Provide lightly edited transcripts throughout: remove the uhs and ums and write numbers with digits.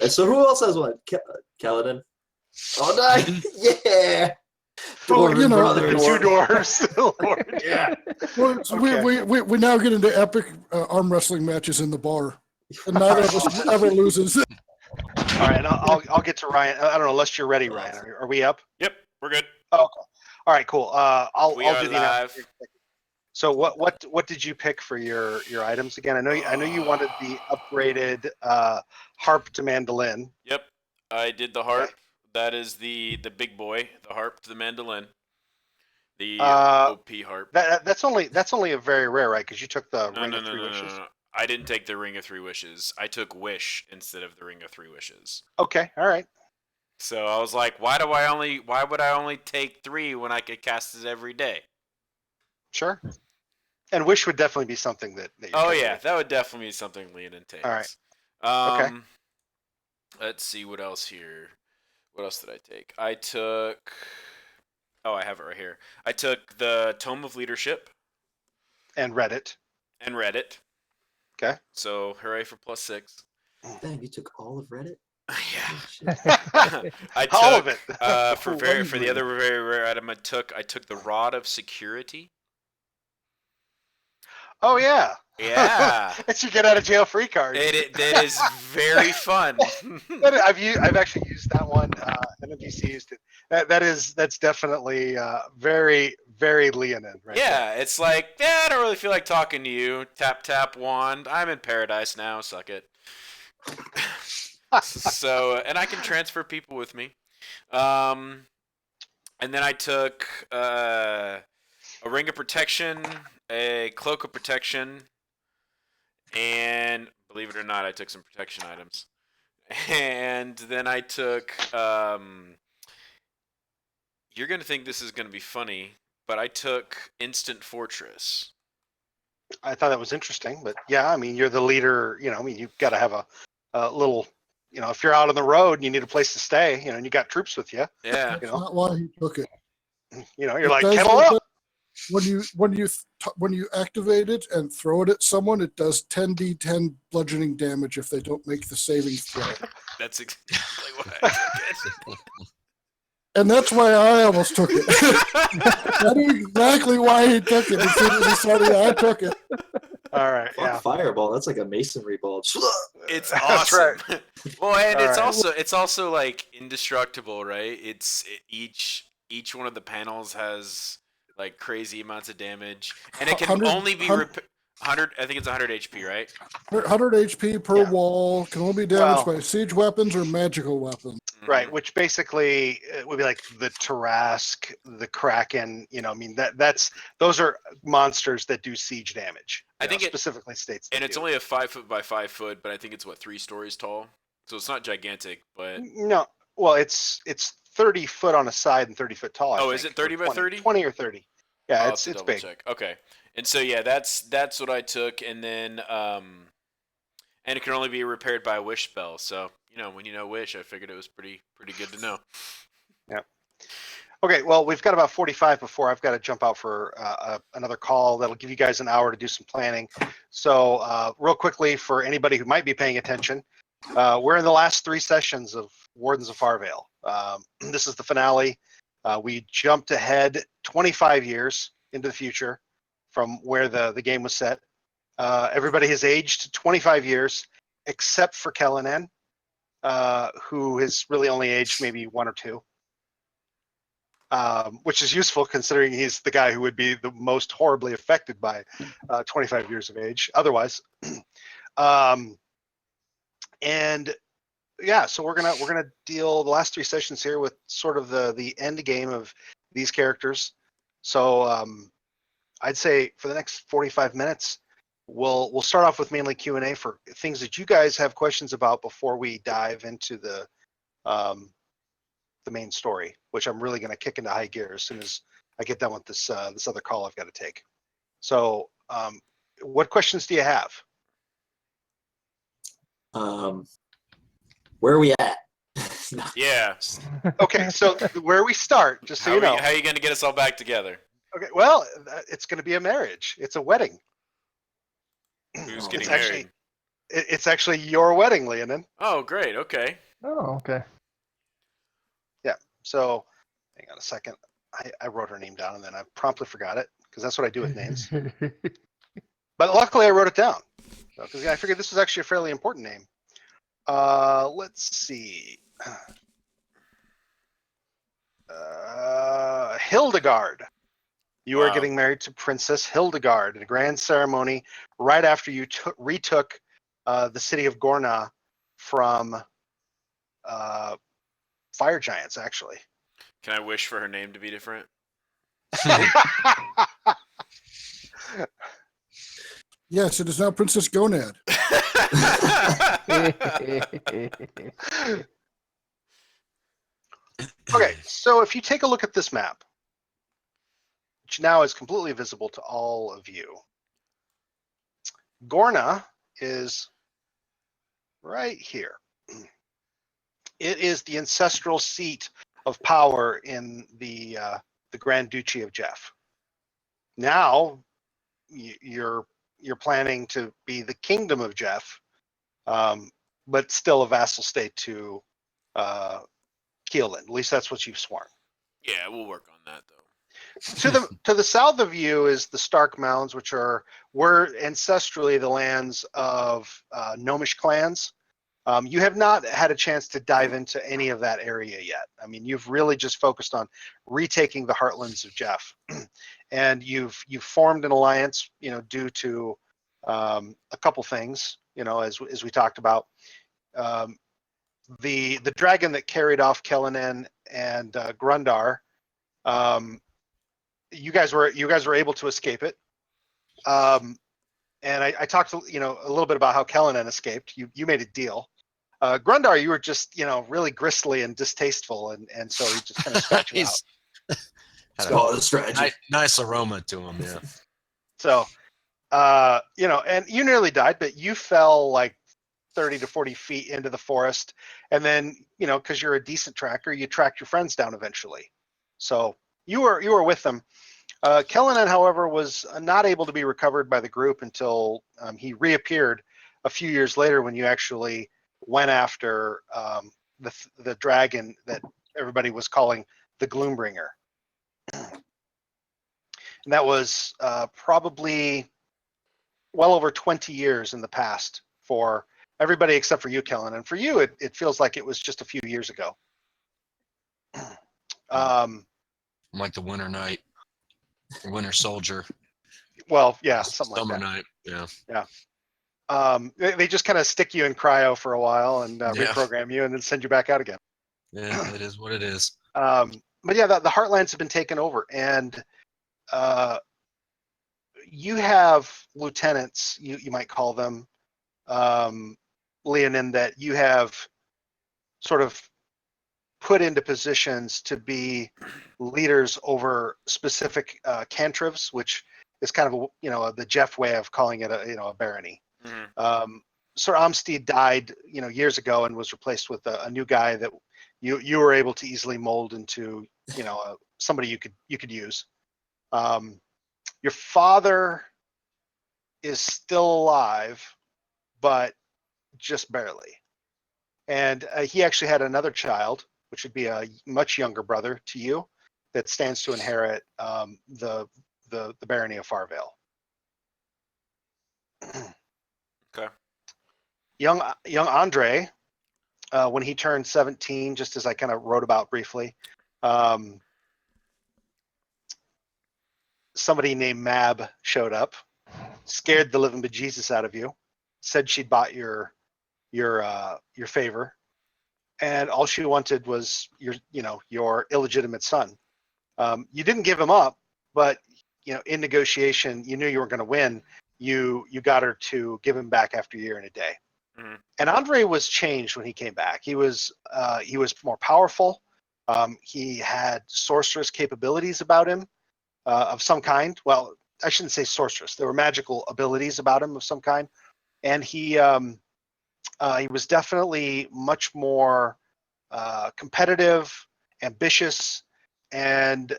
So who else has one? Kaladin. Oh, nice. Yeah. Dwarven the brothers. two dwarves. Lord. Yeah. Well, so Okay. we now get into epic arm wrestling matches in the bar, and neither of us ever loses. All right, and I'll get to Ryan. I don't know unless you're ready, Ryan. Are we up? Yep, we're good. Oh, okay. All right, cool. I'll We are do the live. announcement. So what did you pick for your items again? I know you wanted the upgraded harp to mandolin. Yep, I did the harp. Okay. That is the big boy, the harp to the mandolin. The Uh, OP harp. That's only a very rare, right? Because you took the No, ring no, of no, three no, wishes. no. I didn't take the Ring of Three Wishes. I took Wish instead of the Ring of Three Wishes. Okay, all right. So I was like, why would I only take 3 when I could cast it every day? Sure. And wish would definitely be something that you're Oh taking. yeah, that would definitely be something Leonin takes. All right. Okay. Okay. Let's see what else here. What else did I take? I took. Oh, I have it right here. I took the Tome of Leadership And Reddit. and read it. Okay. So hooray for +6. Dang, you took all of Reddit? Yeah. Shit. I All of took it. for the other very rare item I took the Rod of Security. Oh yeah. Yeah. It's your get out of jail free card. It is very fun. I've actually used that one. NBC used it. That's definitely very very Leonin, right? Yeah, it's like, yeah, I don't really feel like talking to you. Tap tap wand. I'm in paradise now. Suck it. So, and I can transfer people with me. And then I took a ring of protection, a cloak of protection, and believe it or not, I took some protection items. And then I took. You're gonna think this is gonna be funny, but I took Instant Fortress. I thought that was interesting, but yeah, I mean, you're the leader. You know, I mean, you've got to have a little. You know, if you're out on the road and you need a place to stay, you know, and you got troops with you, Yeah. That's not why he took it. you know, you're It like, does kettle what up. when you activate it and throw it at someone, it does 10d10 bludgeoning damage if they don't make the saving throw. That's exactly what I took. And that's why I almost took it. That is exactly why he took it. As soon as he said it, I took it. All right, Fuck yeah. fireball. That's like a masonry ball. It's That's awesome. right. Well, and All it's right. it's also like indestructible, right? Each one of the panels has like crazy amounts of damage, and it can 100 only be 100. I think it's 100 HP, right? 100 HP per Yeah. wall, can only be damaged Well- by siege weapons or magical weapons. Right, which basically would be like the Tarask, the Kraken. You know, I mean those are monsters that do siege damage. I think it specifically states. And they it's do. only a 5 foot by 5 foot, but I think it's 3 stories tall, so it's not gigantic. But No, well, it's 30 foot on a side and 30 foot tall. Oh, I is think, it 30 or by 30? 20 or 30. Yeah, I'll have it's to double big. check. Okay, and so yeah, that's what I took, and then and it can only be repaired by a wish spell. So you know, when you know wish, I figured it was pretty good to know. Yeah. Okay, well, we've got about 45 before I've got to jump out for another call. That'll give you guys an hour to do some planning. So real quickly, for anybody who might be paying attention, we're in the last 3 sessions of Wardens of Farvale. This is the finale. We jumped ahead 25 years into the future from where the game was set. Everybody has aged 25 years, except for Kellinan, who has really only aged maybe 1 or 2. Which is useful considering he's the guy who would be the most horribly affected by 25 years of age otherwise. And yeah, so we're gonna deal the last 3 sessions here with sort of the end game of these characters. So I'd say for the next 45 minutes, we'll start off with mainly Q&A for things that you guys have questions about before we dive into the main story, which I'm really going to kick into high gear as soon as I get done with this other call I've got to take. So what questions do you have? Where are we at? No. Yeah. Okay, so where we start, just so you know. How are you going to get us all back together? Okay, well, it's going to be a marriage. It's a wedding. Who's Oh, getting it's married? actually It's actually your wedding, Leonin. Oh, great. Okay. Oh, okay. So, hang on a second. I wrote her name down and then I promptly forgot it because that's what I do with names. But luckily, I wrote it down because I figured this was actually a fairly important name. Let's see. Hildegard. You are Wow. getting married to Princess Hildegard in a grand ceremony right after you retook the city of Gorna from fire giants, actually. Can I wish for her name to be different? Yes, it is now Princess Gonad. Okay, so if you take a look at this map, which now is completely visible to all of you, Gorna is right here. It is the ancestral seat of power in the Grand Duchy of Jeff. Now, you're planning to be the Kingdom of Jeff, but still a vassal state to Keelan. At least that's what you've sworn. Yeah, we'll work on that though. To the south of you is the Stark Mounds, which were ancestrally the lands of gnomish clans. You have not had a chance to dive into any of that area yet. I mean, you've really just focused on retaking the heartlands of Jeff, and you've formed an alliance, due to a couple things, as we talked about. The dragon that carried off Kellenen and Grundar. You guys were able to escape it. And I talked a little bit about how Kellenen escaped. You made a deal. Grundar, you were just, really gristly and distasteful, and so he just kind of spat you out. It's called a strategy. Nice aroma to him, yeah. So, and you nearly died, but you fell like 30 to 40 feet into the forest. And then, because you're a decent tracker, you tracked your friends down eventually. So you were with them. Kellenen, however, was not able to be recovered by the group until he reappeared a few years later when you actually went after the dragon that everybody was calling the Gloombringer. And that was probably well over 20 years in the past for everybody except for you, Kellen. And for you, it feels like it was just a few years ago. I'm like the Winter Knight, or Winter Soldier. Well, yeah, something Summer like that. Night, yeah. They just kind of stick you in cryo for a while and Yeah. reprogram you and then send you back out again. Yeah, it is what it is. But yeah, the Heartlands have been taken over, and you have lieutenants, you might call them, Leonin, that you have sort of put into positions to be leaders over specific cantrips, which is kind of the Jeff way of calling it a barony. Mm-hmm. Sir Amstead died, years ago and was replaced with a new guy that you were able to easily mold into, somebody you could use. Your father is still alive, but just barely. And he actually had another child, which would be a much younger brother to you, that stands to inherit the barony of Farvale. Okay. Young Andre, when he turned 17, just as I kind of wrote about briefly, somebody named Mab showed up, scared the living bejesus out of you, said she'd bought your favor, and all she wanted was your illegitimate son. You didn't give him up, but in negotiation, you knew you were going to win. You got her to give him back after a year and a day. Mm-hmm. And Andre was changed when he came back. He was more powerful. He had sorceress capabilities about him of some kind. Well, I shouldn't say sorceress. There were magical abilities about him of some kind. And he was definitely much more competitive, ambitious, and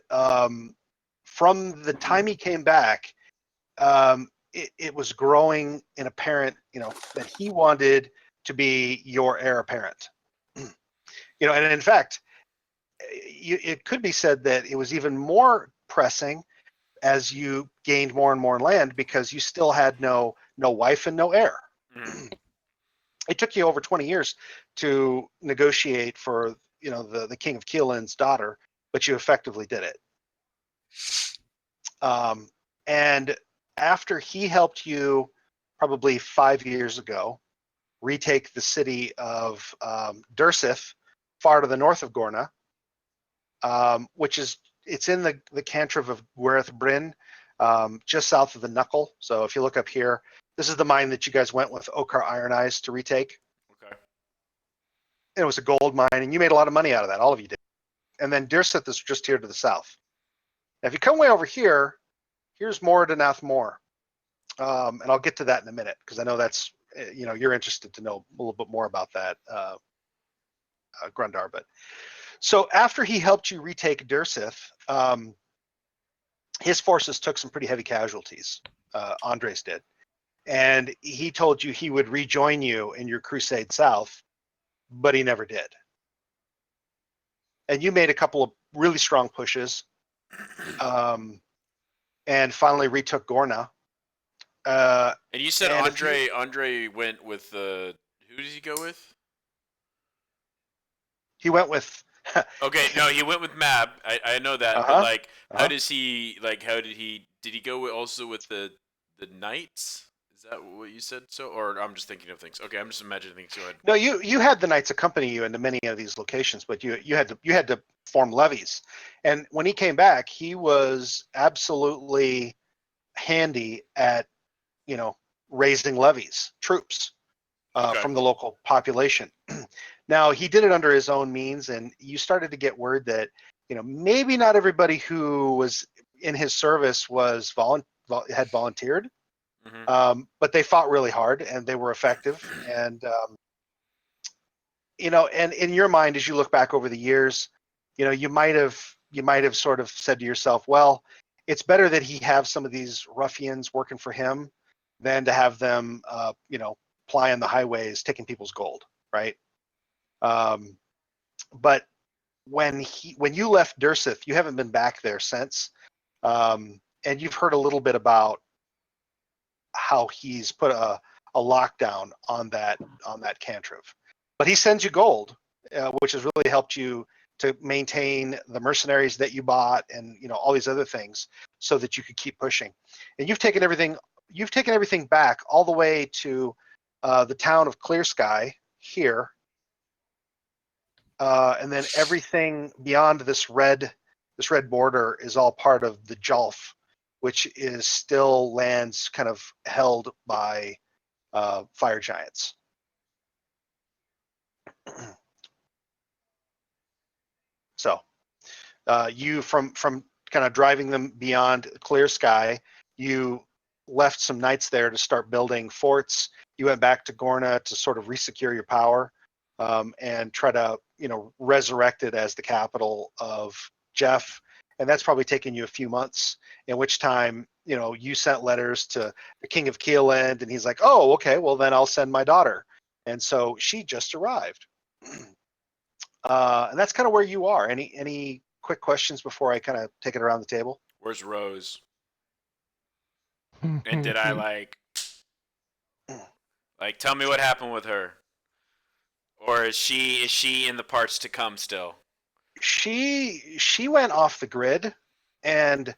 from the time he came back, it was growing and apparent, that he wanted to be your heir apparent. And in fact, it could be said that it was even more pressing as you gained more and more land because you still had no wife and no heir. Mhm. It took you over 20 years to negotiate for the King of Keelan's daughter, but you effectively did it. And after he helped you probably 5 years ago retake the city of Dursith, far to the north of Gorna, which it's in the cantref of Gwerth Bryn, just south of the Knuckle. So if you look up here, this is the mine that you guys went with Okar Iron Eyes to retake. Okay. And it was a gold mine, and you made a lot of money out of that. All of you did. And then Dursith is just here to the south. Now, if you come way over here, here's Mordenath Moor. And I'll get to that in a minute because I know that's, you're interested to know a little bit more about that, Grundar. But so after he helped you retake Dursith, his forces took some pretty heavy casualties. Andres did. And he told you he would rejoin you in your crusade south, but he never did. And you made a couple of really strong pushes, and finally retook Gorna. And you said and Andre went with who did he go with? he went with. Okay, no, he went with Mab. I know that, but like, how does he like? How did he go also with the knights? Is that what you said? So, or I'm just thinking of things. Okay, I'm just imagining things. Go ahead. No, you had the knights accompany you into many of these locations, but you had to form levies. And when he came back, he was absolutely handy at raising levies, troops Okay. from the local population. Now he did it under his own means, and you started to get word that maybe not everybody who was in his service was had volunteered, but they fought really hard and they were effective. And and in your mind, as you look back over the years, you might have sort of said to yourself, well, it's better that he have some of these ruffians working for him than to have them plying the highways taking people's gold, right? But when you left Dursith, you haven't been back there since, and you've heard a little bit about how he's put a lockdown on that cantref. But he sends you gold, which has really helped you to maintain the mercenaries that you bought, and all these other things, so that you could keep pushing. And you've taken everything back all the way to the town of Clear Sky here, and then everything beyond this red border is all part of the Jolf, which is still lands kind of held by fire giants. So you from kind of driving them beyond Clear Sky, you left some knights there to start building forts. You went back to Gorna to sort of resecure your power, and try to resurrect it as the capital of Jeff. And that's probably taken you a few months, in which time you sent letters to the King of Keeland, and he's like, oh, okay, well then I'll send my daughter. And so she just arrived. And that's kind of where you are. Any quick questions before I kind of take it around the table? Where's Rose? And did I like tell me what happened with her? Or is she in the parts to come still? She went off the grid, and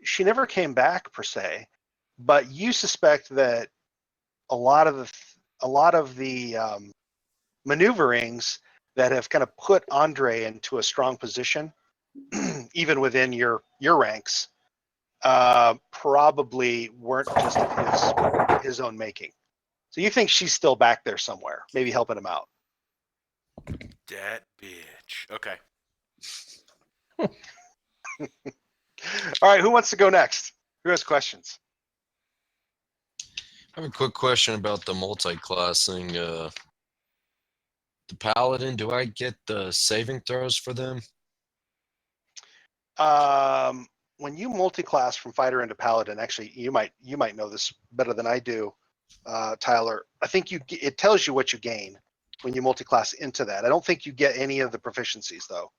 she never came back per se. But you suspect that a lot of the maneuverings that have kind of put Andre into a strong position, even within your ranks, probably weren't just of his own making. So you think she's still back there somewhere, maybe helping him out. That bitch. Okay. All right, who wants to go next? Who has questions? I have a quick question about the multi-classing. The paladin, do I get the saving throws for them? when you multi-class from fighter into paladin, actually, you might know this better than I do, Tyler. I think it tells you what you gain when you multi-class into that. I don't think you get any of the proficiencies though,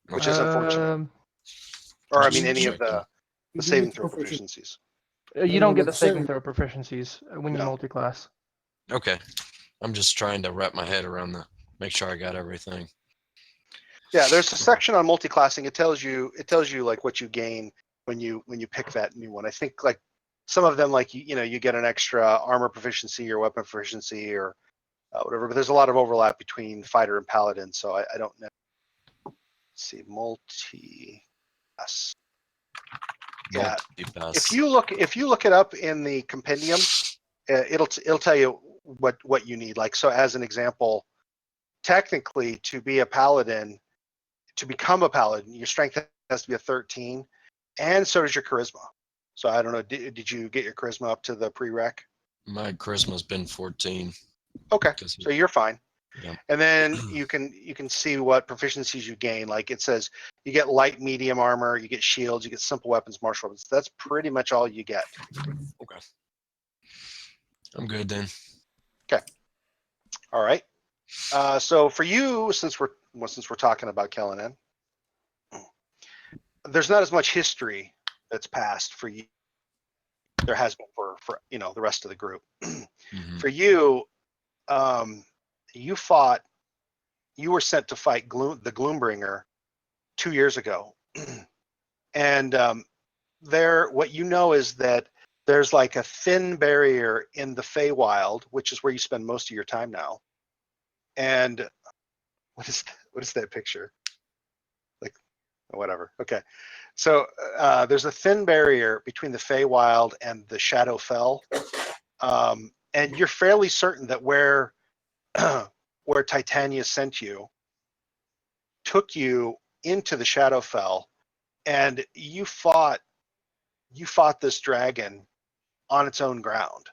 which is unfortunate. Or I mean, any of the You do saving get throw proficient- proficiencies. You don't get the With saving saving- throw proficiencies when you No. multi-class. Okay. I'm just trying to wrap my head around make sure I got everything. Yeah, there's a section on multi-classing. It tells you like what you gain when you pick that new one. I think like some of them, like you get an extra armor proficiency or weapon proficiency or whatever. But there's a lot of overlap between fighter and paladin, so I don't know. Let's see, multi-class. Yeah, if you look it up in the compendium, it'll tell you what you need. Like, so as an example, technically to be a paladin, to become a paladin, your strength has to be a 13, and so does your charisma. So I don't know, did you get your charisma up to the prereq? My charisma's been 14. Okay, so you're fine. Yeah. And then you can see what proficiencies you gain. Like it says you get light, medium armor, you get shields, you get simple weapons, martial weapons. That's pretty much all you get. Okay. I'm good then. Okay. All right. So for you, since we're talking about Kellenan, there's not as much history that's passed for you. There has been for the rest of the group. Mm-hmm. For you, you were sent to fight the Gloombringer 2 years ago, and what you know is that there's like a thin barrier in the Feywild, which is where you spend most of your time now. And what is that picture? Like, whatever. Okay, so there's a thin barrier between the Feywild and the Shadowfell, and you're fairly certain that where Titania sent you took you into the Shadowfell, and you fought this dragon on its own ground,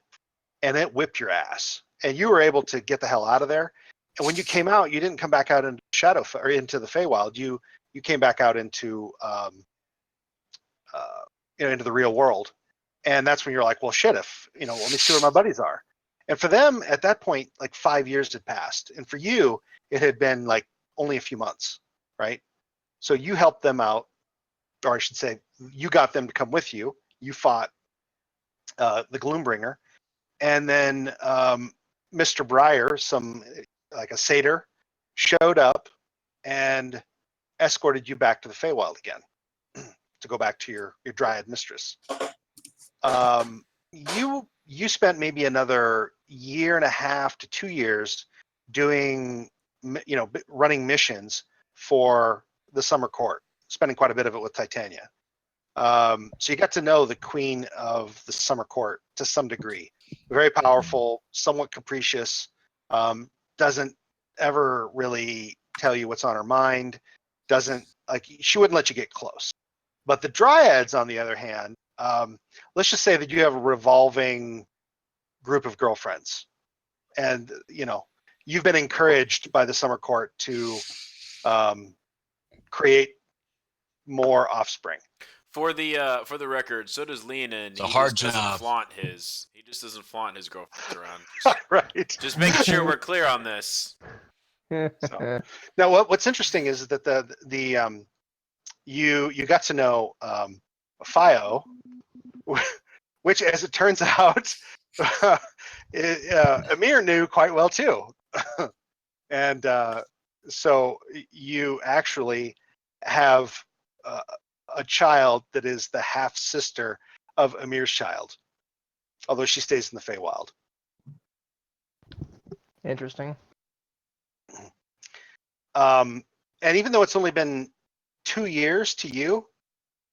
and it whipped your ass, and you were able to get the hell out of there. And when you came out, you didn't come back out into Shadowfell or into the Feywild. You came back out into into the real world, and that's when you're like, well, shit, if let me see where my buddies are. And for them at that point, like 5 years had passed, and for you, it had been like only a few months, right? So you helped them out, or I should say, you got them to come with you. You fought the Gloombringer, and then Mr. Breyer, like a satyr, showed up and escorted you back to the Feywild again to go back to your dryad mistress. You spent maybe another 1.5 to 2 years doing, running missions for the Summer Court, spending quite a bit of it with Titania. So you got to know the queen of the Summer Court to some degree. Very powerful, somewhat capricious, doesn't ever really tell you what's on her mind, she wouldn't let you get close. But the Dryads, on the other hand, let's just say that you have a revolving group of girlfriends, and you've been encouraged by the Summer Court to create more offspring. For the record, so does Leonin. It's a hard job. He just doesn't flaunt his girlfriends around. Right. Just making sure we're clear on this. So, now, what's interesting is that you got to know Fio, which, as it turns out, Amir knew quite well too, and so you actually have a child that is the half sister of Amir's child, although she stays in the Feywild. Interesting. And even though it's only been 2 years to you,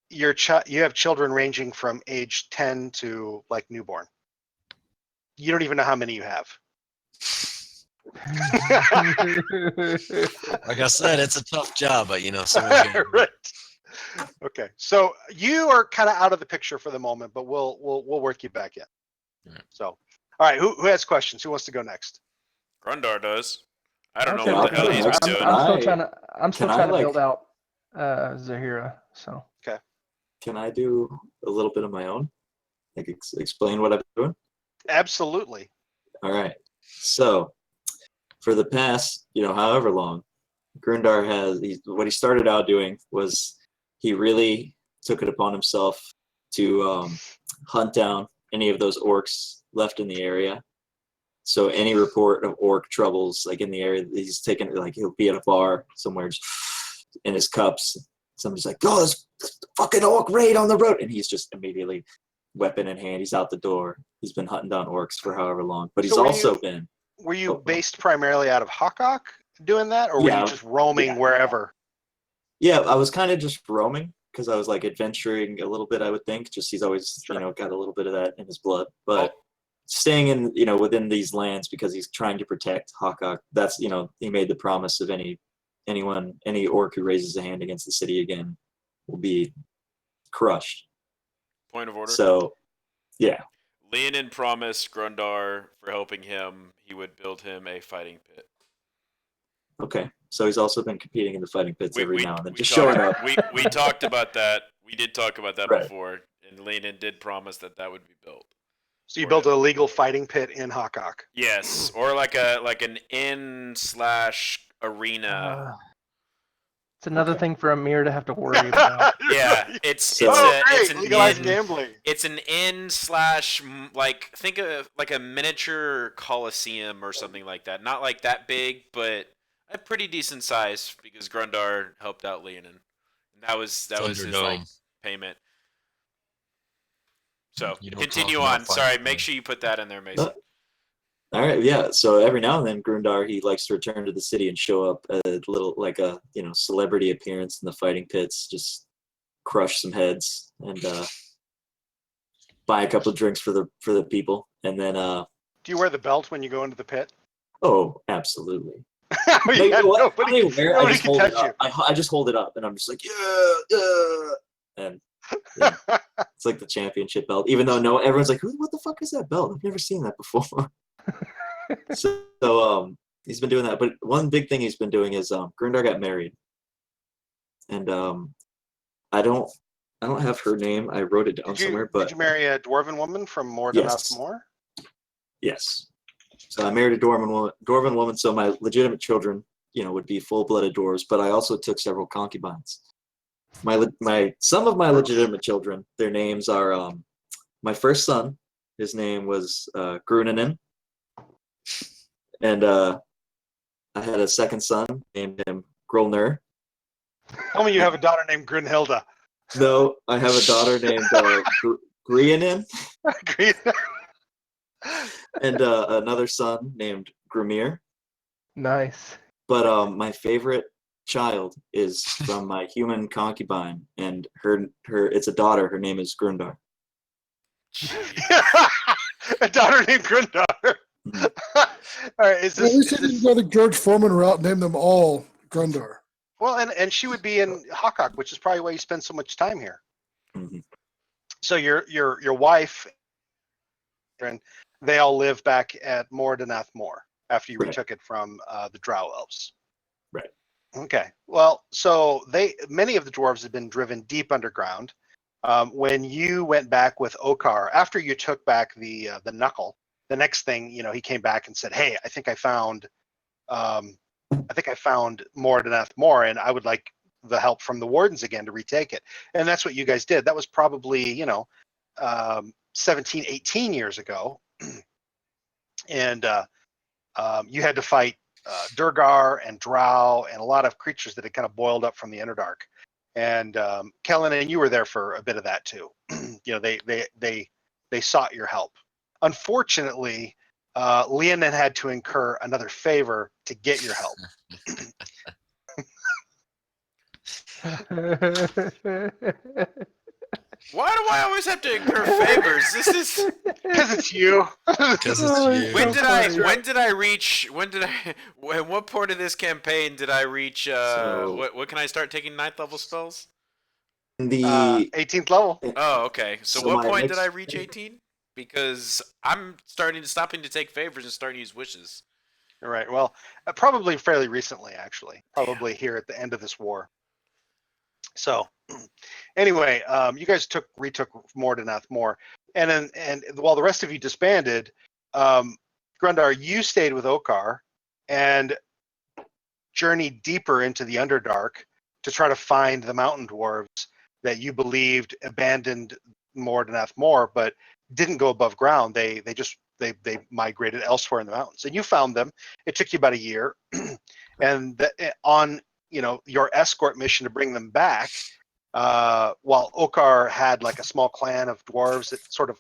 you have children ranging from age 10 to like newborn. You don't even know how many you have. Like I said, it's a tough job, but someone's gonna Right. Okay, so you are kind of out of the picture for the moment, but we'll work you back in. Right. So, all right, who has questions? Who wants to go next? Grundar does. I don't know Actually, what the hell he's I'm- doing. I'm still trying to Can I, build out Zahira. So Okay. can I do a little bit of my own? Like explain what I'm doing? Absolutely. All right. So for the past, however long, Grundar what he started out doing was he really took it upon himself to hunt down any of those orcs left in the area. So any report of orc troubles like in the area, he's taken, like he'll be at a bar somewhere just in his cups. Somebody's like, "Oh, there's fucking orc raid on the road," and he's just immediately weapon in hand, he's out the door. He's been hunting down orcs for however long, but he's So also been. Were you based primarily out of Hawkok doing that, or were you just roaming wherever? Yeah, I was kind of just roaming because I was like adventuring a little bit. I would think just he's always got a little bit of that in his blood, but staying in within these lands because he's trying to protect Hawkok. That's he made the promise of any orc who raises a hand against the city again will be crushed. Point of order. So, yeah. Leonin promised Grundar for helping him, he would build him a fighting pit. Okay. So he's also been competing in the fighting pits every now and then, just showing up. We talked about that. We did talk about that before, and Leonin did promise that would be built. So you built a legal fighting pit in Hawkok? Yes, or like an inn/arena. It's another thing for Amir to have to worry about. Yeah, it's an legalized gambling. It's an inn/ think of like a miniature coliseum or something like that. Not like that big, but a pretty decent size because Grundar helped out Leonin. And that was his payment. So continue on. Sorry, make sure you put that in there, Mason. All right, yeah. So every now and then, Grundar, he likes to return to the city and show up a little, like a celebrity appearance in the fighting pits, just crush some heads and buy a couple of drinks for the people, and then. Do you wear the belt when you go into the pit? Oh, absolutely. Nobody can touch you. I just hold it up, and I'm just like, and. It's like the championship belt, even though everyone's like, what the fuck is that belt? I've never seen that before. so he's been doing that, but one big thing he's been doing is Grundar got married, and I don't have her name. I wrote it down somewhere. But did you marry a dwarven woman from Mordanath Moor? Yes. So I married a dwarven woman. So my legitimate children, would be full-blooded dwarves, but I also took several concubines. Some of my legitimate children, their names are my first son, his name was Grunanen, and I had a second son named him Grolner. Tell me you have a daughter named Grunhilda. No, I have a daughter named Grianin. And another son named Grimir. Nice. But my favorite child is from my human concubine, and her it's a daughter. Her name is Grundar. A daughter named Grundar. Mm-hmm. All right, at least you didn't go the George Foreman route, name them all Grundar. Well, and she would be in Hawkok, which is probably why you spend so much time here. Mm-hmm. So your wife and they all live back at Mordanath Moor after you retook it from the Drow Elves. Right. Okay. Well, so many of the dwarves have been driven deep underground. When you went back with Okar, after you took back the knuckle, the next thing, he came back and said, "Hey, I think I found Mordanath Moor, and I would like the help from the Wardens again to retake it." And that's what you guys did. That was probably, 17, 18 years ago. And you had to fight Durgar and Drow and a lot of creatures that had kind of boiled up from the Underdark. And Kellen, and you were there for a bit of that too. They sought your help. Unfortunately, Leonin had to incur another favor to get your help. Why do I always have to incur favors? This is because it's you. Because it's you. When did I reach? At what point of this campaign did I reach? What can I start taking 9th level spells? The 18th level. Oh, okay. So what point did I reach 18? Because I'm stopping to take favors and starting to use wishes. All right. Well, probably fairly recently, actually. Probably here at the end of this war. So anyway, you guys retook Mordenath more, and while the rest of you disbanded, Grundar, you stayed with Okar and journeyed deeper into the Underdark to try to find the mountain dwarves that you believed abandoned Mordenath more, but didn't go above ground. They migrated elsewhere in the mountains, and you found them. It took you about a year, and on your escort mission to bring them back, while Okar had like a small clan of dwarves that sort of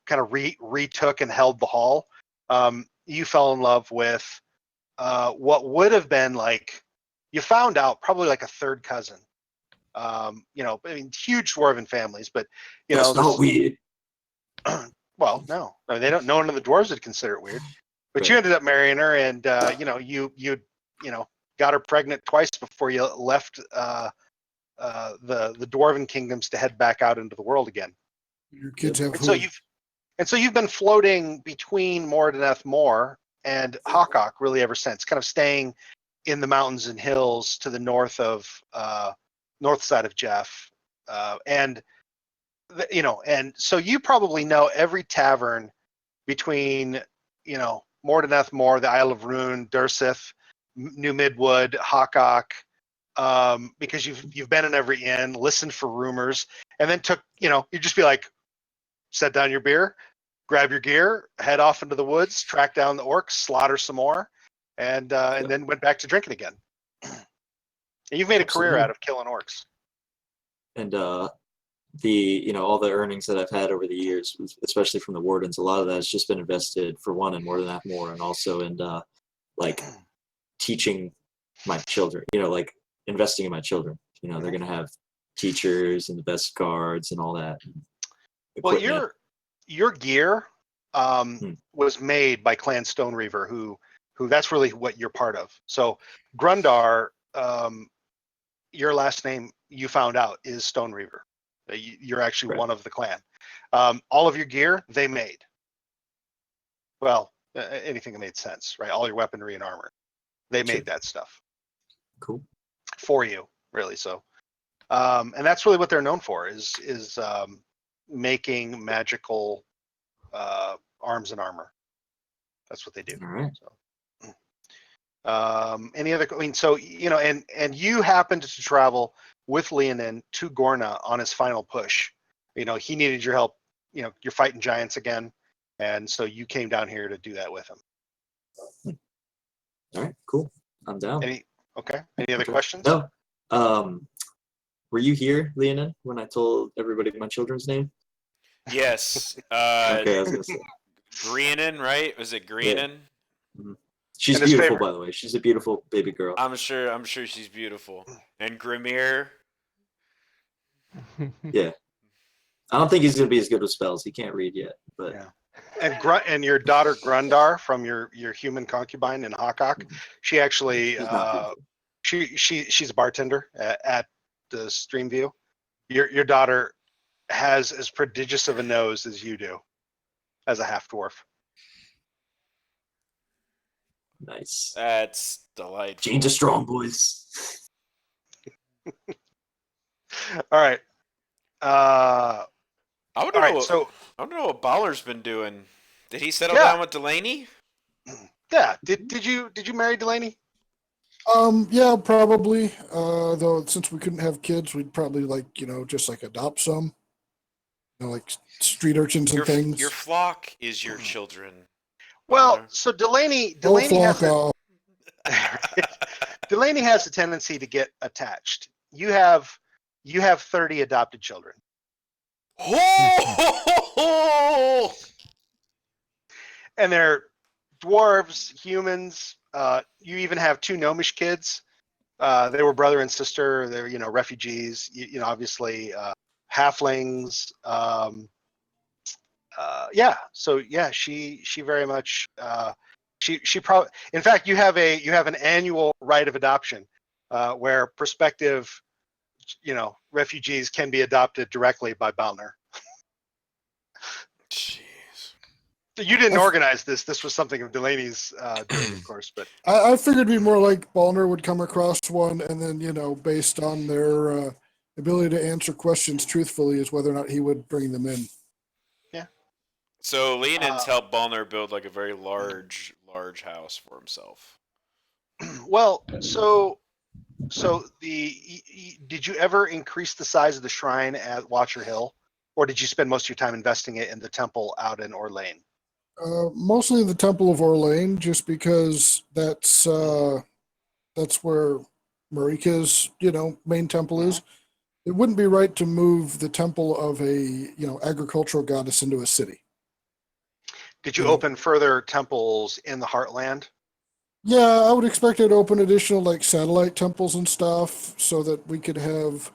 kind of retook and held the hall, you fell in love with what would have been like, you found out probably like a third cousin. I mean, huge dwarven families, but That's not weird. Well, no, I mean, they don't. No one of the dwarves would consider it weird, but Right. you ended up marrying her, and you got her pregnant twice before you left the dwarven kingdoms to head back out into the world again. Your kids have So you've been floating between Mordenath Moor and Hawkok really ever since, kind of staying in the mountains and hills to the north side of Jeff, and so you probably know every tavern between Mordenath Moor, the Isle of Rune, Durseth, New Midwood, Hawkok, because you've been in every inn, listened for rumors, and then you'd just be like, set down your beer, grab your gear, head off into the woods, track down the orcs, slaughter some more, and then went back to drinking again. And you've made a career out of killing orcs. And all the earnings that I've had over the years, especially from the Wardens, a lot of that has just been invested, for one, in Mordenath Moor, and also in like teaching my children, like investing in my children. They're going to have teachers and the best guards and all that. Well, your gear was made by Clan Stone Reaver, who that's really what you're part of. So Grundar, your last name, you found out, is Stone Reaver. You're actually one of the clan. All of your gear they made. Well, anything that made sense, right? All your weaponry and armor, they made that stuff. Cool. For you, really. So, and that's really what they're known for is making magical arms and armor. That's what they do. All right. So, any other? I mean, so and you happened to travel with Leonin to Gorna on his final push. He needed your help. You're fighting giants again, and so you came down here to do that with him. All right, cool. I'm down. Any other questions? No. Were you here, Leonin, when I told everybody my children's name? Yes. Okay, I was gonna say Greenan, right? Was it Greenan? Yeah. Mm-hmm. She's beautiful, by the way. She's a beautiful baby girl. I'm sure she's beautiful. And Grimir. Yeah. I don't think he's gonna be as good with spells. He can't read yet, but yeah. And your daughter Grundar, from your human concubine in Hawkok, she actually she's a bartender at the Streamview. Your daughter has as prodigious of a nose as you do, as a half dwarf. Nice. That's delightful. Genes are strong, boys. All right. I want to know what Baller's been doing. Did he settle down with Delaney? Yeah. Did you marry Delaney? Yeah, probably. Though since we couldn't have kids, we'd probably just adopt some. Like street urchins and things. Your flock is your children. Well, so Delaney Delaney has a tendency to get attached. You have 30 adopted children. Oh! And they're dwarves, humans. You even have 2 gnomish kids. They were brother and sister. They're refugees. Obviously halflings. So yeah, she very much she probably, in fact, you have an annual rite of adoption where prospective refugees can be adopted directly by Balner. Jeez. You didn't organize this. This was something of Delaney's doing, of course. But I figured it'd be more like Balner would come across one, and then based on their ability to answer questions truthfully is whether or not he would bring them in. So Leonid's helped Balner build like a very large house for himself. Well, so did you ever increase the size of the shrine at Watcher Hill, or did you spend most of your time investing it in the temple out in Orlane? Mostly the Temple of Orlane, just because that's where Marika's main temple is. It wouldn't be right to move the temple of a agricultural goddess into a city. Did you open further temples in the Heartland? Yeah, I would expect it to open additional like satellite temples and stuff, so that we could have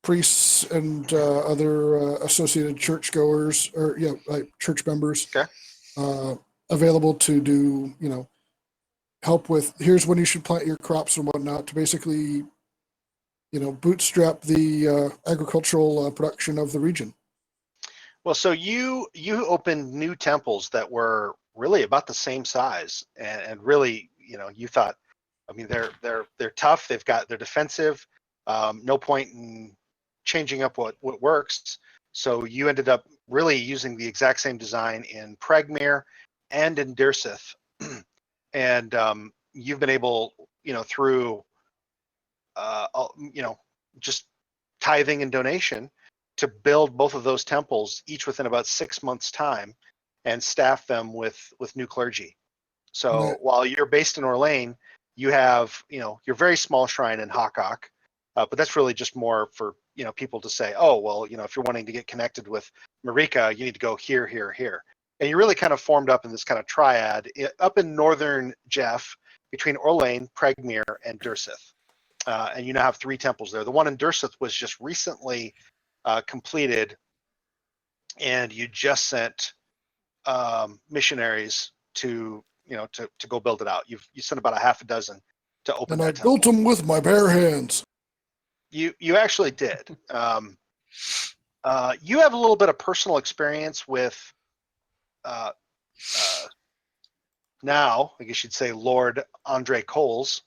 priests and other associated churchgoers or like church members available to do help with. Here's when you should plant your crops and whatnot to basically bootstrap the agricultural production of the region. Well, so you opened new temples that were really about the same size, and really, you thought, I mean, they're tough. They're defensive. No point in changing up what works. So you ended up really using the exact same design in Pregmere and in Durseth, and you've been able, through just tithing and donation, to build both of those temples, each within about 6 months' time, and staff them with new clergy. So while you're based in Orlane, you have your very small shrine in Hakak, but that's really just more for people to say, oh well, if you're wanting to get connected with Marika, you need to go here, here, here, and you really kind of formed up in this kind of triad up in northern Jeff between Orlane, Pregmere, and Durseth. And you now have 3 temples there. The one in Durseth was just recently completed, and you just sent missionaries to go build it out. You sent about a half a dozen to open and that I temple. built them with my bare hands. You actually did. You have a little bit of personal experience with now, I guess you'd say, Lord Andre Coles,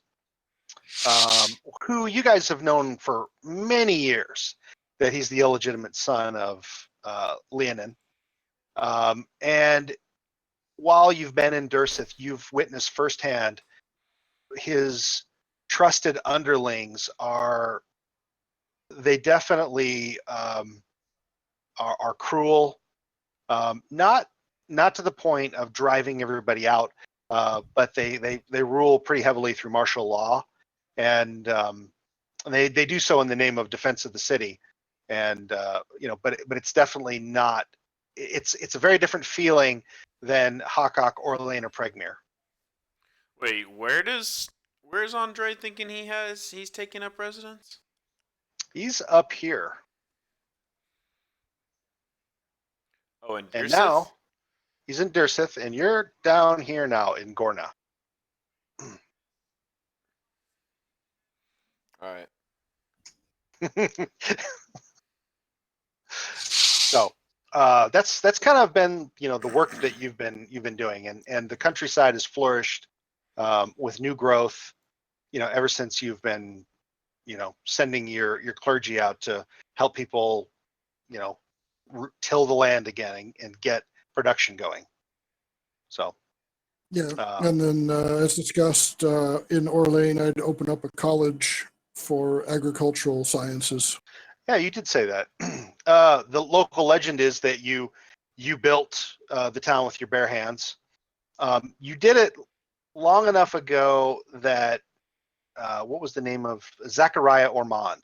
who you guys have known for many years, that he's the illegitimate son of Leonin. And while you've been in Durseth, you've witnessed firsthand his trusted underlings they definitely are cruel, not to the point of driving everybody out, but they rule pretty heavily through martial law, and they do so in the name of defense of the city, and but it's definitely not. It's a very different feeling than Hakak, Orlane, or Pregmere. Wait, where's Andre thinking he's taking up residence? He's up here. Oh, and now he's in Durseth, and you're down here now in Gorna. All right. So that's kind of been the work that you've been doing, and the countryside has flourished with new growth ever since you've been sending your clergy out to help people till the land again and get production going. So and then as discussed in Orlane, I'd open up a college for agricultural sciences. Yeah, you did say that. The local legend is that you built the town with your bare hands. You did it long enough ago that what was the name of Zachariah Ormond,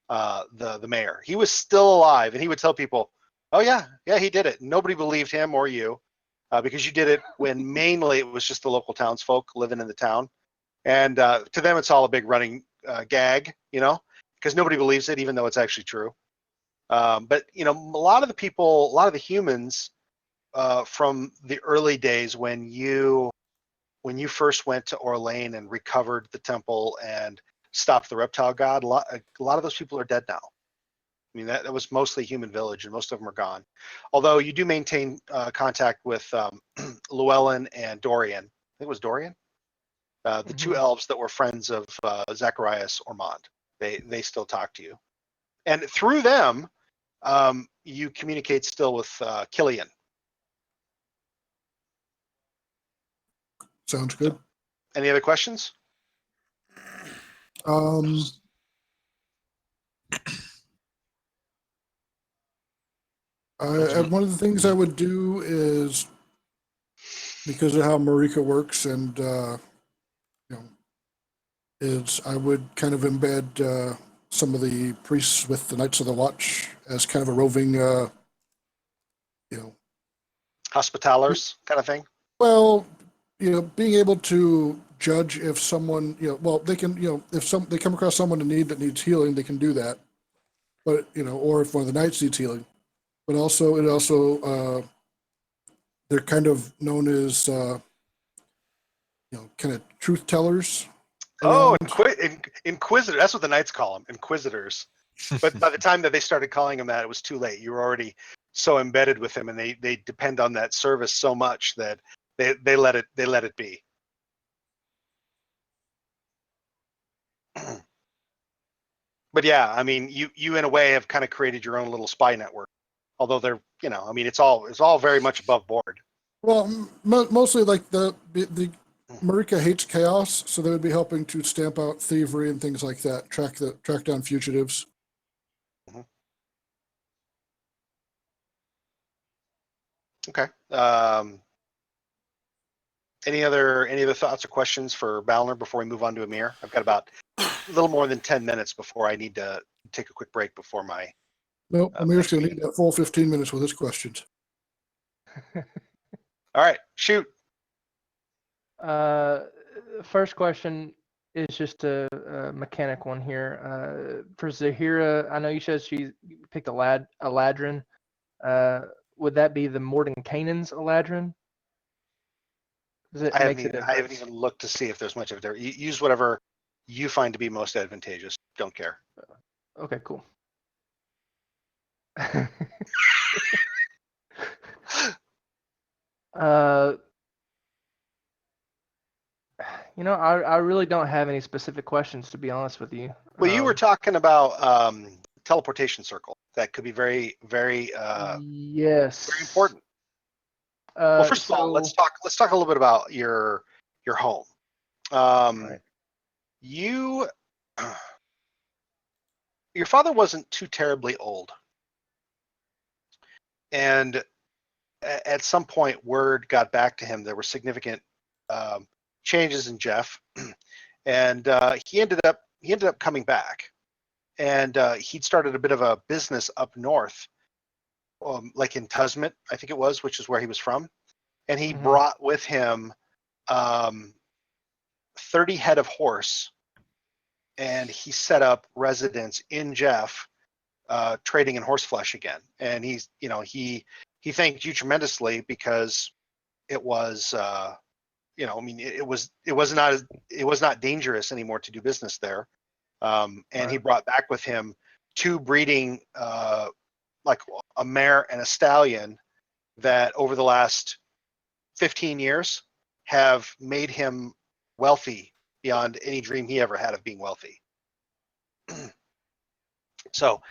the mayor? He was still alive, and he would tell people, "Oh yeah, he did it." Nobody believed him or you because you did it when mainly it was just the local townsfolk living in the town, and to them it's all a big running gag, because nobody believes it, even though it's actually true. But a lot of the people, a lot of the humans from the early days when you first went to Orlane and recovered the temple and stopped the reptile god, a lot of those people are dead now. I mean, that was mostly human village, and most of them are gone. Although you do maintain contact with Llewellyn and Dorian. I think it was Dorian, the 2 elves that were friends of Zacharias Ormond. They still talk to you, and through them, you communicate still with Killian. Sounds good. Any other questions? One of the things I would do is, because of how Marika works, and is I would kind of embed some of the priests with the Knights of the Watch as kind of a roving, Hospitalers kind of thing. well, being able to judge if someone, well, they can, if they come across someone in need that needs healing, they can do that. But, or if one of the knights needs healing. But also, they're kind of known as, kind of truth tellers. Oh, Inquisitor. That's what the knights call them, Inquisitors. But by the time that they started calling them that, it was too late. You were already so embedded with them, and they depend on that service so much that they let it be. But yeah, I mean, you in a way have kind of created your own little spy network. Although they're, I mean, it's all very much above board. Well, mostly like the Marika hates chaos, so they would be helping to stamp out thievery and things like that, track down fugitives. Mm-hmm. Okay. Any other thoughts or questions for Balner before we move on to Amir? I've got about a little more than 10 minutes before I need to take a quick break before my. No, Amir's going to need that full 15 minutes with his questions. All right, shoot. First question is just a mechanic one here. For Zahira, I know you said she picked Eladrin. Would that be the Mordenkainen's Eladrin? I haven't even looked to see if there's much of it there. Use whatever you find to be most advantageous. Don't care. Okay, cool. I really don't have any specific questions, to be honest with you. Well, you were talking about teleportation circle. That could be very, very yes, very important. Well, first of all, let's talk a little bit about your home. Right. Your father wasn't too terribly old, and at some point, word got back to him there were significant changes in Jeff, and he ended up coming back, and he'd started a bit of a business up north, like in Tusmet, I think it was, which is where he was from, and he brought with him 30 head of horse, and he set up residence in Jeff, trading in horse flesh again. And he thanked you tremendously because it was, it was not dangerous anymore to do business there. And right. He brought back with him 2 breeding, like a mare and a stallion, that over the last 15 years have made him wealthy beyond any dream he ever had of being wealthy. So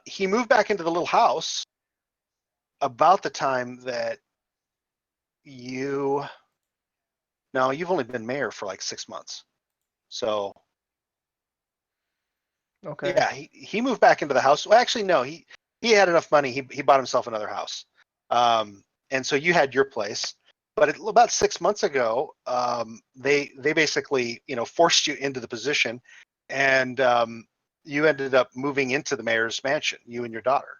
he moved back into the little house about the time that you've only been mayor for like 6 months. So okay. Yeah, he moved back into the house. Well, actually, no, he had enough money. He bought himself another house. And so you had your place. But about 6 months ago, they basically, forced you into the position, and you ended up moving into the mayor's mansion, you and your daughter.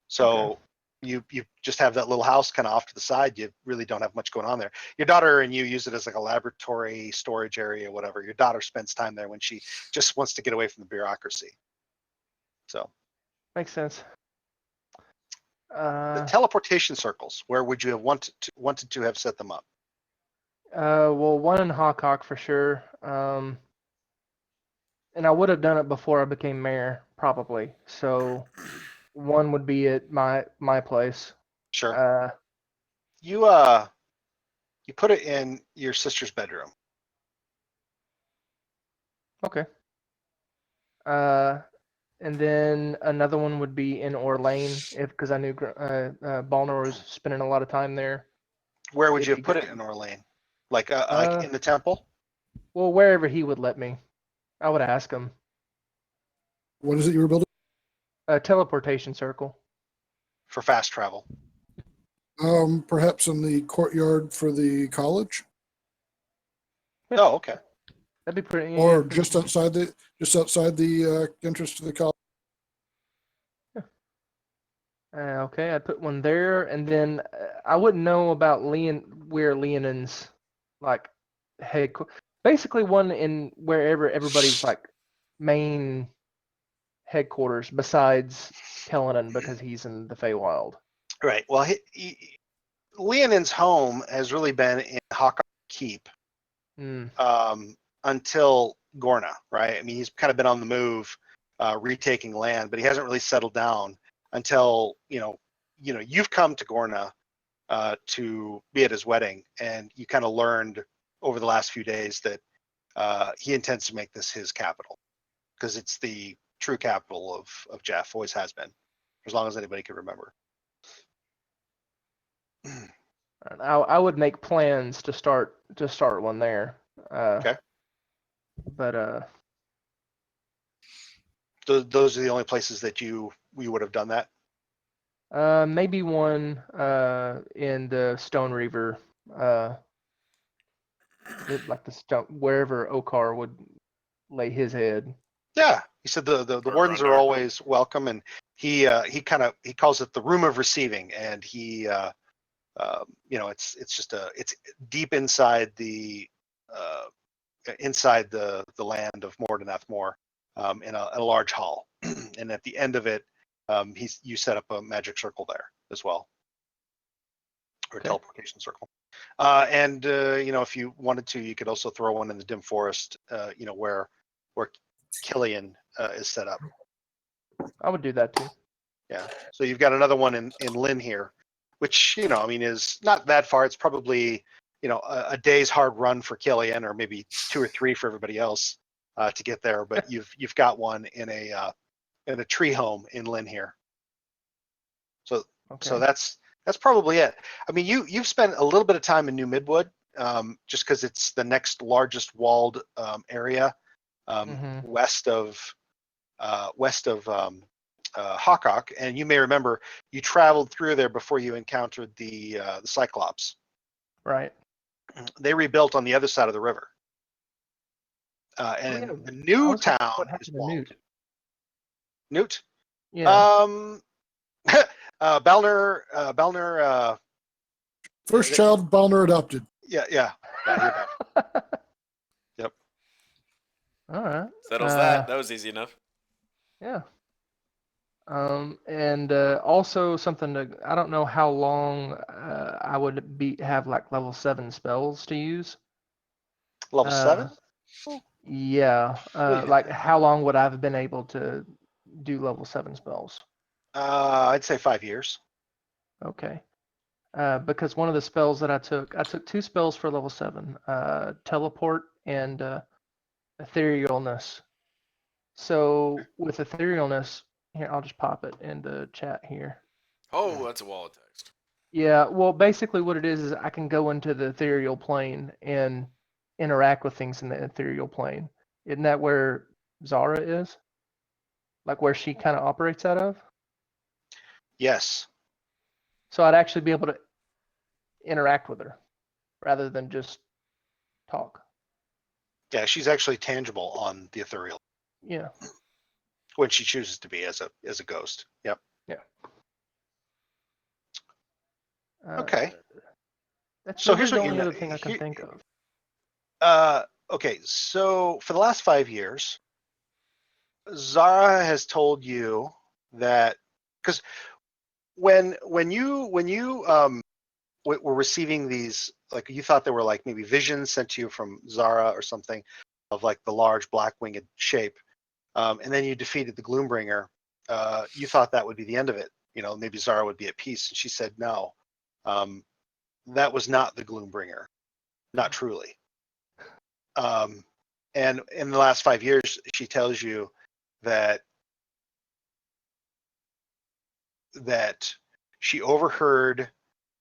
So okay. You just have that little house kind of off to the side. You really don't have much going on there. Your daughter and you use it as like a laboratory, storage area, whatever. Your daughter spends time there when she just wants to get away from the bureaucracy. So makes sense. The teleportation circles, where would you have wanted to have set them up? Well, one in Hawkhawk for sure. And I would have done it before I became mayor, probably. So one would be at my place. Sure. You put it in your sister's bedroom. Okay. And then another one would be in Orlane, because I knew Balnor was spending a lot of time there. Where would It'd you be put good. it in Orlane? Like in the temple? Well, wherever he would let me, I would ask him. What is it you were building? A teleportation circle. For fast travel. Perhaps in the courtyard for the college, Oh, okay. That'd be pretty. or Yeah, just outside the entrance to the college. okay, I'd put one there, and then I wouldn't know about where Leonin's like head. Basically, one in wherever everybody's like main headquarters besides Kellenan, because he's in the Feywild. Right. Well, Leonin's home has really been in Hawkeye Keep until Gorna, right? I mean, he's kind of been on the move, retaking land, but he hasn't really settled down until you've come to Gorna to be at his wedding, and you kind of learned over the last few days that he intends to make this his capital, because it's the true capital of Jeff, always has been, for as long as anybody can remember. I would make plans to start one there. Okay. But those are the only places that we would have done that. maybe one in the Stone Reaver, like the stone, wherever Okar would lay his head. Yeah, he said the wardens are always welcome, and he calls it the room of receiving, and he it's deep inside the land of Mordenath Moor, in a large hall, and at the end of it, you set up a magic circle there as well, or a teleportation circle, and if you wanted to, you could also throw one in the dim forest, where Killian is set up. I would do that too. Yeah. So you've got another one in Lynn here, which, is not that far. It's probably, a day's hard run for Killian, or maybe 2 or 3 for everybody else to get there. But you've got one in a tree home in Lynn here. So that's probably it. I mean, you've spent a little bit of time in New Midwood, just because it's the next largest walled area west of Hawkok, and you may remember you traveled through there before you encountered the Cyclops. Right. They rebuilt on the other side of the river, and the new town is walled. Newt. Yeah. Balner. First child Balner adopted. Yeah. You're back. Yep. All right. Settles that. That was easy enough. Yeah. And also something I don't know how long I would have like level 7 spells to use. Level 7? Yeah. Like how long would I have been able to do level 7 spells? I'd say 5 years. Okay. Because one of the spells that I took 2 spells for level 7, teleport and etherealness. So with etherealness, here, I'll just pop it in the chat here. Oh, that's a wall of text. Yeah, well, basically what it is I can go into the ethereal plane and interact with things in the ethereal plane. Isn't that where Zara is? Like where she kind of operates out of? Yes. So I'd actually be able to interact with her rather than just talk. Yeah, she's actually tangible on the ethereal. Yeah. When she chooses to be as a ghost. Yep. Yeah. Okay. That's So really here's the what only other thing I can think of. Okay, so for the last 5 years, Zara has told you that, because when you were receiving these, like, you thought they were like maybe visions sent to you from Zara or something, of like the large black winged shape, and then you defeated the Gloombringer, you thought that would be the end of it. Maybe Zara would be at peace, and she said no. That was not the Gloombringer, not truly. And in the last 5 years, she tells you that she overheard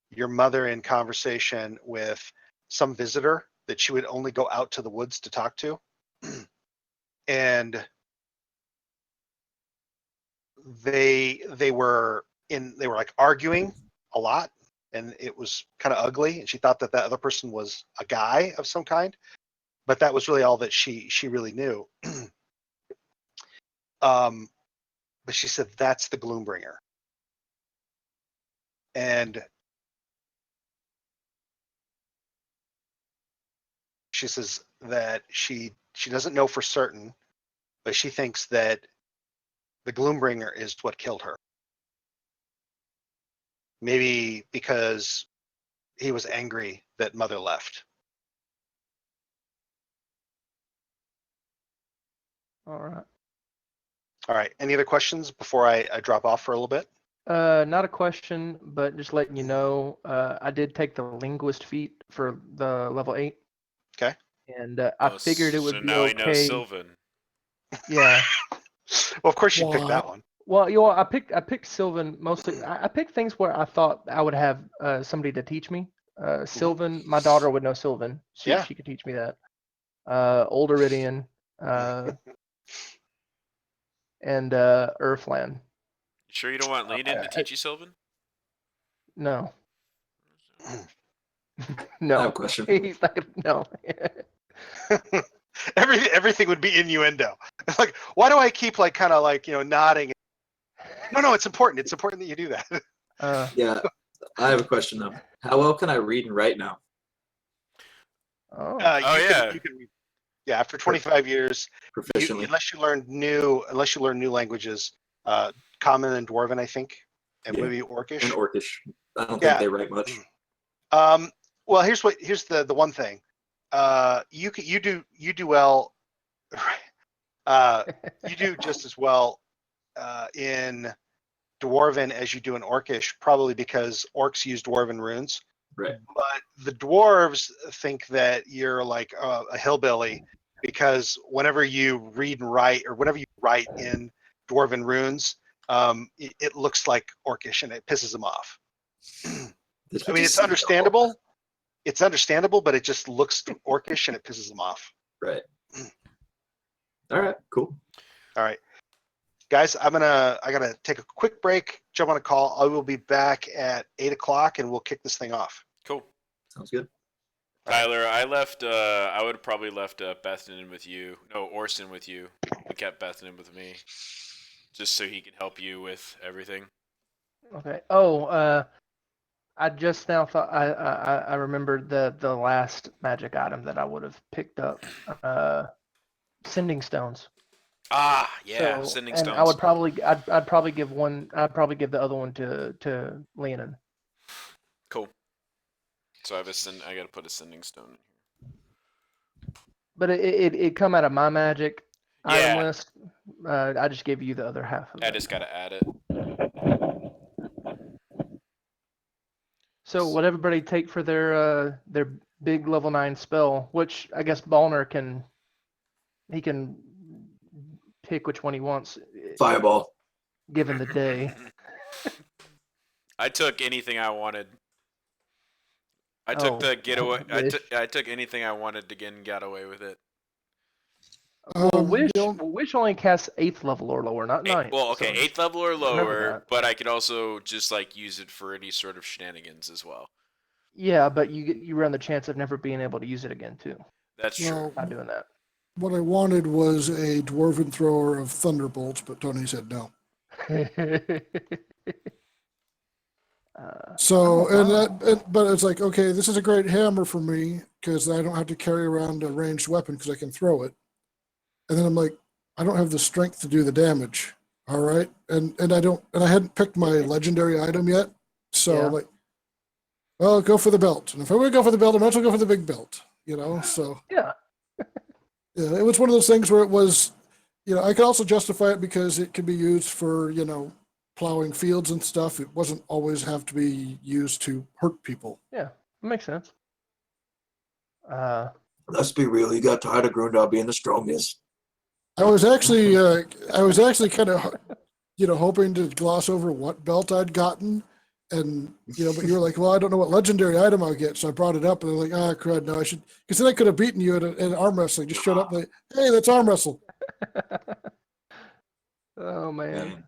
your mother in conversation with some visitor that she would only go out to the woods to talk to. And they were like arguing a lot, and it was kind of ugly, and she thought that other person was a guy of some kind, but that was really all that she really knew. But she said that's the Gloombringer. And she says that she doesn't know for certain, but she thinks that the Gloombringer is what killed her. Maybe because he was angry that Mother left. All right. All right. Any other questions before I drop off for a little bit? Not a question, but just letting you know, I did take the linguist feat for the level 8. Okay. And I figured it would so be now okay. he knows Sylvan. Yeah. Well, of course you picked that one. Well, you know, I picked Sylvan mostly. I picked things where I thought I would have somebody to teach me. Sylvan, my daughter would know Sylvan. She could teach me that. Old Iridian, and Earthland. Sure you don't want Landon to teach you Sylvan? No. I have a question. He's not gonna, no. Everything would be innuendo. Like, why do I keep like kind of like, nodding? No, it's important. It's important that you do that. Yeah, I have a question though. How well can I read and write now? You can read. Yeah, after 25 years, Proficiently. unless you learn new languages, Common and Dwarven, I think, and maybe Orcish. And Orcish. I don't think they write much. Well, here's the one thing. You do well. You do just as well in Dwarven as you do in Orcish, probably because orcs use Dwarven runes. Right. But the dwarves think that you're like a hillbilly because whenever you read and write, or whenever you write in Dwarven runes, it looks like Orcish, and it pisses them off. I mean, it's understandable. It's understandable, but it just looks Orcish, and it pisses them off. Right. All right. Cool. All right, guys, I gotta take a quick break, jump on a call. I will be back at 8:00, and we'll kick this thing off. Cool. Sounds good. Tyler, I left. I would have probably left Bethany with you. No, Orson with you. I kept Bethany with me, just so he can help you with everything. Okay. Oh, I just now thought I remembered the last magic item that I would have picked up. Sending stones. Ah, yeah, So, sending and stones. I would probably I'd probably give one. I'd probably give the other one to Leonin. Cool. So I gotta put a sending stone in here. But it come out of my magic item Yeah. list. I just gave you the other half of it. I just gotta add it. So what everybody take for their big level 9 spell, which I guess Balner can pick which one he wants. Fireball. Given the day. I took anything I wanted. I took the getaway. I took anything I wanted to get and got away with it. Well, Wish only casts 8th level or lower, not 9th. Well, okay, so 8th level or lower, that. but I could also just like use it for any sort of shenanigans as well. Yeah, but you run the chance of never being able to use it again too. That's true. Not doing that. What I wanted was a dwarven thrower of thunderbolts, but Tony said no. But it's like, okay, this is a great hammer for me because I don't have to carry around a ranged weapon because I can throw it. And then I'm like, I don't have the strength to do the damage. All right, and I hadn't picked my legendary item yet, so I'm like, well, go for the belt. And if I'm going to go for the belt, I might as well go for the big belt. So yeah. It was one of those things where it was, I could also justify it because it could be used for, plowing fields and stuff. It wasn't always have to be used to hurt people. Yeah, that makes sense. Let's be real. You got tired of Grundar being the strongest. I was actually kind of, hoping to gloss over what belt I'd gotten, and but you were like, well, I don't know what legendary item I'll get, so I brought it up, and they're like, ah, crud, no, I should, because then I could have beaten you at arm wrestling. Just showed up, like, hey, that's arm wrestle. Oh man. Man.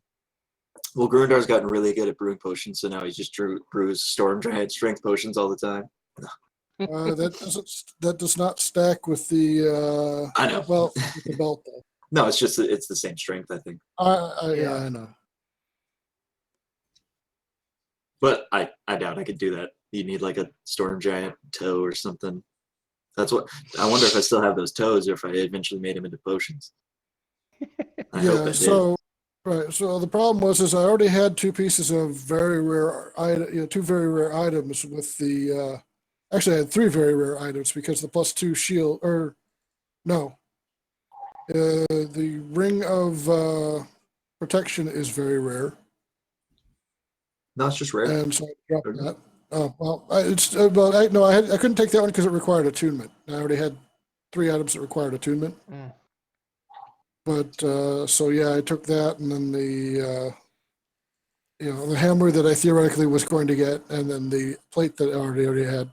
Well, Grundar's gotten really good at brewing potions, so now he just brews Storm Giant strength potions all the time. That does not stack with the I know. well, with the belt though. No, it's the same strength, I think. Yeah, I know. But I doubt I could do that. You need like a Storm Giant toe or something. That's what I wonder if I still have those toes or if I eventually made them into potions. I hope I did. So the problem was I already had two pieces of very rare item, two very rare items with the actually I had three very rare items because the +2 shield the ring of protection is very rare. No, it's just rare. And so I dropped that. Oh well, I couldn't take that one because it required attunement. I already had 3 items that required attunement. Mm. But so yeah, I took that, and then the the hammer that I theoretically was going to get, and then the plate that I already had.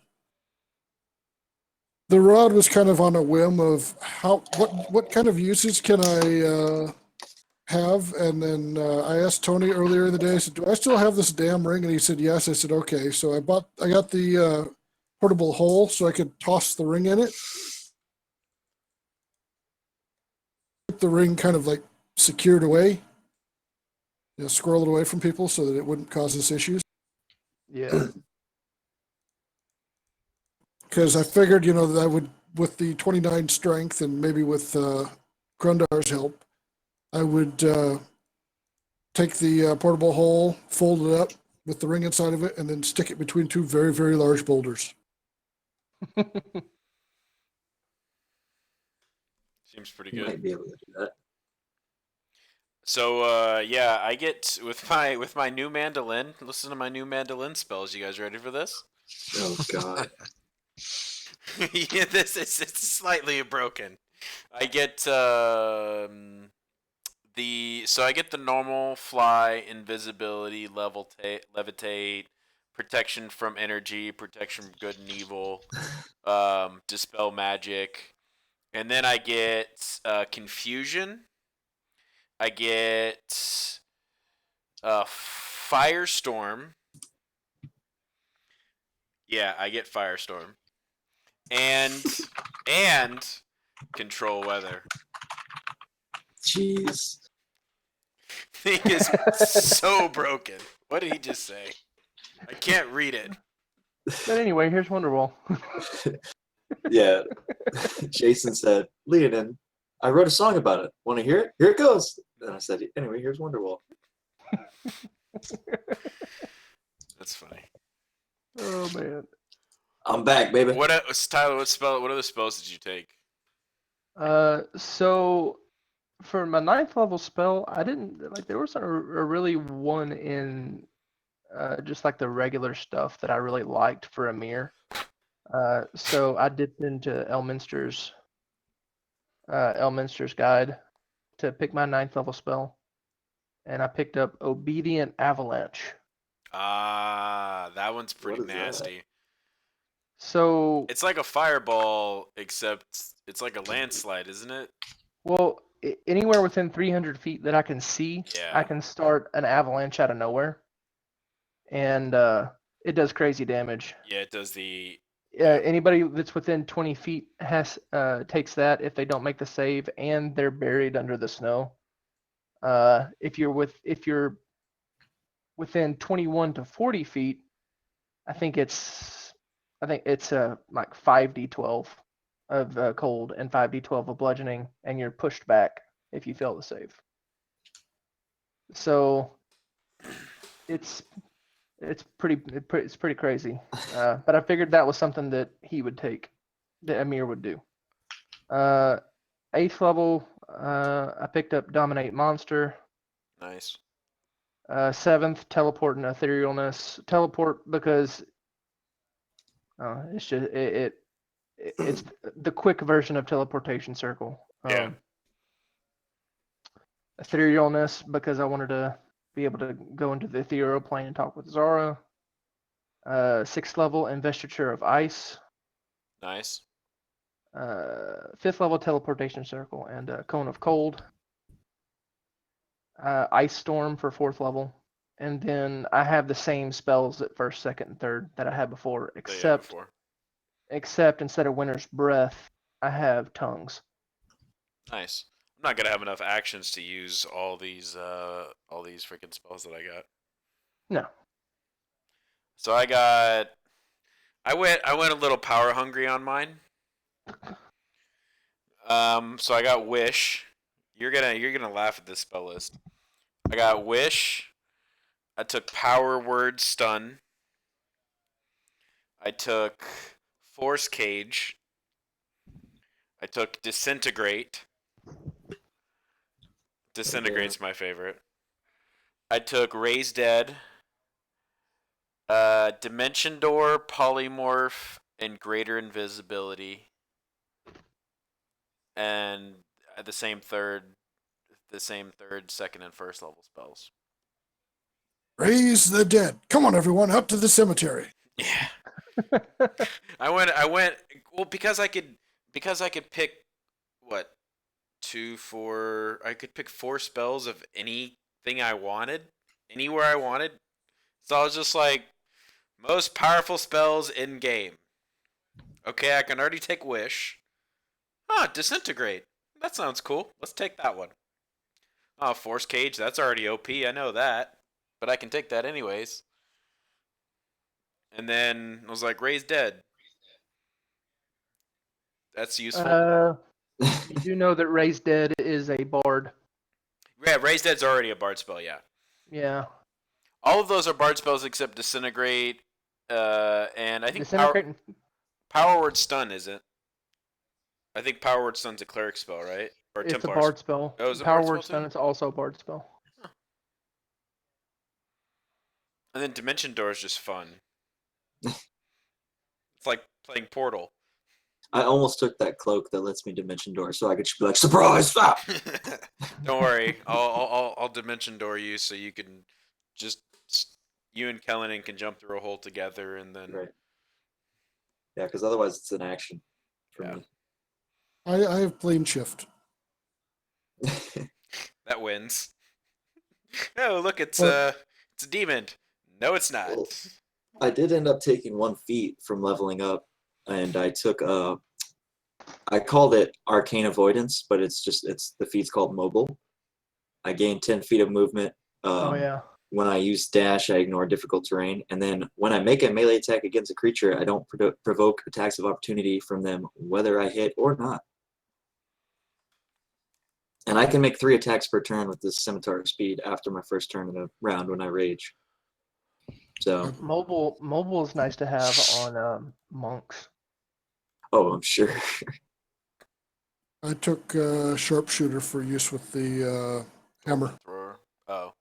The rod was kind of on a whim of what kind of uses can I have, and then I asked Tony earlier in the day. I said, "Do I still have this damn ring?" And he said, "Yes." I said, "Okay." So I got the portable hole so I could toss the ring in it. Keep the ring kind of like secured away, squirrel it away from people so that it wouldn't cause us issues. Yeah. Because I figured, that I would, with the 29 strength and maybe with Grundar's help, I would take the portable hole, fold it up with the ring inside of it, and then stick it between 2 very, very large boulders. Seems pretty You good. might be able to do that. So yeah, I get with my new mandolin. Listen to my new mandolin spells. You guys ready for this? Oh God. Yeah, it's slightly broken. I get I get the normal fly, invisibility, levitate, protection from energy, protection from good and evil, dispel magic, and then I get confusion. I get firestorm. Yeah, I get firestorm. And control weather. Jeez. Thing is so broken. What did he just say? I can't read it. But anyway, here's Wonderwall. Yeah. Jason said, "Lead it in. I wrote a song about it. Want to hear it? Here it goes." And I said, "Anyway, here's Wonderwall." That's funny. Oh man. I'm back, baby. Tyler? What other spells did you take? So for my 9th level spell, I didn't like. There was a really one in just like the regular stuff that I really liked for Amir. So I dipped into Elminster's guide to pick my 9th level spell, and I picked up Obedient Avalanche. Ah, that one's pretty What is that? nasty. So It's like a fireball, except it's like a landslide, isn't it? well, anywhere within 300 feet that I can see, Yeah. I can start an avalanche out of nowhere, and it does crazy damage. Yeah, it does the. Anybody that's within 20 feet takes that if they don't make the save and they're buried under the snow. If you're within 21 to 40 feet, I think it's like 5d12 of cold and 5d12 of bludgeoning, and you're pushed back if you fail the save. So it's pretty crazy. But I figured that was something that he would take, that Amir would do. 8th level, I picked up Dominate Monster. Nice. 7th, Teleport and Etherealness. Teleport because it's just it's the quick version of Teleportation Circle. Yeah. etherealness because I wanted to be able to go into the ethereal plane and talk with Zara. 6th level investiture of ice. Nice. 5th level teleportation circle and cone of cold. Ice storm for 4th level. And then I have the same spells at 1st, 2nd, and 3rd that I had before, except instead of winter's breath, I have tongues. Nice. I'm not gonna have enough actions to use all these freaking spells that I got. No. So I went a little power hungry on mine. So I got Wish. You're gonna laugh at this spell list. I got Wish. I took Power Word Stun. I took Force Cage. I took Disintegrate. Disintegrate's my favorite. I took Raise Dead. Dimension Door, Polymorph, and Greater Invisibility. And the same third, 2nd, and 1st level spells. Raise the dead. Come on, everyone, up to the cemetery. Yeah. I went well because I could pick what 2, 4. I could pick 4 spells of anything I wanted, anywhere I wanted. So I was just like, most powerful spells in game. Okay, I can already take Wish. Disintegrate. That sounds cool. Let's take that one. Force Cage. That's already OP. I know that, but I can take that anyways. And then I was like, Raise Dead. That's useful. You do know that Raise Dead is a bard. Yeah, Raise Dead's already a bard spell, yeah. Yeah. All of those are bard spells except Disintegrate, and I think Disintegrate Power Word Stun isn't. I think Power Word Stun's a cleric spell, right? Or it's Templar. a bard spell. Oh, is it Power bard Word spell Stun is also a bard spell. Huh. And then Dimension Door is just fun. It's like playing Portal. I almost took that cloak that lets me Dimension Door, so I could just be like, surprise! Stop! Don't worry, I'll Dimension Door you so you can just you and Kellenen can jump through a hole together and then. Right. Yeah, because otherwise it's an action for me. I have plane shift. That wins. Oh, look, it's a demon. No, it's not. Well, I did end up taking 1 feat from leveling up, and I took I called it Arcane Avoidance, but it's the feat's called Mobile. I gained 10 feet of movement. Oh yeah. When I use dash, I ignore difficult terrain, and then when I make a melee attack against a creature, I don't provoke attacks of opportunity from them, whether I hit or not. And I can make 3 attacks per turn with this scimitar speed after my first turn in a round when I rage. So Mobile is nice to have on monks. Oh, I'm sure. I took sharpshooter for use with the hammer. Oh.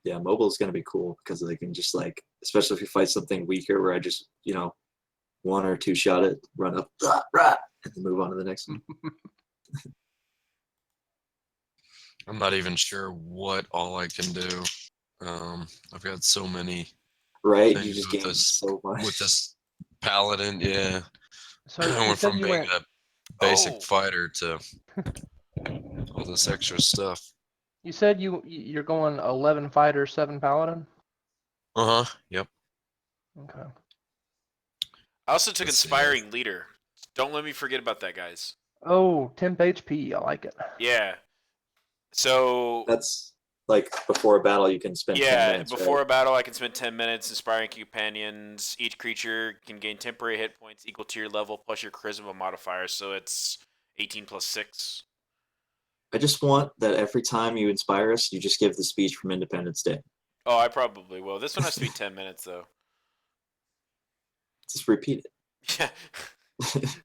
Yeah, mobile is going to be cool because they can just like, especially if you fight something weaker where I just, 1 or 2 shot it, run up, and then move on to the next one. I'm not even sure what all I can do. I've got so many. Right, you things just with gain so much. With this paladin, yeah. So I you went said from you being went. a basic fighter to all this extra stuff. You said you're going 11 fighter, 7 paladin. Yep. Okay. I also took Let's see. Inspiring Leader. Don't let me forget about that, guys. Oh, 10 HP. I like it. Yeah. So That's like before a battle, you can spend 10 minutes. Before right? a battle, I can spend 10 minutes inspiring companions. Each creature can gain temporary hit points equal to your level plus your charisma modifier. So it's 18 plus 6. I just want that every time you inspire us, you just give the speech from Independence Day. Oh, I probably will. This one has to be 10 minutes, though. Just repeat Yeah. it.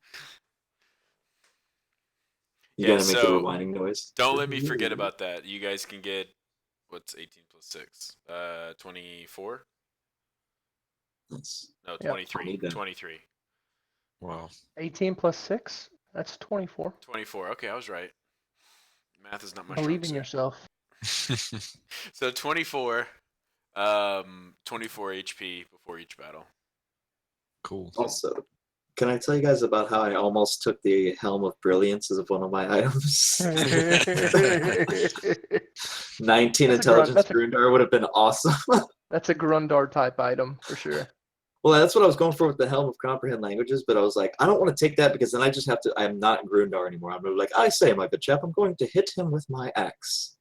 You gotta make the rewinding noise. Don't let me forget about that. You guys can get, what's 18 plus 6? 24? That's, No, Yeah. 23. 23. Wow. 18 plus 6. That's 24. 24. Okay, I was right. Math is not my Believe in strong yourself. suit. So 24, 24 HP before each battle. Cool. Also, can I tell you guys about how I almost took the Helm of Brilliance as one of my items? 19 That's a grunt. intelligence Grundar would have been awesome. That's a Grundar type item for sure. Well, that's what I was going for with the Helm of Comprehend Languages, but I was like, I don't want to take that because then I just have to. I'm not Grundar anymore. I'm like, I say, my good chap, I'm going to hit him with my axe.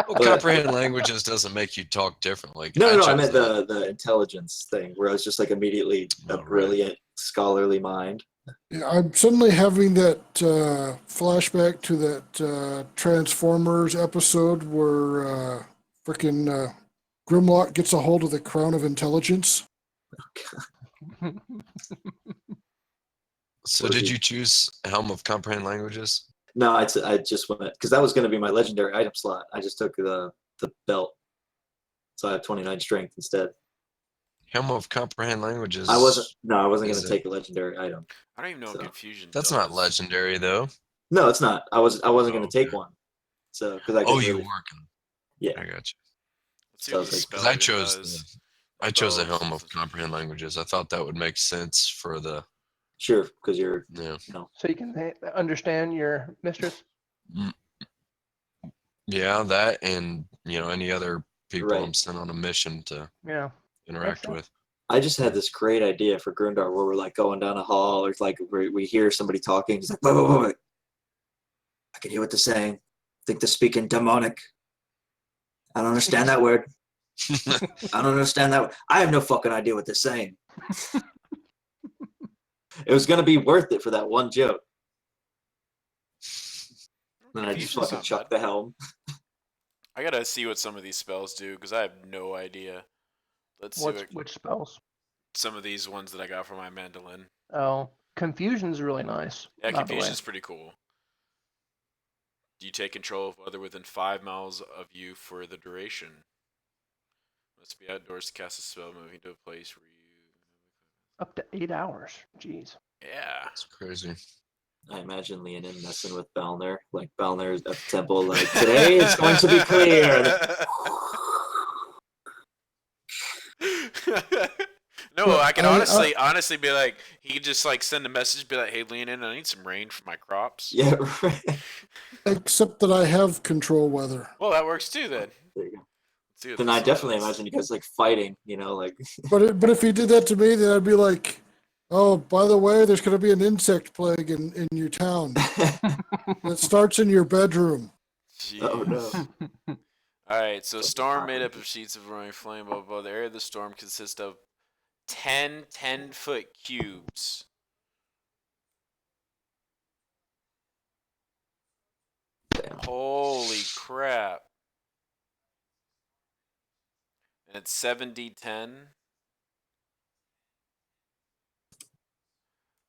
Well, comprehend languages doesn't make you talk differently. No, I meant the intelligence thing, where I was just like immediately a right. brilliant scholarly mind. Yeah, I'm suddenly having that flashback to that Transformers episode where frickin' Grimlock gets a hold of the Crown of Intelligence. So did you choose Helm of Comprehend Languages? No, I just went because that was going to be my legendary item slot. I just took the belt, so I have 29 strength instead. Helm of Comprehend Languages. I wasn't going to it? take a legendary item. I don't even know So, what confusion That's does. not legendary though. No, it's not. I wasn't going to take okay. one. So because I could you really, working? yeah. I got you. Let's see So what the it's spell Because even does. I chose the Spells. Helm of Comprehend Languages. I thought that would make sense for the Sure, because you're yeah. So you can understand your mistress? Mm, yeah, that and any other people right. I'm sent on a mission to Yeah. interact sense. with. I just had this great idea for Grundar where we're like going down a hall or like we hear somebody talking. He's like, wait. I can hear what they're saying. I think they're speaking demonic. I don't understand that word. I don't understand that. I have no fucking idea what they're saying. It was going to be worth it for that one joke. Then I just Confusion's fucking not chucked bad. the helm. I gotta see what some of these spells do because I have no idea. Let's see Which spells? some of these ones that I got for my mandolin. Oh, confusion's really nice. Yeah, by the way. confusion's pretty cool. Do you take control of other within 5 miles of you for the duration? Must be outdoors to cast a spell moving to a place where you. Up to 8 hours. Jeez. Yeah. It's crazy. I imagine Leonin messing with Balner. Like Balner's at the temple, like, today it's going to be clear. No, But I could I- honestly be like, he could just like send a message, be like, "Hey, Leonin, I need some rain for my crops." Yeah, right. except that I have control weather. Well, that works too then. There you go. Let's see what Then this I one definitely does. imagine you guys like fighting, like. But if he did that to me, then I'd be like, oh, by the way, there's going to be an insect plague in your town. It starts in your bedroom. Oh no. Jeez. All right, so Fucking storm made up cockroaches. of sheets of roaring flame. Blah, blah, blah. The area of the storm consists of 10 10-foot cubes. Damn. Holy crap. And it's 7d10.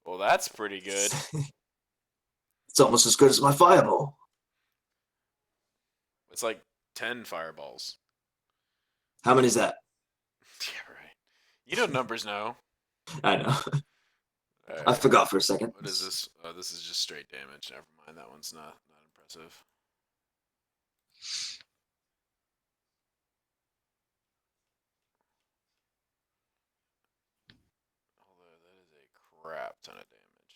Well, that's pretty good. It's almost as good as my fireball. It's like 10 fireballs. How many is that? Yeah, right. You know numbers now. I know. All I right. forgot for a second. What is this? Oh, this is just straight damage. Never mind. That one's not impressive. Although that is a crap ton of damage.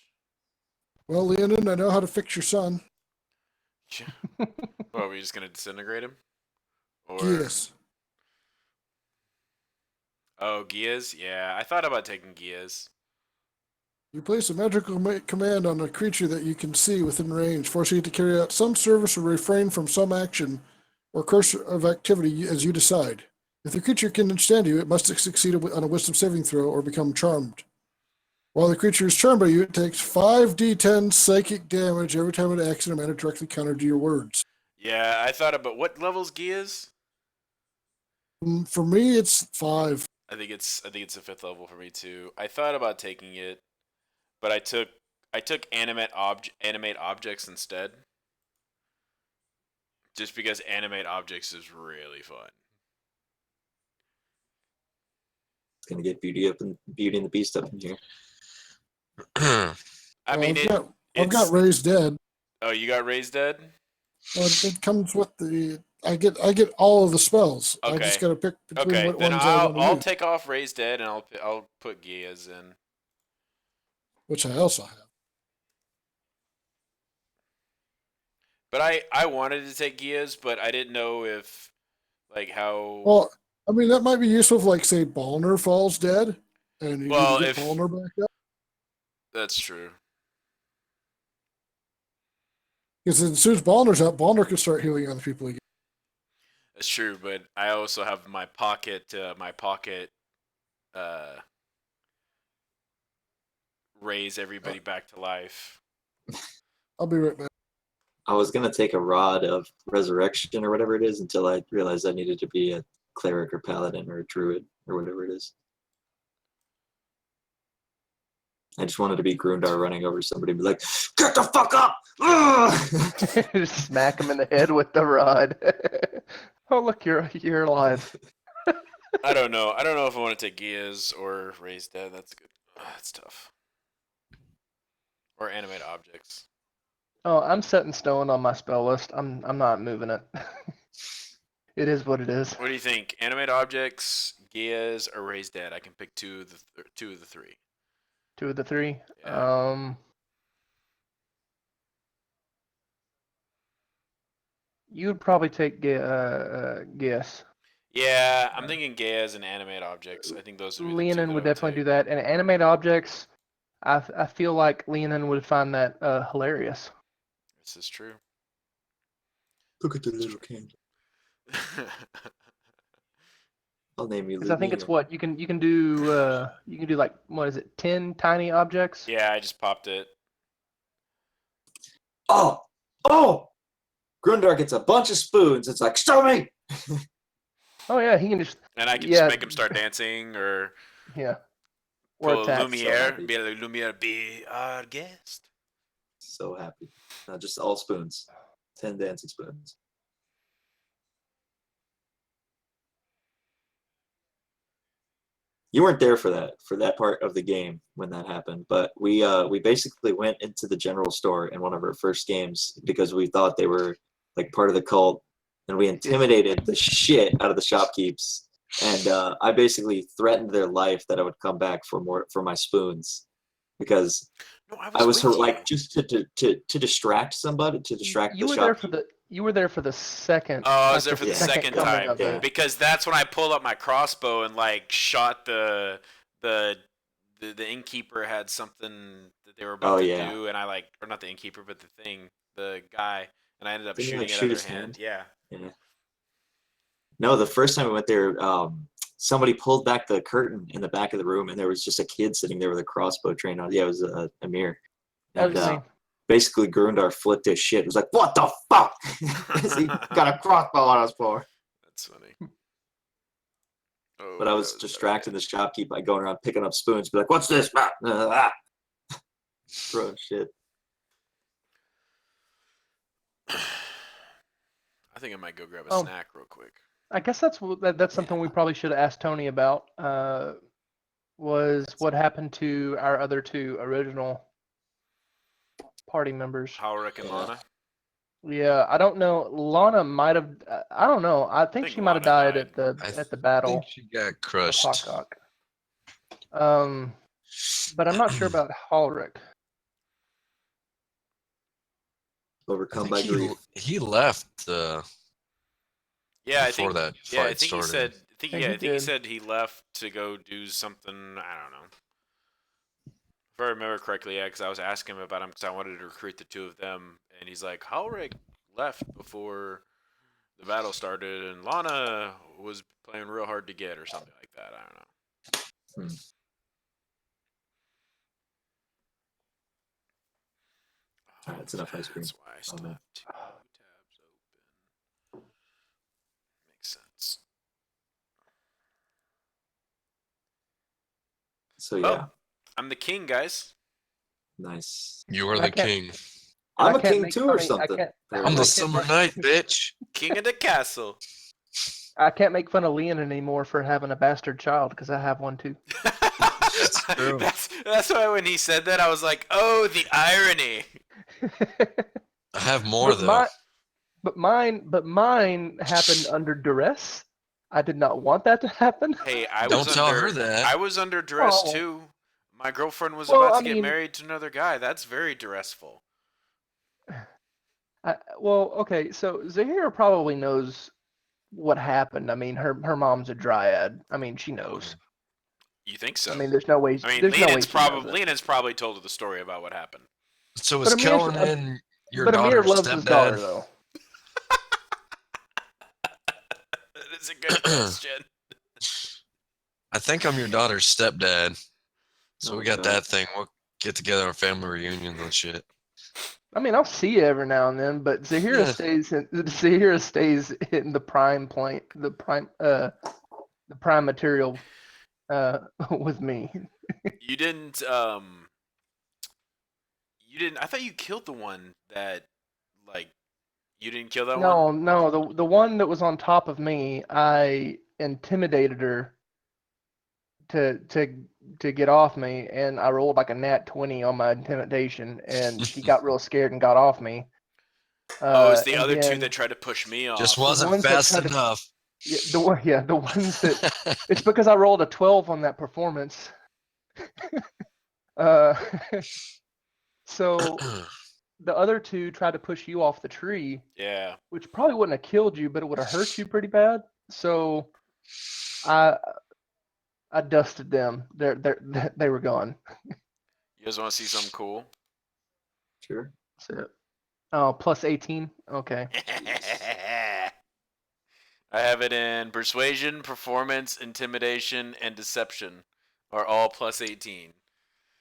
Well, Leonin, I know how to fix your son. Well, are we just gonna disintegrate him? Or Yes. oh, Gias? Yeah, I thought about taking Gias. You place a magical command on a creature that you can see within range, forcing it to carry out some service or refrain from some action or course of activity as you decide. If the creature can understand you, it must succeed on a wisdom saving throw or become charmed. While the creature is charmed by you, it takes 5d10 psychic damage every time it acts in a manner directly counter to your words. Yeah, I thought about what level's Gias? For me, it's 5. I think it's a 5th level for me too. I thought about taking it, but I took animate objects instead. Just because animate objects is really fun. It's gonna get Beauty and the Beast up in here. I mean, I've got Raised Dead. Oh, you got Raised Dead? It comes with the. I get all of the spells. Okay. I just got to pick between Okay, what then ones I want to I'll use, take off Raised Dead and I'll put Gia's in. which I also have. But I wanted to take Gia's, but I didn't know if like how. Well, I mean that might be useful if, like, say, Ballner falls dead, and you Well, need to if get Ballner back up. that's true. Because as soon as Ballner's up, Ballner can start healing other people again. That's true, but I also have my pocket raise everybody back to life. I'll be right back. I was gonna take a rod of resurrection or whatever it is until I realized I needed to be a cleric or paladin or a druid or whatever it is. I just wanted to be Grundar running over somebody and be like, "Get the fuck up!" Smack him in the head with the rod. Oh, look, you're alive. I don't know. I don't know if I want to take Gia's or Raised Dead. That's good. That's tough. Or animate objects. Oh, I'm set in stone on my spell list. I'm not moving it. It is what it is. What do you think? Animate objects, Gia's, or Raised Dead? I can pick two of the three. 2 of the 3. Yeah. You would probably take guess. Yeah, I'm thinking Gia's and animate objects. I think those would be the two Leonin that would I would definitely take. do that, and animate objects. I feel like Leonin would find that hilarious. This is true. Look at the little candle. I'll name you. Because I think it's what you can do. You can do, like, what is it? 10 tiny objects. Yeah, I just popped it. Oh! Grundar gets a bunch of spoons. It's like, show me! Oh yeah, he can just. And I can just make him start dancing or Yeah. Or pull attack. Lumiere. So Be like, Lumiere, be our guest. So happy. Just all spoons. 10 dancing spoons. You weren't there for that part of the game when that happened, but we basically went into the general store in one of our first games because we thought they were like part of the cult, and we intimidated the shit out of the shopkeepers. And I basically threatened their life that I would come back for my spoons, because No, I was with like, you. just to distract somebody, to distract You the were there shopkeeper. you were there for the second. Oh, I was there for the Yeah. second coming time of it. because that's when I pulled up my crossbow and like shot the innkeeper had something that they were about to do, and I or not the innkeeper, but the guy, and I ended up Didn't you, shooting like, it shoot at his their hand. hand? Yeah. No, the first time we went there, somebody pulled back the curtain in the back of the room, and there was just a kid sitting there with a crossbow trained on. Yeah, it was Amir. And basically, Grundar flipped his shit. It was like, "What the fuck?" He got a crossbow on us for. That's funny. Oh, But I was distracting the shopkeep by going around picking up spoons, be like, "What's this?" Throwing shit. I think I might go grab a snack real quick. I guess that's something we probably should have asked Tony about. Was what happened to our other 2 original party members? Halric and Lana. Yeah, I don't know. Lana might have. I don't know. I think she might have died at the battle. I think she got crushed. But I'm not sure about Halric. Overcome by grief. He left. Yeah, before that fight I think started. I think he said he left to go do something. I don't know. If I remember correctly, yeah, because I was asking him about him because I wanted to recruit the 2 of them, and he's like, Halric left before the battle started, and Lana was playing real hard to get, or something like that. I don't know. All right, that's enough ice cream. That's why I still have 2 tabs open. Makes sense. So yeah. Oh, I'm the king, guys. Nice. You are the king. I'm a king too, or something. I'm the summer night, bitch. King of the castle. I can't make fun of Leon anymore for having a bastard child because I have one too. That's true. That's why when he said that, I was like, oh, the irony. I have more But though. mine happened under duress. I did not want that to happen. Hey, Don't tell her that. I was under duress Oh. too. My girlfriend was Well, about I to get mean- married to another guy. That's very duressful. Well, okay, so Zahira probably knows what happened. I mean, her mom's a dryad. I mean, she knows. You think so? I mean, there's no way. I mean, There's no way she knows it. Lenon's probably told her the story about what happened. So But is Amir- Kellen in your but Amir daughter's loves his daughter, stepdad? though. That is a good question. I think I'm your daughter's stepdad. So Oh, we got God. that thing. We'll get together on family reunions and shit. I mean, I'll see you every now and then, but Zahira Yeah. stays in the prime plane, the prime material, with me. You didn't. You didn't. I thought you killed the one that, like, you didn't kill that one. No, the one that was on top of me, I intimidated her to get off me, and I rolled like a nat 20 on my intimidation, and she got real scared and got off me. Oh, it's the and other two then that tried to push me off. Just wasn't ones that fast tried to- enough. the ones that it's because I rolled a 12 on that performance. Uh, so the other two tried to push you off the tree, Yeah. which probably wouldn't have killed you, but it would have hurt you pretty bad. So I dusted them. They were gone. You guys want to see something cool? Sure. So, oh, plus 18. Okay. I have it in persuasion, performance, intimidation, and deception are all plus 18.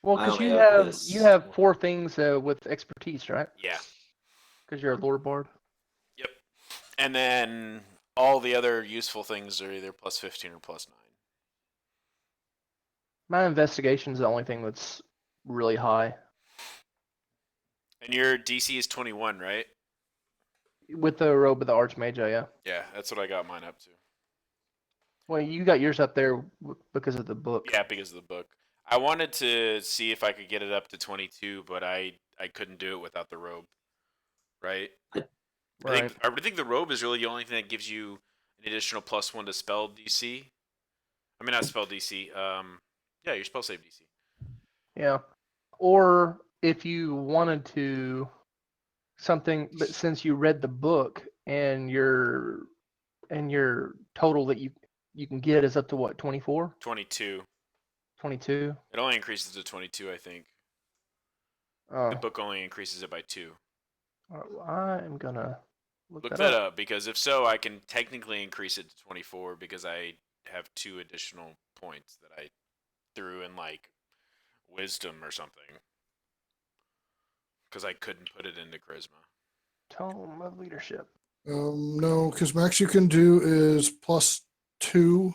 Well, I because only you have have this. you have 4 things with expertise, right? Yeah. Because you're a lore bard. Yep. And then all the other useful things are either plus 15 or plus 9. My investigation is the only thing that's really high. And your DC is 21, right? With the robe of the Archmage, yeah. Yeah, that's what I got mine up to. Well, you got yours up there because of the book. Yeah, because of the book. I wanted to see if I could get it up to 22, but I couldn't do it without the robe. Right? Right. I think the robe is really the only thing that gives you an additional +1 to spell DC. I mean, not spell DC. Yeah, your spell save DC. Yeah. Or if you wanted to something, but since you read the book and your total that you can get is up to what, 24? 22. 22? It only increases to 22, I think. Oh. The book only increases it by 2. I am gonna Look that up, because if so, I can technically increase it to 24 because I have 2 additional points that I threw in, like, wisdom or something. Because I couldn't put it into charisma. Tome of leadership. No, because max you can do is +2 to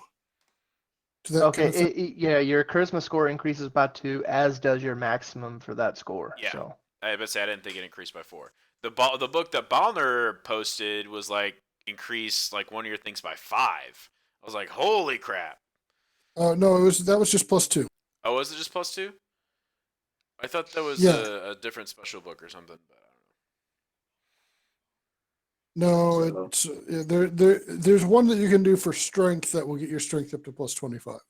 that Okay, kind of thing. yeah, your charisma score increases by 2, as does your maximum for that score. Yeah. So. I didn't think it increased by 4. The book that Ballner posted was like increase like one of your things by 5. I was like, holy crap! No, that was just +2. Oh, was it just +2? I thought that was Yeah. a different special book or something. But No, So- it's there's one that you can do for strength that will get your strength up to +25.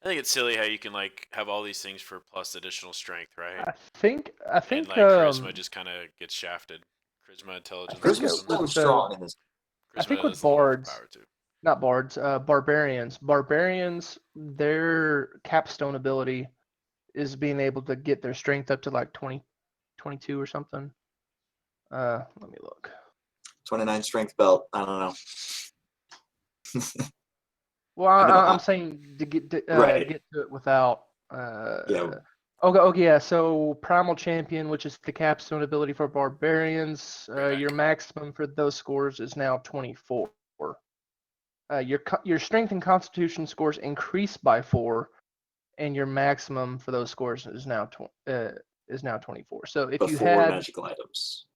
I think it's silly how you can like have all these things for plus additional strength, right? I think And like charisma just kind of gets shafted. Charisma, intelligence. think Charisma's it so was, strong in this. I think with has a little bards, power too. not bards, barbarians, their capstone ability is being able to get their strength up to like 20, 22 or something. Let me look. 29 strength belt. I don't know. Well, I know, I'm saying to get Right. get to it without. Yeah. Okay, yeah. So primal champion, which is the capstone ability for barbarians, Bring your back. maximum for those scores is now 24. Your strength and constitution scores increase by 4, and your maximum for those scores is now 24. So if you Before had magical items.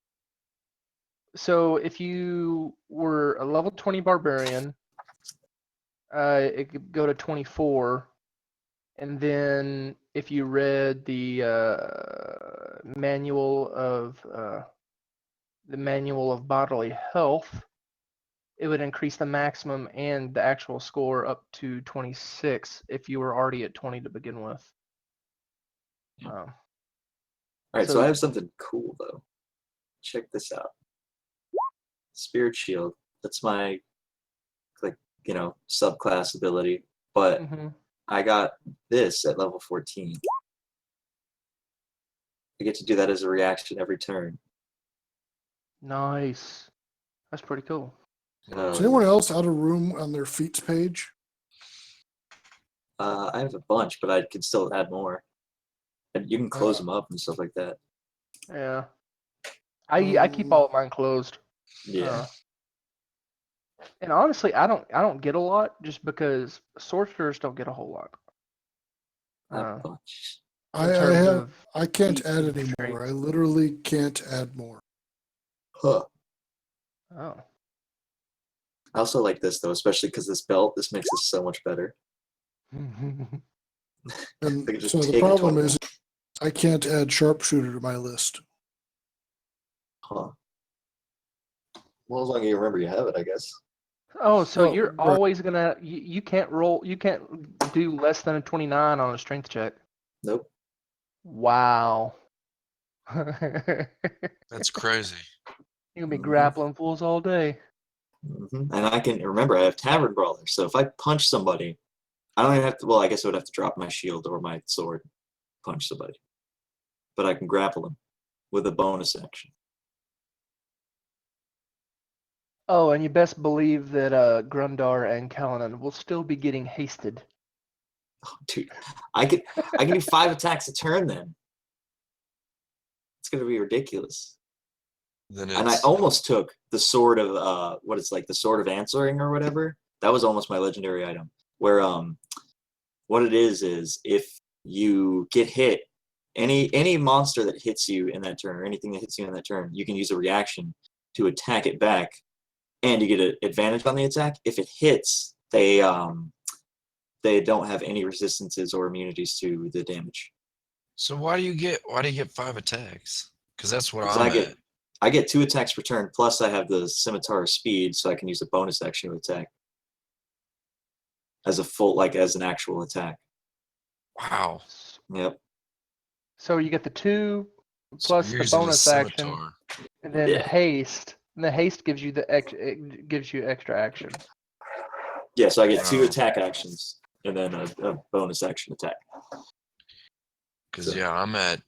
So if you were a level 20 barbarian, it could go to 24, And then if you read the manual of bodily health, it would increase the maximum and the actual score up to 26 if you were already at 20 to begin with. All right, so I have something cool though. Check this out. Spirit Shield. That's my subclass ability, but I got this at level 14. I get to do that as a reaction every turn. Nice. That's pretty cool. Is anyone else out of room on their feats page? I have a bunch, but I could still add more. And you can close them up and stuff like that. Yeah. I keep all of mine closed. Yeah. And honestly, I don't get a lot just because sorcerers don't get a whole lot. A bunch. I can't feats add and any traits. more. I literally can't add more. Huh. Oh. I also like this though, especially because this belt. This makes this so much better. And I could just so the take a problem 20. is I can't add sharpshooter to my list. Huh. Well, as long as you remember you have it, I guess. Oh, so Oh, you're right. always gonna you can't roll, you can't do less than a 29 on a strength check. Nope. Wow. That's crazy. You're gonna be grappling fools all day. And I can remember I have Tavern Brawler, so if I punch somebody, I don't even have to. Well, I guess I would have to drop my shield or my sword, punch somebody, but I can grapple them with a bonus action. Oh, and you best believe that Grundar and Kalanan will still be getting hasted. Oh, dude, I can do 5 attacks a turn then. It's gonna be ridiculous. And I almost took the sword of the sword of answering or whatever. That was almost my legendary item. Where what it is if you get hit, any monster that hits you in that turn or anything that hits you in that turn, you can use a reaction to attack it back, and you get an advantage on the attack. If it hits, they don't have any resistances or immunities to the damage. So why do you get 5 attacks? Because that's what 'Cause I'm at. I get 2 attacks per turn, plus I have the Scimitar speed, so I can use a bonus action to attack. As an actual attack. Wow. Yep. So you get the 2 So plus you're the using a bonus action, scimitar. and then Yeah. haste. And the haste gives you it gives you extra action. Yeah, so I get 2 Wow. attack actions and then a bonus action attack. Because yeah, I'm at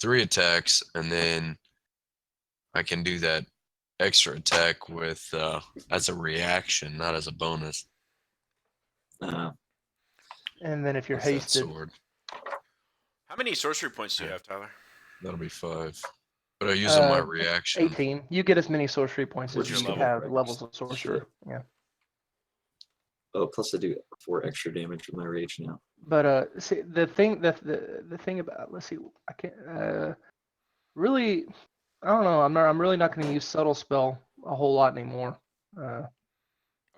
3 attacks, and then I can do that extra attack with as a reaction, not as a bonus. And then if you're With that hasted, sword. How many sorcery points do you have, Tyler? That'll be 5. But I use on my 18. reaction. You get as many sorcery points What's as your you level? have levels of sorcerer. Yeah. Oh, plus I do 4 extra damage with my rage now. But see the thing about, let's see, I can't really, I don't know. I'm really not going to use subtle spell a whole lot anymore. Oh,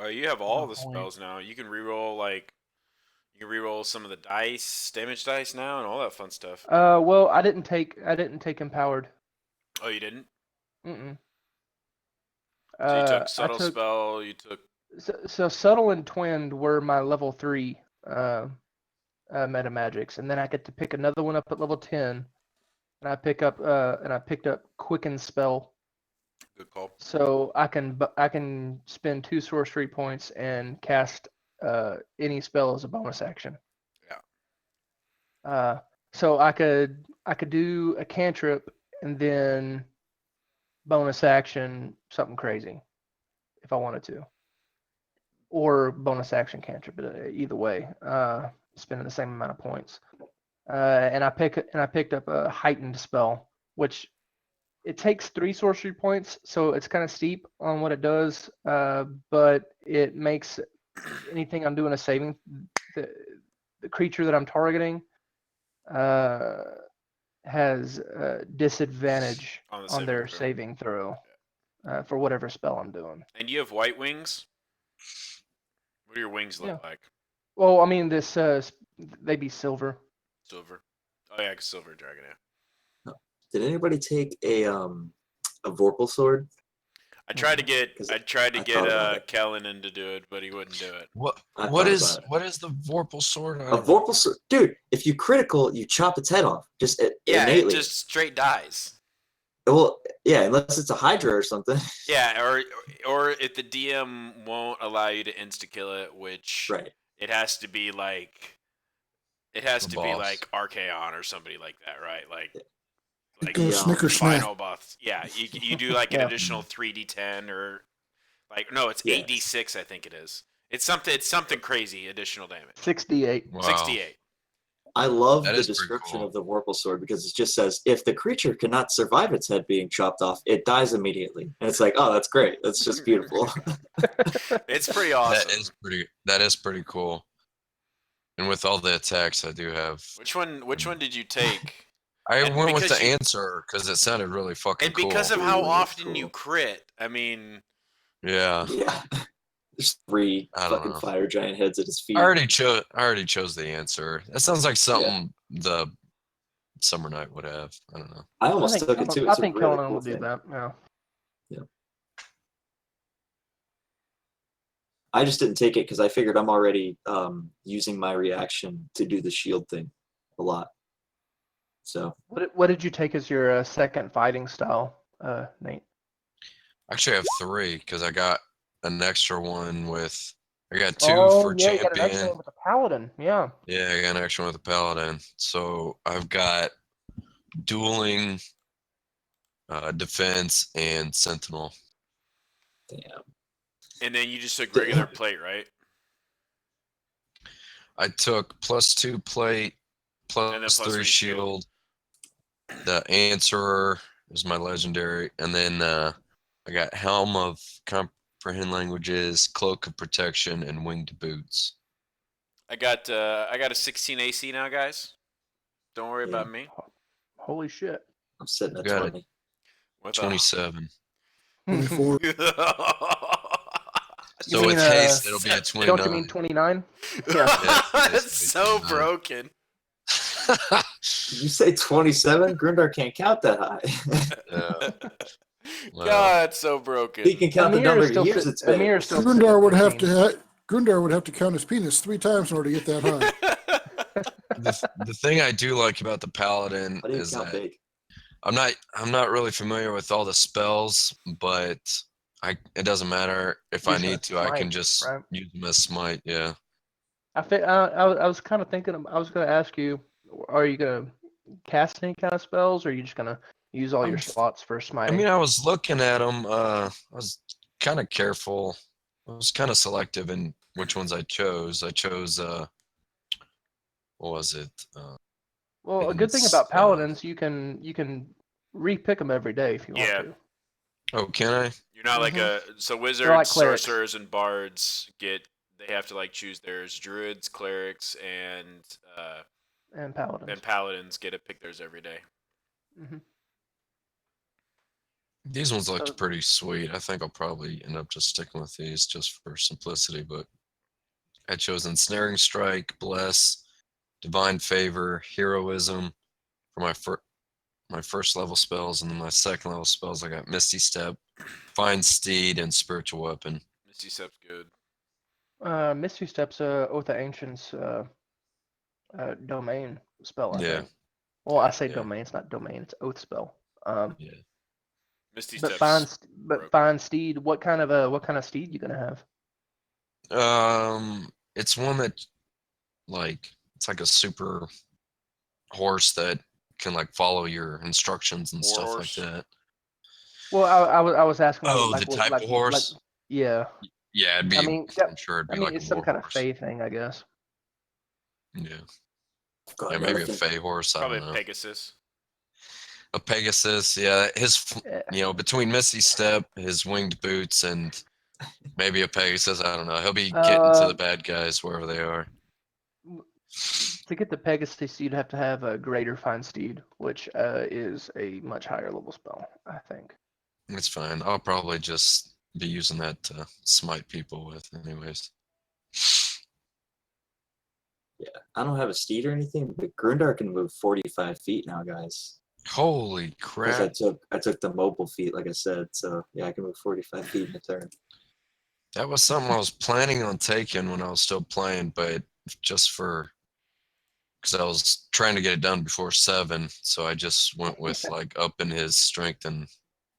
you have all the point. spells now. You can reroll some of the dice, damage dice now, and all that fun stuff. Well, I didn't take empowered. Oh, you didn't? Mm-mm. So you took subtle spell. You took. So subtle and twinned were my level 3 meta magics, and then I get to pick another one up at level 10, and I picked up quicken spell. Good call. So I can spend 2 sorcery points and cast any spell as a bonus action. Yeah. So I could do a cantrip and then bonus action something crazy if I wanted to, or bonus action cantrip. Either way, spending the same amount of points. And I picked up a heightened spell, which it takes 3 sorcery points, so it's kind of steep on what it does. But it makes anything I'm doing a saving, the creature that I'm targeting has disadvantage on their saving throw for whatever spell I'm doing. And you have white wings? What do your wings look like? Well, I mean, they be silver. Silver. Oh yeah, silver dragon. Yeah. Did anybody take a Vorpal sword? I tried to get Because I tried to I get thought about it. Kellen in to do it, but he wouldn't do it. What I what thought is about it. what is the Vorpal sword? A Vorpal sword, dude. If you critical, you chop its head off. Just Yeah, innately. it just straight dies. Well, yeah, unless it's a Hydra or something. Yeah, or if the DM won't allow you to insta kill it, which Right. it has to be like boss. Archaon or somebody like that, right? Like Go snicker snack. final boss. Yeah, you do like an additional 3d10 or like no, it's 8d6 I think it is. It's something crazy additional damage. 68. Wow. 68. I love That the is pretty description cool. of the Vorpal sword because it just says if the creature cannot survive its head being chopped off, it dies immediately. And it's like, oh, that's great. That's just beautiful. It's pretty awesome. That is pretty cool. And with all the attacks I do have. Which one did you take? I And went with because the you- answer because it sounded really fucking And because cool. of how Ooh, often cool. you crit, I mean, Yeah. Yeah. There's 3 I don't fucking know. fire giant heads at his feet. I already chose the answer. That sounds like something the Summer Knight would have. I don't know. I almost took it too. It's a really Kellen cool will do thing. that. Yeah. I just didn't take it because I figured I'm already using my reaction to do the shield thing a lot. So What did you take as your second fighting style, Nate? Actually, I have 3 because I got an extra one with. I got 2 for yeah, you got an extra champion. one with the paladin. Yeah. Yeah, I got an extra one with the paladin. So I've got dueling, defense, and sentinel. damn. and then you just took regular plate, right? I took +2 plate, And then +3 shield. The answerer is my legendary, and then I got helm of comprehend languages, cloak of protection, and winged boots. I got a 16 AC now, guys. Don't worry Yeah. about me. Holy shit. I'm sitting at Got it. 20. With 27. 24. So mean, with haste, it'll be a 29. Don't you mean 29? Yeah, That's so 29. broken. Did you say 27? Grindar can't count that high. Wow. God, it's so broken. He can count the Amir number is he still hears sit- it's big. Amir is still Gundar would have 15. Gundar would have to count his penis 3 times in order to get that high. The thing I do like about the paladin How do you is count that big? I'm not really familiar with all the spells, but it doesn't matter if I Use them need as to. I can smite, just right? use them as smite. Yeah. I was kind of thinking. I was going to ask you, are you going to cast any kind of spells, or are you just going to use all your slots for I smiting? mean, I was looking at them. I was kind of careful. I was kind of selective in which ones I chose. I chose what was it? Well, a good thing about paladins, you can re-pick them every day if you want Yeah. to. Oh, can I? You're not like Mhm. so wizards, like clerics. sorcerers, and bards they have to like choose theirs. Druids, clerics, and paladins get to pick theirs every day. Mm-hmm. These ones looked pretty sweet. I think I'll probably end up just sticking with these just for simplicity. But I chose Ensnaring Strike, Bless, Divine Favor, Heroism for my first level spells, and then my second level spells I got Misty Step, Fine Steed, and Spiritual Weapon. Misty Step's good. Misty Step's Oath of Ancients domain spell, I Yeah. think. Well, I say Yeah. domain, it's not domain, it's oath spell. Yeah. Misty But Step's fine steed, what kind of steed you gonna have? It's one that it's like a super horse that can like follow your instructions and stuff Warhorse? like that. Well, I was asking The type of horse? yeah. Yeah, it'd be. I mean, I'm sure it'd be like it's a some kind of warhorse. fey thing, I guess. Yeah. God, Yeah, maybe a fey horse. I Probably don't know. Pegasus. A Pegasus. Yeah, Yeah. between Misty Step, his winged boots, and maybe a Pegasus. I don't know. He'll be getting to the bad guys wherever they are. To get the Pegasus, you'd have to have a Greater Fine Steed, which is a much higher level spell, I think. It's fine. I'll probably just be using that to smite people with, anyways. Yeah, I don't have a steed or anything, but Grundar can move 45 feet now, guys. Holy Because crap! I took the mobile feat, like I said. So yeah, I can move 45 feet in a turn. That was something I was planning on taking when I was still playing, but just for because I was trying to get it done before 7, so I just went with like upping his strength and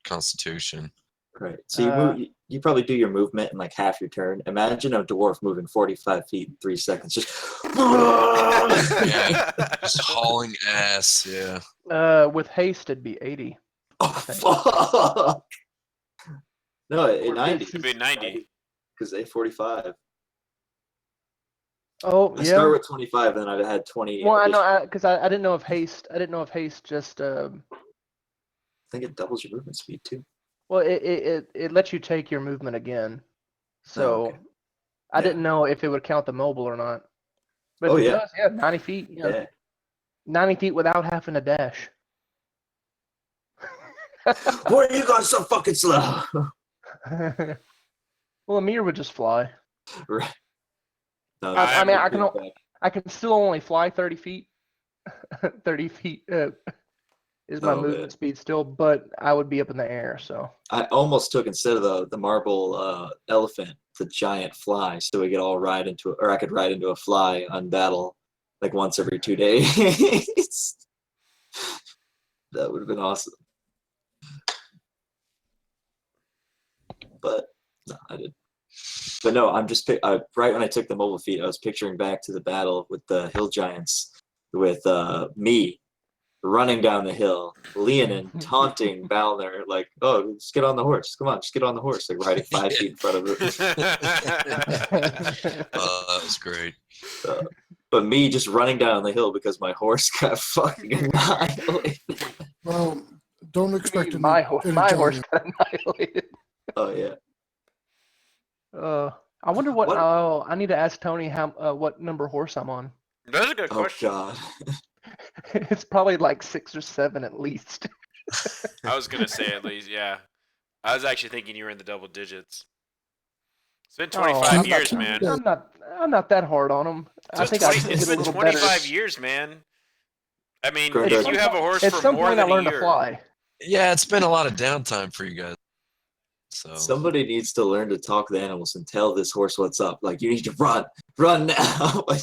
constitution. Right. So you move. You probably do your movement in like half your turn. Imagine a dwarf moving 45 feet in 3 seconds. Just Yeah, just hauling ass. Yeah. With haste, it'd be 80. oh fuck. No, Or 90. this It'd be is- 90. Because they 45. Oh I yeah. start with 25, and I've had 20. Well, I additional- know because I didn't know if haste. I didn't know if haste just. I think it doubles your movement speed too. Well, it lets you take your movement again. So okay. I Yeah. didn't know if it would count the mobile or not. But Oh, if it yeah. does, yeah, 90 feet. Yeah. Yeah. 90 feet without having to dash. Why are you guys so fucking slow? Well, Amir would just fly. Right. No, I mean, that's- I can still only fly 30 feet. 30 feet is my Oh, movement man. speed still, but I would be up in the air. So I almost took, instead of the marble elephant, the giant fly, so we could all ride into, or I could ride into a fly on battle like once every 2 days. That would have been awesome. But no, I didn't. But no, I'm just right when I took the mobile feat, I was picturing back to the battle with the hill giants, with me running down the hill, Leonin taunting Balner, like, "Oh, just get on the horse! Come on, just get on the horse!" Like riding 5 feet in front of it. That was great. But me just running down the hill because my horse got fucking annihilated. Well, don't expect my horse giant. got annihilated. Oh yeah. I wonder what. What? Oh, I need to ask Tony what number horse I'm on. That's a good Oh question. god. It's probably like 6 or 7 at least. I was gonna say at least, yeah. I was actually thinking you were in the double digits. It's been 25 I'm years, not, man. I'm not that hard on him. I think I It's did a been little 25 better. years, man. I mean, At if some you have a horse At for some more point, I than a learned to year, fly. Yeah, it's been a lot of downtime for you guys. So Somebody needs to learn to talk to the animals and tell this horse what's up. Like, you need to run now. Like,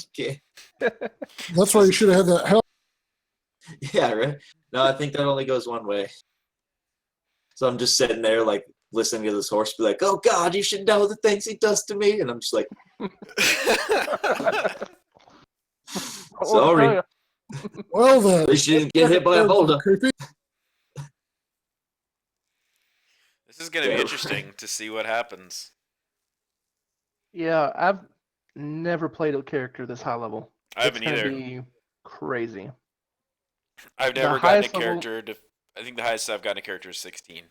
That's why you should have had that help. yeah, right. No, I think that only goes one way. So I'm just sitting there, like, listening to this horse be like, "Oh God, you should know the things he does to me," and I'm just like, "Sorry, Well then, at least you didn't get hit by a boulder." creepy. this is gonna be Yeah. interesting to see what happens. Yeah, I've never played a character this high level. I haven't It's gonna either. be crazy. I've the never gotten a highest level- character to. I think the highest I've gotten a character is 16.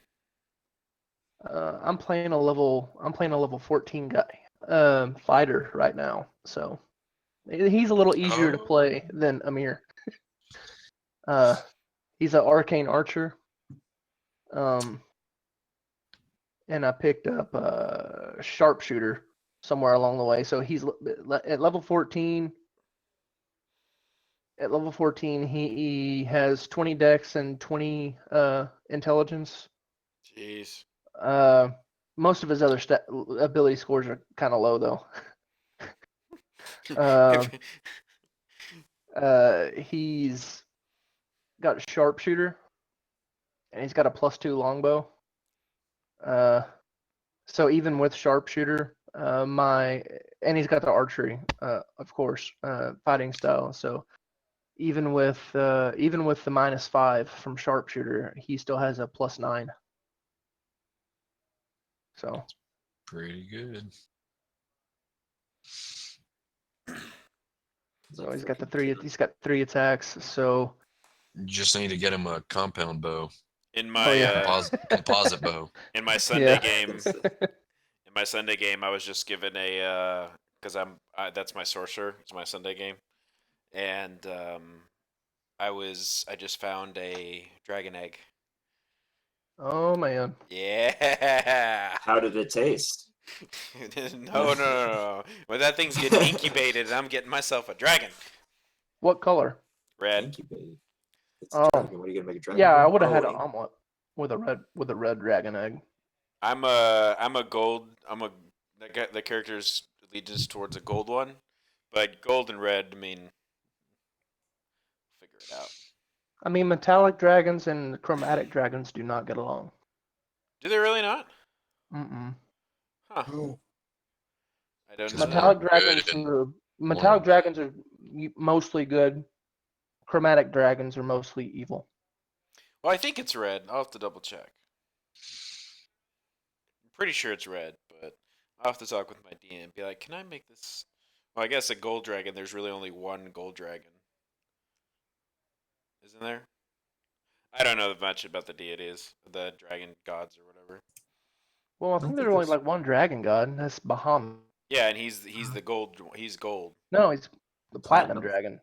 I'm playing a level 14 guy, fighter right now. So he's a little easier to play than Amir. He's an arcane archer. And I picked up a sharpshooter somewhere along the way. So he's at level 14. At level 14, he has 20 dex and 20 intelligence. Jeez. Most of his other ability scores are kind of low though. He's got a sharpshooter, and he's got a +2 longbow. So even with sharpshooter, and he's got the archery, of course, fighting style. So even with the -5 from sharpshooter, he still has a +9. So pretty good. So he's got 3 attacks. So You just need to get him a compound bow, In my composite bow. in my Sunday Yeah. game, I was just given a because that's my sorcerer. It's my Sunday game, and I just found a dragon egg. Oh man. Yeah. How did it taste? No. When that thing's getting incubated, I'm getting myself a dragon. What color? Red. Incubated. It's a Oh. dragon. What are you gonna make a dragon? Yeah, I from? would have Oh, had an omelet with a red dragon egg. I'm a gold. The character's allegiance towards a gold one, but gold and red. I mean, figure it out. I mean, metallic dragons and chromatic dragons do not get along. Do they really not? Mm-mm. Huh. Oh, I don't Just know more that. Metallic dragons are mostly good. Chromatic dragons are mostly evil. Well, I think it's red. I'll have to double check. I'm pretty sure it's red, but I'll have to talk with my DM and be like, can I make this? Well, I guess a gold dragon. There's really only one gold dragon, isn't there? I don't know much about the deities, the dragon gods or whatever. Well, I don't think think there's only there's- like one dragon god. That's Bahamut. Yeah, and he's the gold. He's gold. No, he's the platinum Platinum. dragon.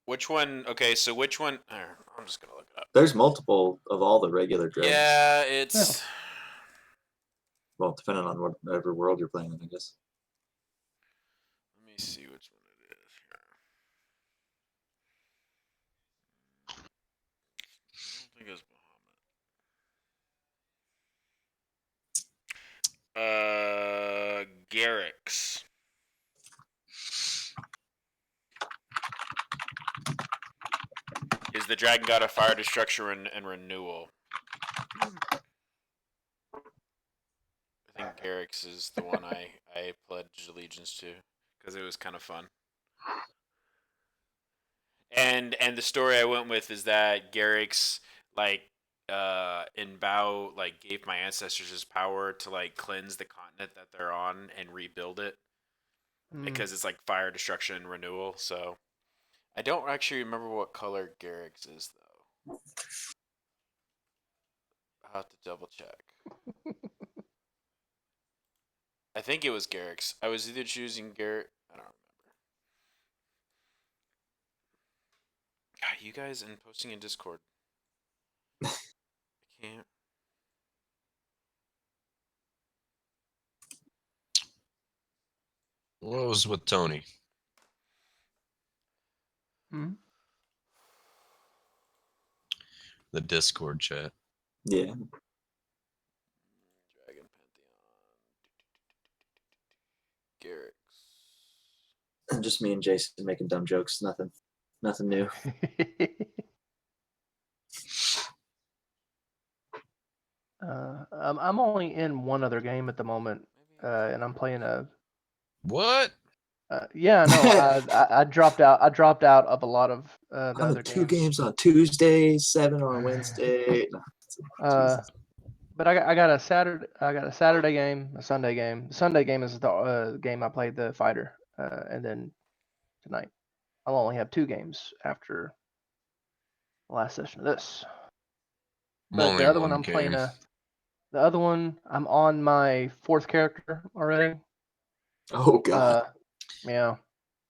Which one? Okay, so which one? I'm just gonna look it up. There's multiple of all the regular dragons. Yeah, it's. Well, depending on whatever world you're playing in, I guess. Let me see which one it is here. I don't think it's Bahamut. Garrix. Is the dragon god of fire, destruction, and renewal. I think Garrix is the one I pledged allegiance to because it was kind of fun. And the story I went with is that Garrix in Bao gave my ancestors his power to cleanse the continent that they're on and rebuild it because it's like fire, destruction, and renewal. So I don't actually remember what color Garrix is though. I'll have to double check. I think it was Garrix. I was either choosing Garrett. I don't remember. God, you guys and posting in Discord. I can't. What was with Tony? Hmm? The Discord chat. Yeah. Dragon Pantheon. Garrix. And just me and Jason making dumb jokes. Nothing new. I'm only in one other game at the moment, and I'm playing a. What? Yeah, no, I dropped out. I dropped out of a lot of the I'm other in 2 games. games on Tuesday, 7 on Wednesday. No, Jesus. But I got a Saturday game, a Sunday game. The Sunday game is the game I played the fighter, and then tonight I'll only have 2 games after the last session of this. But Only the other one one I'm playing game. the other one I'm on my 4th character already. Oh God. Yeah,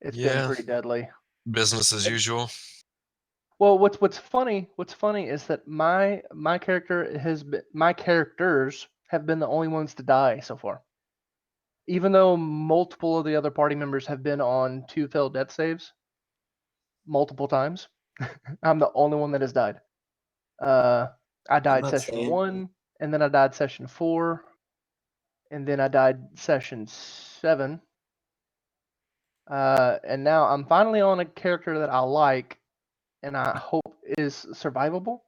it's been Yeah. pretty deadly. Business as usual. Well, what's funny is that my characters have been the only ones to die so far. Even though multiple of the other party members have been on 2 failed death saves multiple times, I'm the only one that has died. I died not session saying- 1, and then I died session 4, and then I died session 7. And now I'm finally on a character that I like, and I hope is survivable.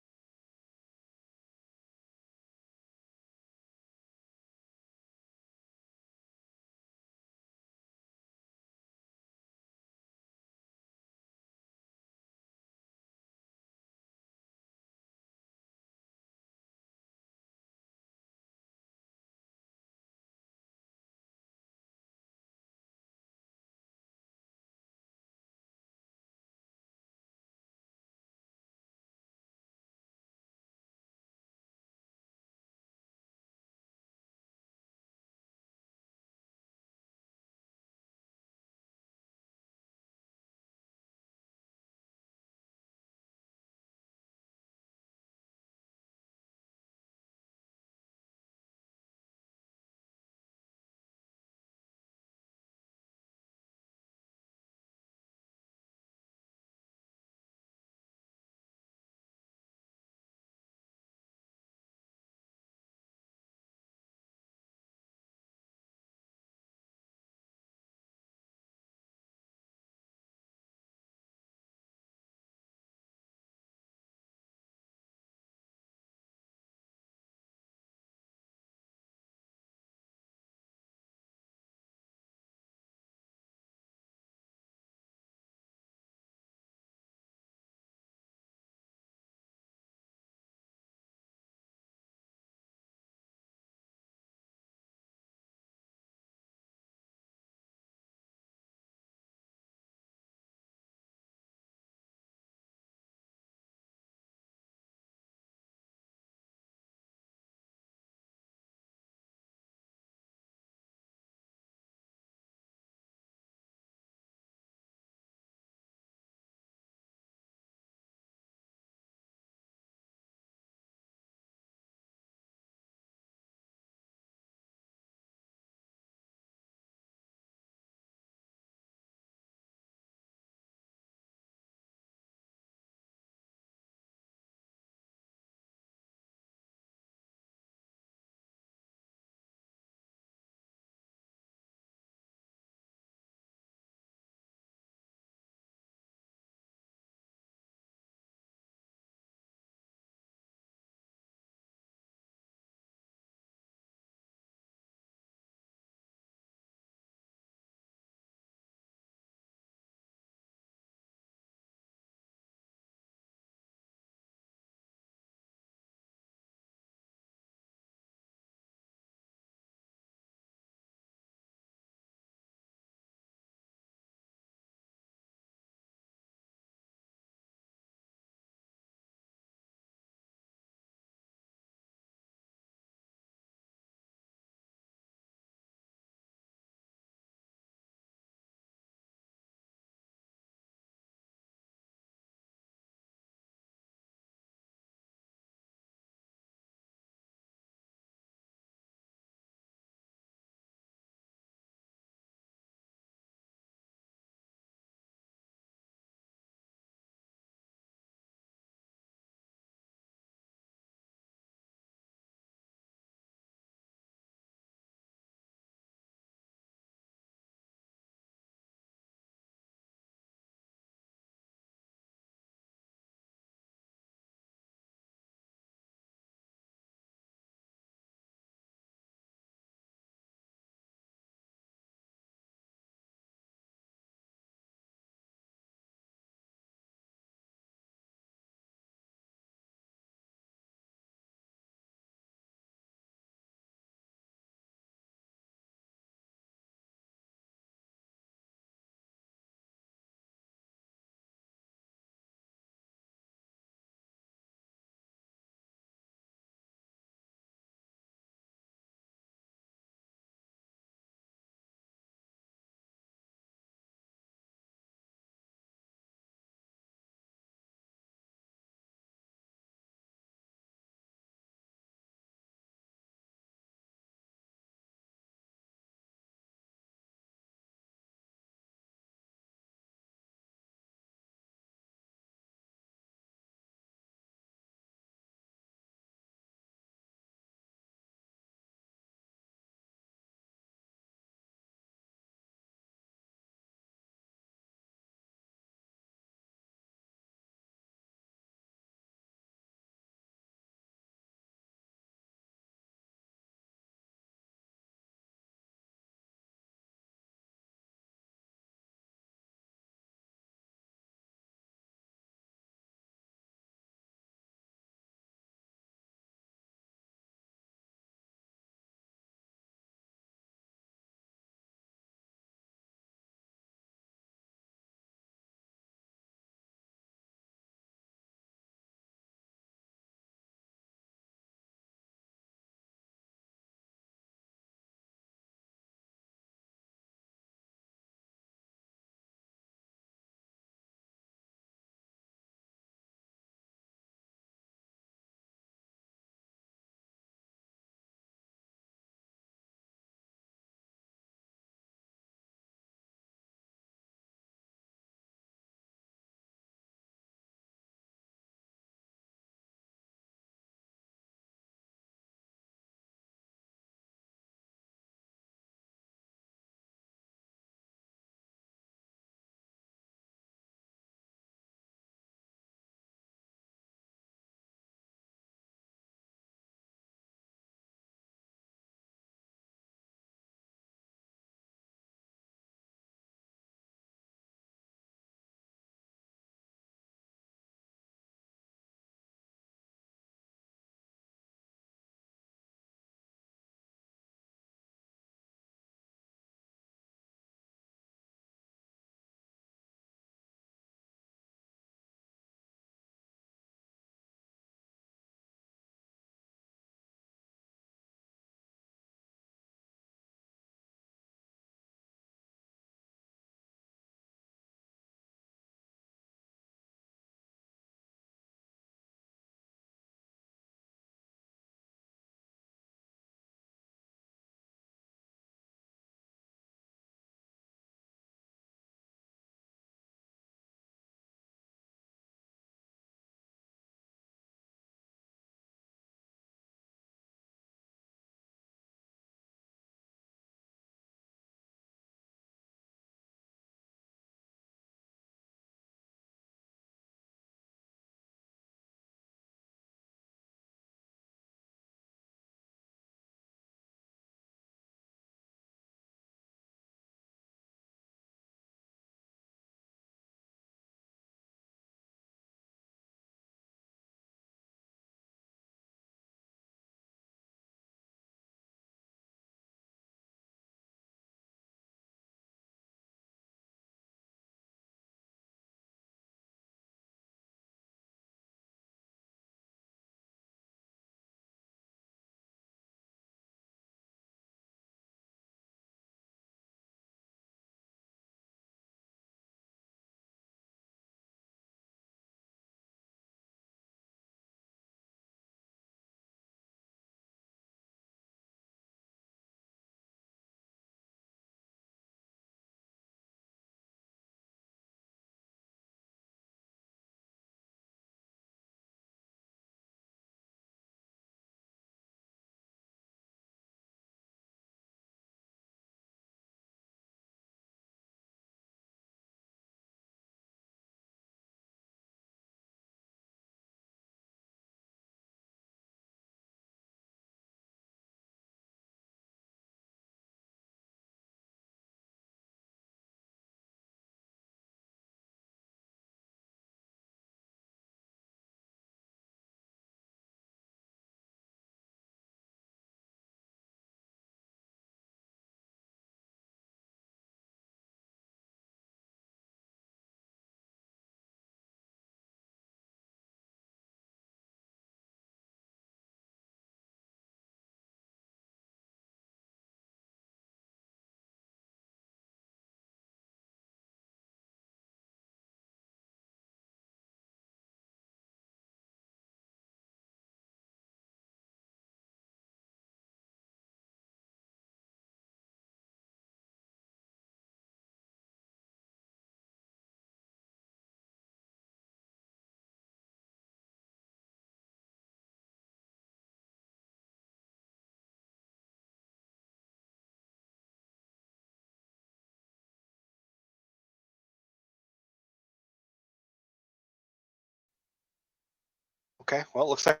Okay, well, it looks like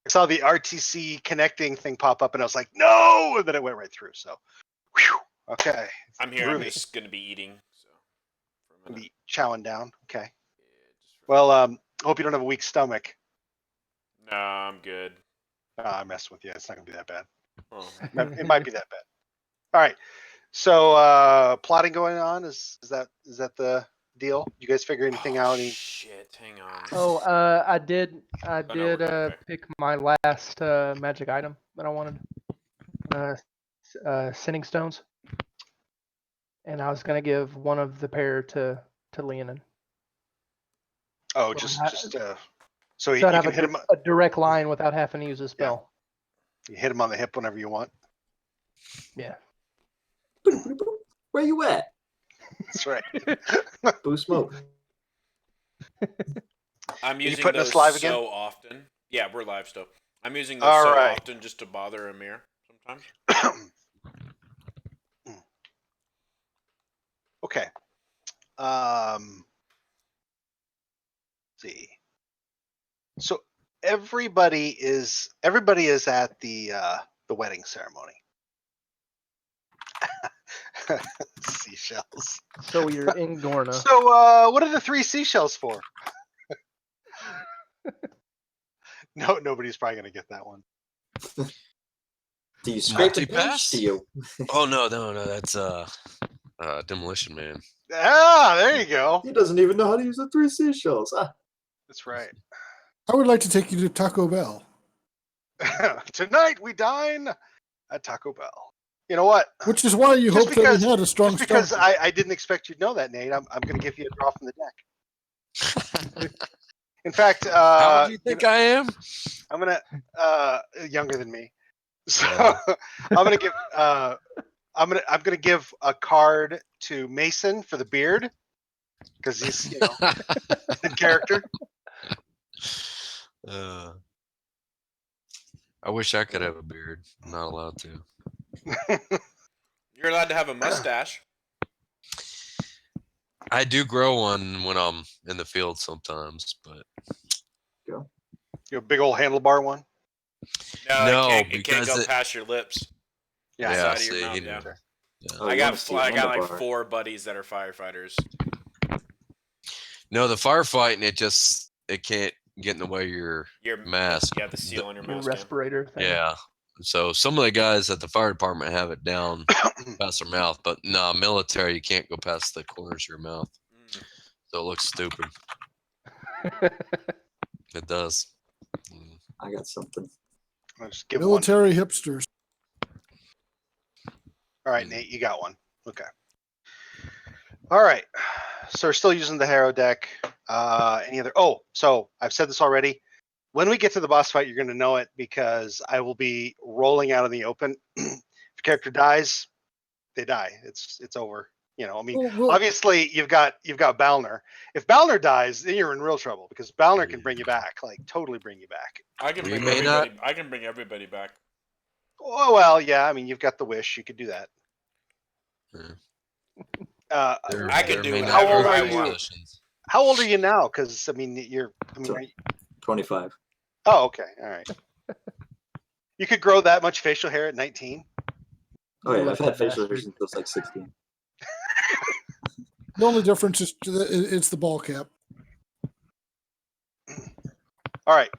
I saw the RTC connecting thing pop up, and I was like, no, and then it went right through. So, whew, okay. I'm here. I'm Groovy. just gonna be eating. So for a minute. Be chowing down. Okay. Yeah, just for Well, hope you don't have a weak stomach. no, I'm good. I'm messing with you. It's not gonna be that bad. Oh, It might be that bad. All right. So, plotting going on is that the deal? You guys figure anything out? Shit, hang on. Oh, I did Oh, no, we're good, okay. pick my last magic item that I wanted. Sinning stones. And I was gonna give one of the pair to Leonin. Oh, so you I'd have can hit him. a direct line without having to use a spell. You hit him on the hip whenever you want. Yeah. Where you at? That's right. Boo smoke. I'm you using putting those us live so again? often. Yeah, we're live still. I'm using those All so right. often just to bother Amir sometimes. Okay. See. So everybody is at the wedding ceremony. Seashells. So you're in Gorna. So what are the 3 seashells for? No, nobody's probably gonna get that one. Do you scrape the Multi-pass? bench? Do you? Oh no, that's Demolition Man. Ah, there you go. He doesn't even know how to use the 3 seashells. Ah. That's right. I would like to take you to Taco Bell. Tonight we dine at Taco Bell. You know what? Which is why you Just hope that we had a strong Just because start. I didn't expect you'd know that, Nate, I'm going to give you a draw from the deck. In fact, How do you think I am? I'm going to younger than me, so I'm going to give I'm going to give a card to Mason for the beard because he's in character. I wish I could have a beard. I'm not allowed to. You're allowed to have a mustache. I do grow one when I'm in the field sometimes, but You have a big old handlebar one. No, it can't because go past your lips. Yeah, Side of see, your mouth, you know. yeah. Yeah. Oh, I you got wanna see like handlebar. 4 buddies that are firefighters. No, the firefighting it can't get in the way of your mask. You have the seal on your Your mask. Yeah. respirator thing. Yeah. So some of the guys at the fire department have it down past their mouth, but no, military you can't go past the corners of your mouth. So it looks stupid. It does. I got something. I'll just give Military hipsters. All right, Nate, you got one. Okay. All right. So we're still using the Harrow deck. Any other? Oh, so I've said this already. When we get to the boss fight, you're going to know it because I will be rolling out in the open. If a character dies, they die. It's over. I mean, obviously you've got Balner. If Balner dies, then you're in real trouble because Balner can bring you back, like totally bring you back. I can bring everybody. I can bring everybody back. Oh well, yeah. I mean, you've got the wish. You could do that. I can do how whatever old I are you? want. How old are you now? Because I mean, are you... 25. Oh, okay, all right. You could grow that much facial hair at 19. Oh yeah, I've had facial hair since I was like 16. The only difference is it's the ball cap. All right.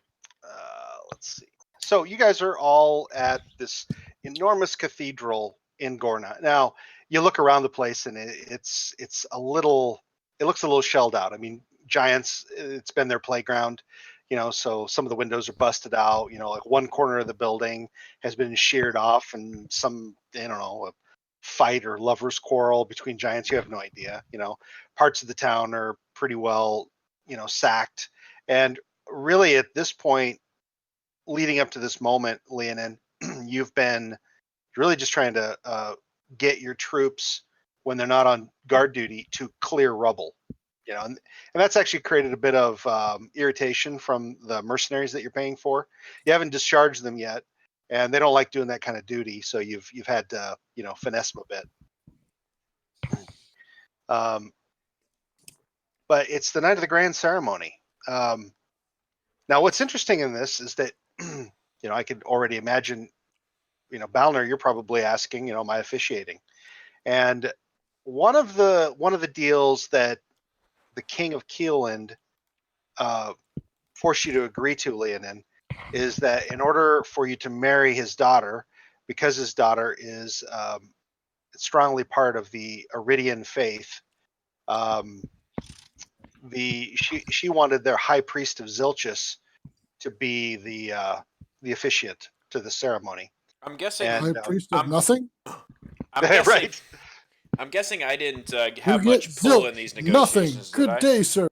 Let's see. So you guys are all at this enormous cathedral in Gorna. Now you look around the place and it looks a little shelled out. I mean, giants. It's been their playground. So some of the windows are busted out. Like one corner of the building has been sheared off, and some a fight or lovers quarrel between giants. You have no idea. Parts of the town are pretty well sacked, and really at this point, leading up to this moment, Leonin, you've been really just trying to get your troops when they're not on guard duty to clear rubble. And that's actually created a bit of irritation from the mercenaries that you're paying for. You haven't discharged them yet, and they don't like doing that kind of duty. So you've had to finesse them a bit. But it's the night of the grand ceremony. Now Now, what's interesting in this is that, I could already imagine, Balner, you're probably asking, my officiating. And one of the deals that the King of Keeland forced you to agree to, Leonin, is that in order for you to marry his daughter, because his daughter is strongly part of the Iridian faith, she wanted their high priest of Zilchus to be the officiant to the ceremony. I'm guessing. High priest of nothing. I'm guessing. Right. I'm guessing I didn't You have get much pull zilch, in these nothing. negotiations. Did Good I? day, sir.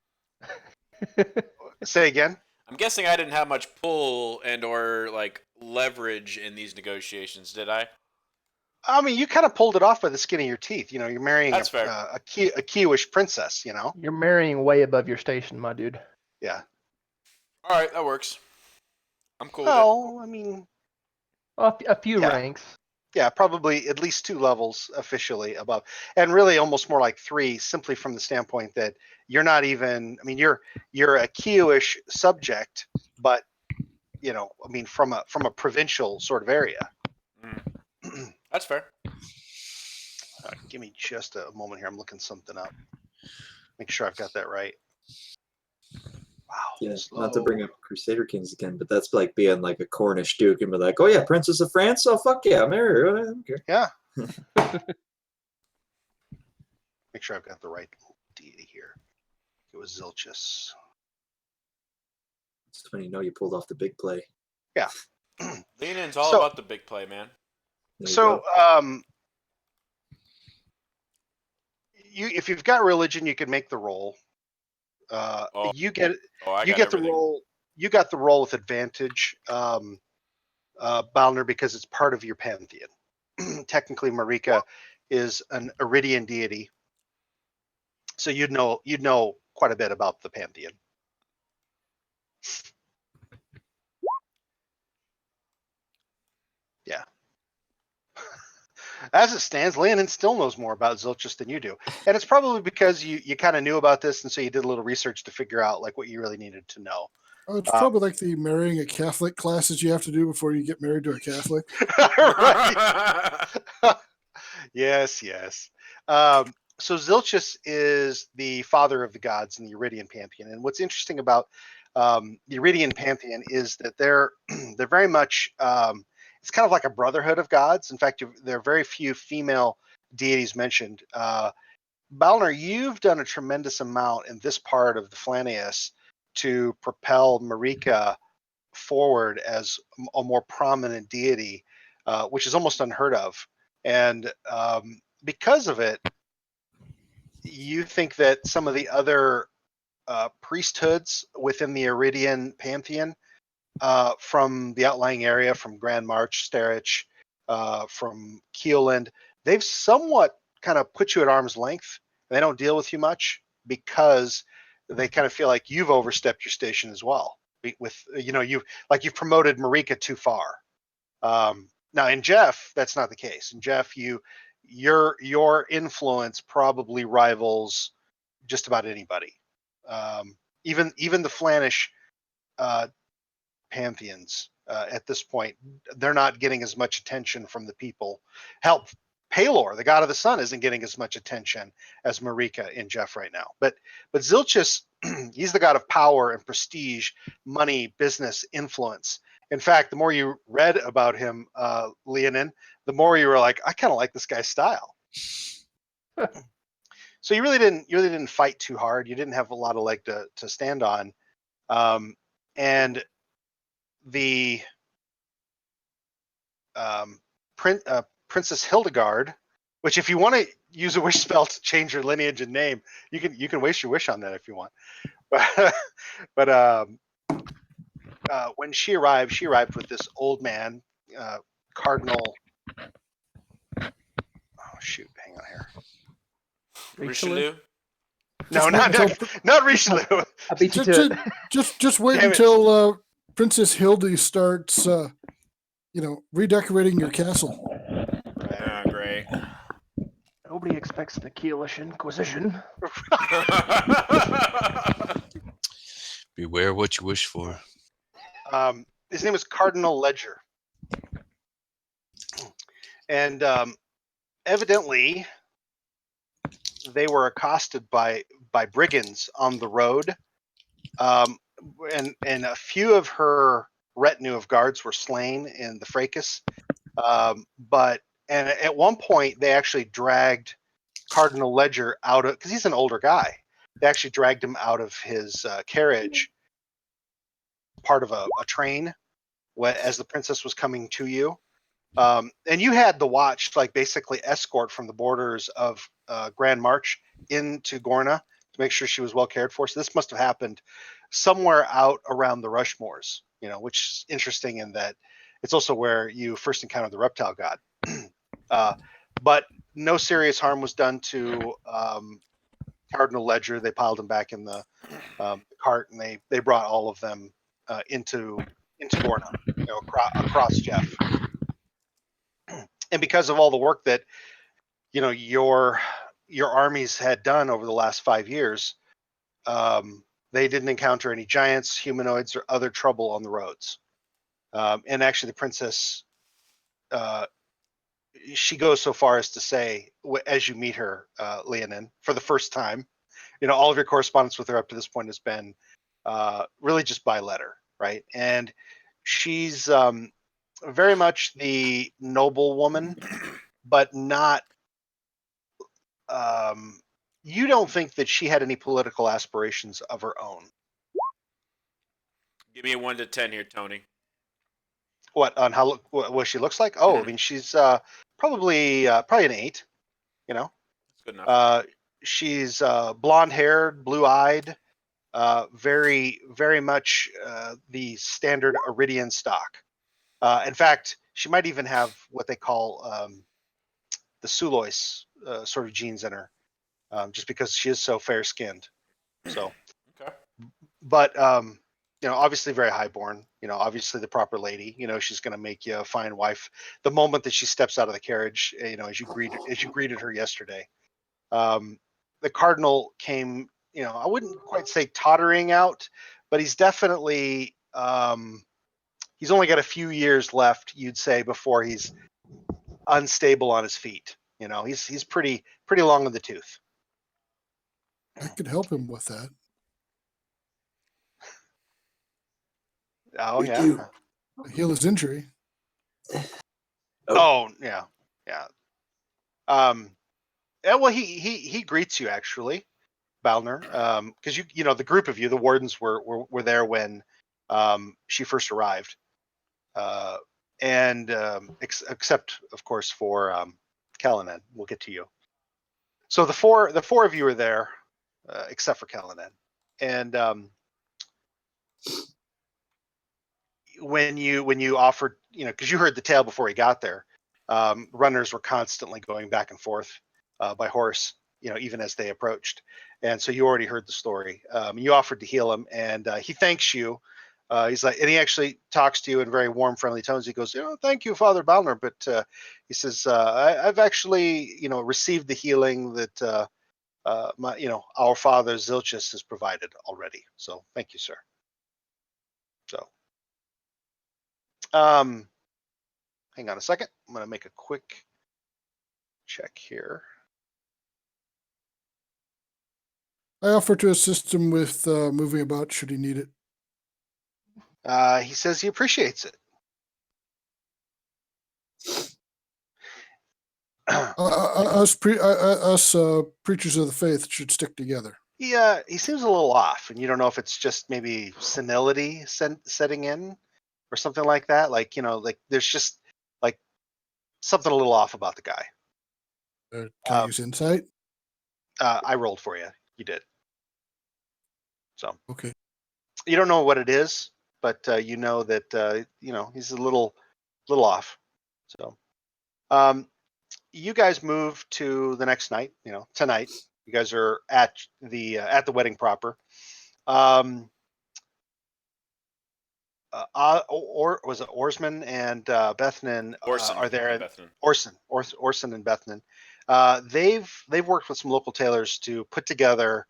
Say again. I'm guessing I didn't have much pull and or like leverage in these negotiations, did I? I mean, you kind of pulled it off by the skin of your teeth. You're marrying That's fair. a Kiewish princess. You're marrying way above your station, my dude. Yeah. All right, that works. I'm cool with Well, I mean, Well, a few Yeah. ranks. yeah, probably at least 2 levels officially above, and really almost more like 3, simply from the standpoint that you're not even. I mean, you're a Kiewish subject, but from a provincial sort of area. it. That's fair. Give me just a moment here. I'm looking something up. Make sure I've got that right. Wow. Yeah, slow. not to bring up Crusader Kings again, but that's like being like a Cornish duke and be like, oh yeah, Princess of France? Oh fuck yeah, marry her. I don't care. Yeah. Make sure I've got the right deity here. It was Zilchus. It's when you know you pulled off the big play. Leanin's all So- about the big play, man. There you So, go. if you've got religion, you can make the roll. Oh. You get Oh, I you got get everything. the roll. You got the roll with advantage, Balner, because it's part of your pantheon. Technically, Marika is an Iridian deity, so you'd know quite a bit about the pantheon. Yeah. As it stands, Leonin still knows more about Zilchus than you do, and it's probably because you kind of knew about this, and so you did a little research to figure out like what you really needed to know. Oh, it's probably like the marrying a Catholic classes you have to do before you get married to a Catholic. Right. Yes. So Zilchus is the father of the gods in the Iridian pantheon, and what's interesting about the Iridian pantheon is that they're very much it's kind of like a brotherhood of gods. In fact, there are very few female deities mentioned. Balner, you've done a tremendous amount in this part of the Flaneus to propel Marika forward as a more prominent deity, which is almost unheard of. And because of it, you think that some of the other priesthoods within the Iridian pantheon, from the outlying area, from Grand March, Starich, from Keeland, they've somewhat kind of put you at arm's length. They don't deal with you much because they kind of feel like you've overstepped your station as well. With you've promoted Marika too far. Now in Jeff, that's not the case. In Jeff, your influence probably rivals just about anybody. Even the Flanish pantheons at this point, they're not getting as much attention from the people. Help, Palor, the god of the sun, isn't getting as much attention as Marika in Jeff right now. But Zilchus, he's the god of power and prestige, money, business, influence. In fact, the more you read about him, Leonin, the more you were like, I kind of like this guy's style. So you really didn't fight too hard. You didn't have a lot of leg to stand on. And the Princess Hildegard, which if you want to use a wish spell to change your lineage and name, you can waste your wish on that if you want. But when she arrived with this old man, Cardinal. Oh shoot! Hang on here. Richelieu? No, Just not Richelieu. I beat you to it. Just wait Damn it. until Princess Hildy starts, redecorating your castle. Yeah, great. Nobody expects the Keelish Inquisition. Beware what you wish for. His name was Cardinal Ledger. And evidently, they were accosted by brigands on the road. And a few of her retinue of guards were slain in the fracas. But at one point, they actually dragged Cardinal Ledger out of, because he's an older guy. They actually dragged him out of his carriage, part of a train, as the princess was coming to you. And you had the watch, like basically escort from the borders of Grand March into Gorna to make sure she was well cared for. So this must have happened somewhere out around the Rushmores, which is interesting in that it's also where you first encountered the reptile god. But no serious harm was done to Cardinal Ledger. They piled him back in the cart, and they brought all of them into Gorna, across Jeff. And because of all the work that your armies had done over the last 5 years, they didn't encounter any giants, humanoids, or other trouble on the roads. And actually, the princess, she goes so far as to say, as you meet her, Leonin, for the first time, all of your correspondence with her up to this point has been really just by letter, right? And she's very much the noble woman, but not. You don't think that she had any political aspirations of her own. Give me a 1 to 10 here, Tony. What she looks like? Oh, I mean, she's probably an 8. That's good enough. She's blonde-haired, blue-eyed, very, very much the standard Iridian stock. In fact, she might even have what they call the Sulois sort of genes in her, just because she is so fair-skinned. So, okay. But obviously very highborn. Obviously the proper lady. She's going to make you a fine wife the moment that she steps out of the carriage. As you greeted her yesterday. The cardinal came. I wouldn't quite say tottering out, but he's definitely. He's only got a few years left, you'd say, before he's unstable on his feet. He's pretty long in the tooth. I could help him with that. Oh, yeah. Do. Heal his injury. Oh, yeah. Well, he greets you actually, Balner, because the group of you, the wardens, were there when she first arrived, and except of course for Callanan. We'll get to you. So the four of you are there, except for Callanan, and when you offered, because you heard the tale before he got there, runners were constantly going back and forth by horse, even as they approached, and so you already heard the story. You offered to heal him, and he thanks you. He's like, and he actually talks to you in very warm, friendly tones. He goes, "Thank you, Father Balner," but he says, "I've actually, received the healing that our father Zilchus has provided already. So thank you, sir." So. Hang on a second. I'm going to make a quick check here. I offer to assist him with moving about should he need it. He says he appreciates it. Us preachers of the faith should stick together. Yeah, he seems a little off, and you don't know if it's just maybe senility setting in or something like that. Like, there's just like something a little off about the guy. Can I use insight? I rolled for you. You did. So okay. You don't know what it is, but you know that he's a little off. So, you guys move to the next night. Tonight. You guys are at the wedding proper. Or was it Orsman and Bethnan are there? Orson and Bethnan. They've worked with some local tailors to put together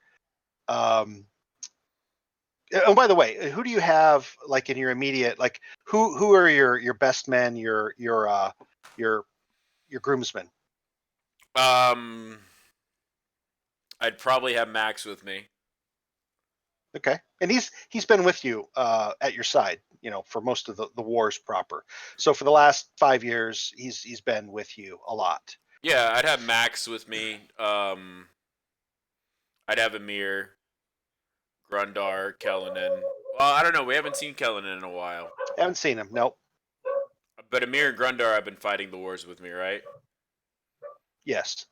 Oh, by the way, who do you have like in your immediate like who are your best men, your groomsmen? I'd probably have Max with me. Okay, and he's been with you at your side, for most of the wars proper. So for the last 5 years, he's been with you a lot. Yeah, I'd have Max with me. I'd have Amir, Grundar, Kellenen. Well, I don't know. We haven't seen Kellenen in a while. Haven't seen him. Nope. But Amir and Grundar have been fighting the wars with me, right? Yes.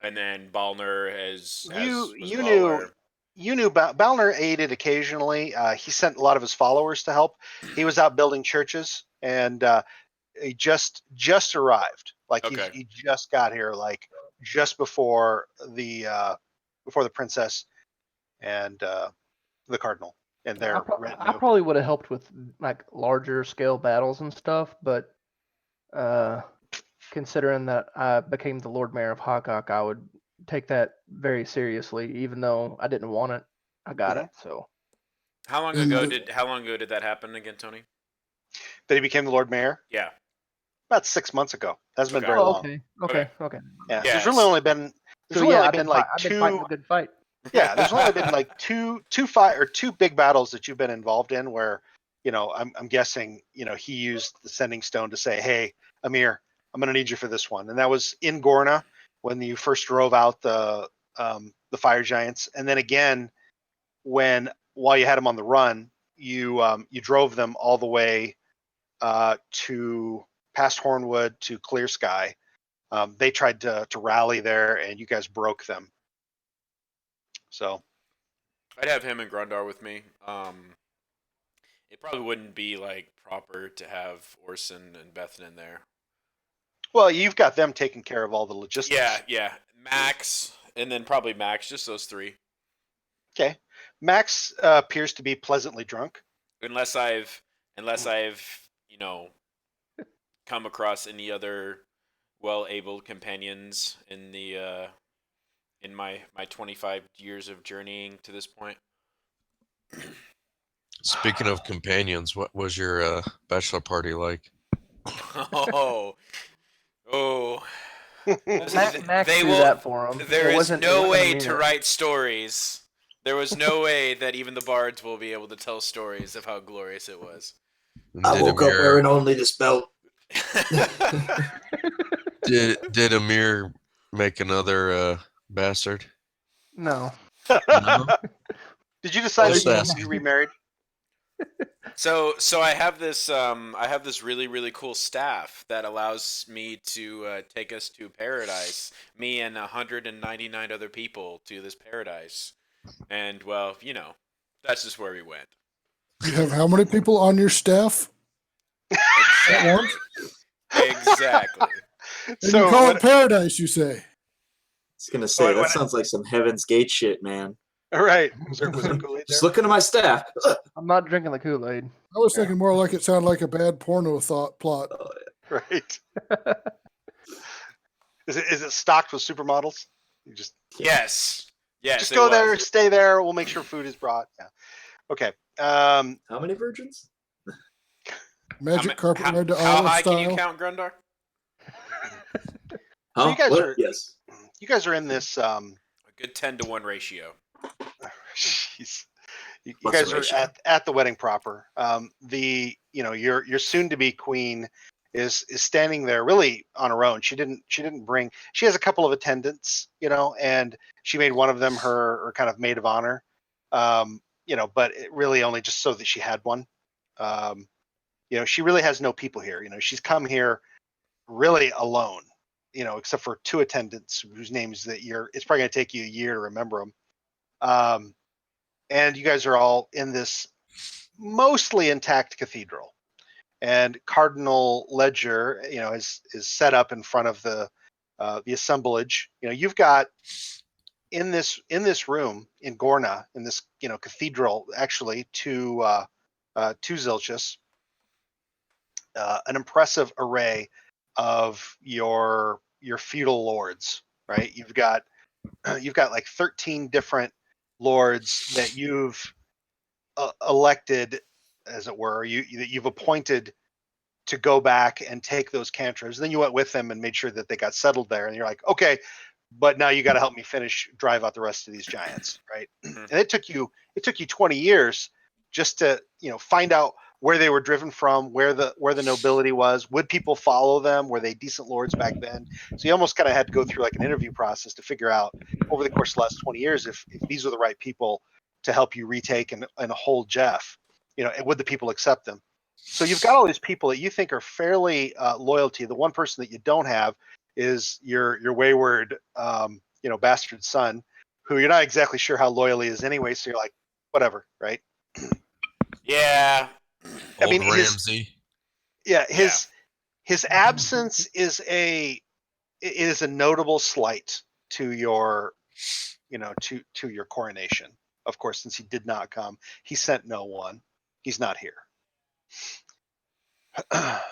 And then Balner You was you well knew aware. you knew Balner aided occasionally. He sent a lot of his followers to help. He was out building churches, and he just arrived. Like Okay. he just got here, like just before the princess and the cardinal and I, their pro- I retinue. probably would have helped with like larger scale battles and stuff, but considering that I became the Lord Mayor of Hawkok, I would take that very seriously, even though I didn't want it. I got Mhm. it. So How long And ago the- did that happen again, Tony? That he became the Lord Mayor Yeah. about 6 months ago. Hasn't been Okay. very oh, long. okay. Yeah, Yes. there's So really yeah, only I've been been like I've been two. fighting a good fight. Yeah, there's only been like two big battles that you've been involved in where, I'm guessing, he used the sending stone to say, hey, Amir, I'm going to need you for this one. And that was in Gorna when you first drove out the fire giants. And then again, while you had them on the run, you drove them all the way to past Hornwood to Clear Sky. They tried to rally there and you guys broke them. So I'd have him and Grundar with me. It probably wouldn't be like proper to have Orson and Bethnan there. well, you've got them taking care of all the logistics. Yeah. Max, and then probably Max, just those three. Okay. Max appears to be pleasantly drunk. Unless I've come across any other well-abled companions in my 25 years of journeying to this point. Speaking of companions, what was your bachelor party like? Oh. Max They threw will. that for him. There it is wasn't, it no wasn't way Amir. to write stories. There was no way that even the bards will be able to tell stories of how glorious it was. I woke up wearing only this belt. Did Amir make another bastard? No. No. Did you decide Just that asking. you remarried? So I have this really really cool staff that allows me to take us to paradise. Me and 199 other people to this paradise, and well, that's just where we went. You have how many people on your staff at once? Exactly. And So you call what- it paradise, you say? I was gonna say What- that sounds like some Heaven's Gate shit, man. all right. Was there Kool-Aid Just there? looking at my staff. I'm not drinking the Kool-Aid. I was thinking more like it sounded like a bad porno plot. Right. Is it stocked with supermodels? You just Yes. just it go was. there, stay there. We'll make sure food is brought. Yeah. Okay. How many virgins? Magic carpet ride to how Olive high style. can you count, Grundar? Huh? you guys What? are- Yes. You guys are in this. A good 10-to-1 ratio. Jeez. You What's guys the are ratio? at the wedding proper. Your soon to be queen is standing there really on her own. She didn't bring. She has a couple of attendants, and she made one of them her kind of maid of honor. But it really only just so that she had one. She really has no people here. She's come here really alone. Except for two attendants whose names it's probably going to take you a year to remember them. And you guys are all in this mostly intact cathedral. And Cardinal Ledger, is set up in front of the assemblage. You've got in this room in Gorna, in this cathedral, actually to Zilchus, an impressive array of your feudal lords. Right, you've got like 13 different lords that you've elected, as it were, you've appointed to go back and take those cantrips. Then you went with them and made sure that they got settled there. And you're like, okay, but now you got to help me drive out the rest of these giants, right? And it took you 20 years just to find out where they were driven from, where the nobility was. Would people follow them? Were they decent lords back then? So you almost kind of had to go through like an interview process to figure out over the course of the last 20 years if these are the right people to help you retake and hold Jeff. And would the people accept them? So you've got all these people that you think are fairly loyal to you. The one person that you don't have is your wayward bastard son, who you're not exactly sure how loyal he is anyway. So you're like, whatever, right? Yeah. I mean, Ramsey. his absence is a notable slight to your to your coronation. Of course, since he did not come, he sent no one. He's not here.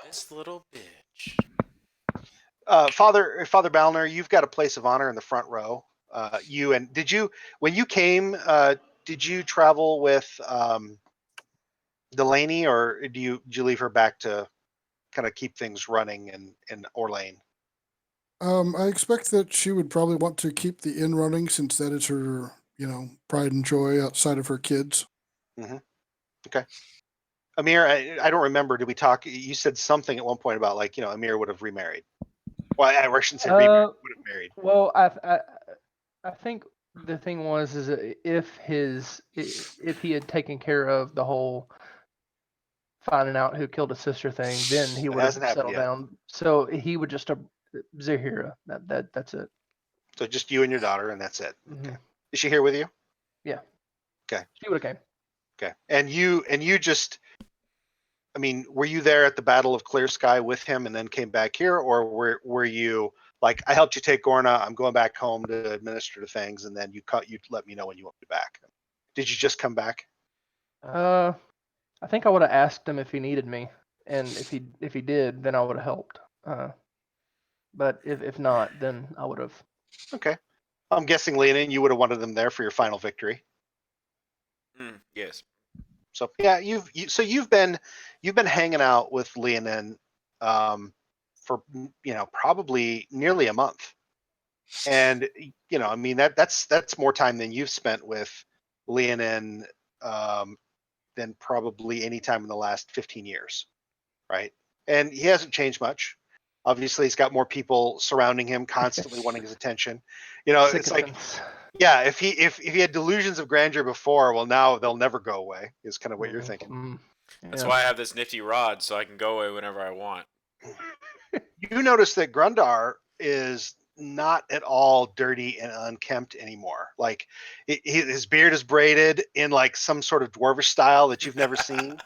This little bitch. Father Balner, you've got a place of honor in the front row. When you came, did you travel with Delaney, or did you leave her back to kind of keep things running in Orlane? I expect that she would probably want to keep the inn running since that is her, pride and joy outside of her kids. Mm-hmm. Okay. Amir, I don't remember. Did we talk? You said something at one point about Amir would have remarried. Well, I shouldn't say remarried. Would have married. Well, I think the thing was is that if he had taken care of the whole finding out who killed his sister thing, then he would have settled down. So he would just Zahira. That's it. So just you and your daughter, and that's it. Mm-hmm. Okay. Is she here with you? Yeah. Okay. She would have came. Okay. And you just, I mean, were you there at the Battle of Clear Sky with him and then came back here, or were you like, I helped you take Gorna, I'm going back home to administer the things, and then you let me know when you want me back? Did you just come back? I think I would have asked him if he needed me, and if he did, then I would have helped. But if not, then I would have. Okay. I'm guessing, Leonin, you would have wanted them there for your final victory. Yes. So yeah, you've been hanging out with Leonin for probably nearly a month, and I mean that's more time than you've spent with Leonin than probably any time in the last 15 years, right? And he hasn't changed much. Obviously, he's got more people surrounding him, constantly wanting his attention. It's like, yeah, if he had delusions of grandeur before, well, now they'll never go away. Is kind of what you're thinking. That's why I have this nifty rod, so I can go away whenever I want. You notice that Grundar is not at all dirty and unkempt anymore. Like his beard is braided in like some sort of dwarvish style that you've never seen,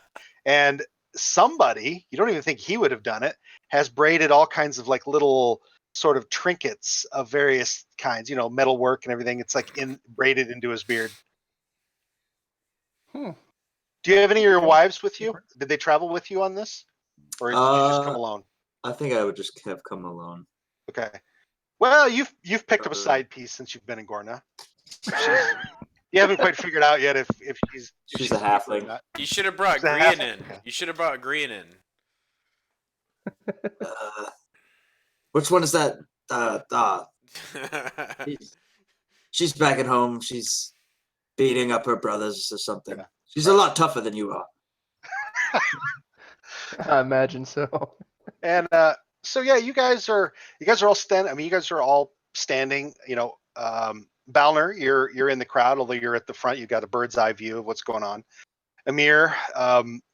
and somebody, you don't even think he would have done it, has braided all kinds of like little sort of trinkets of various kinds, metal work and everything. It's like braided into his beard. Do you have any of your wives with you? Did they travel with you on this, or did you just come alone? I think I would just have come alone. Okay. Well, you've picked up a side piece since you've been in Gorna. You haven't quite figured out yet if she's a halfling. You should have brought Grian in. Okay. You should have brought Grian in. Which one is that? She's back at home. She's beating up her brothers or something. Yeah. She's a lot tougher than you are. I imagine so. And so yeah, you guys are all standing. I mean, you guys are all standing. Balner, you're in the crowd, although you're at the front. You've got a bird's eye view of what's going on. Amir,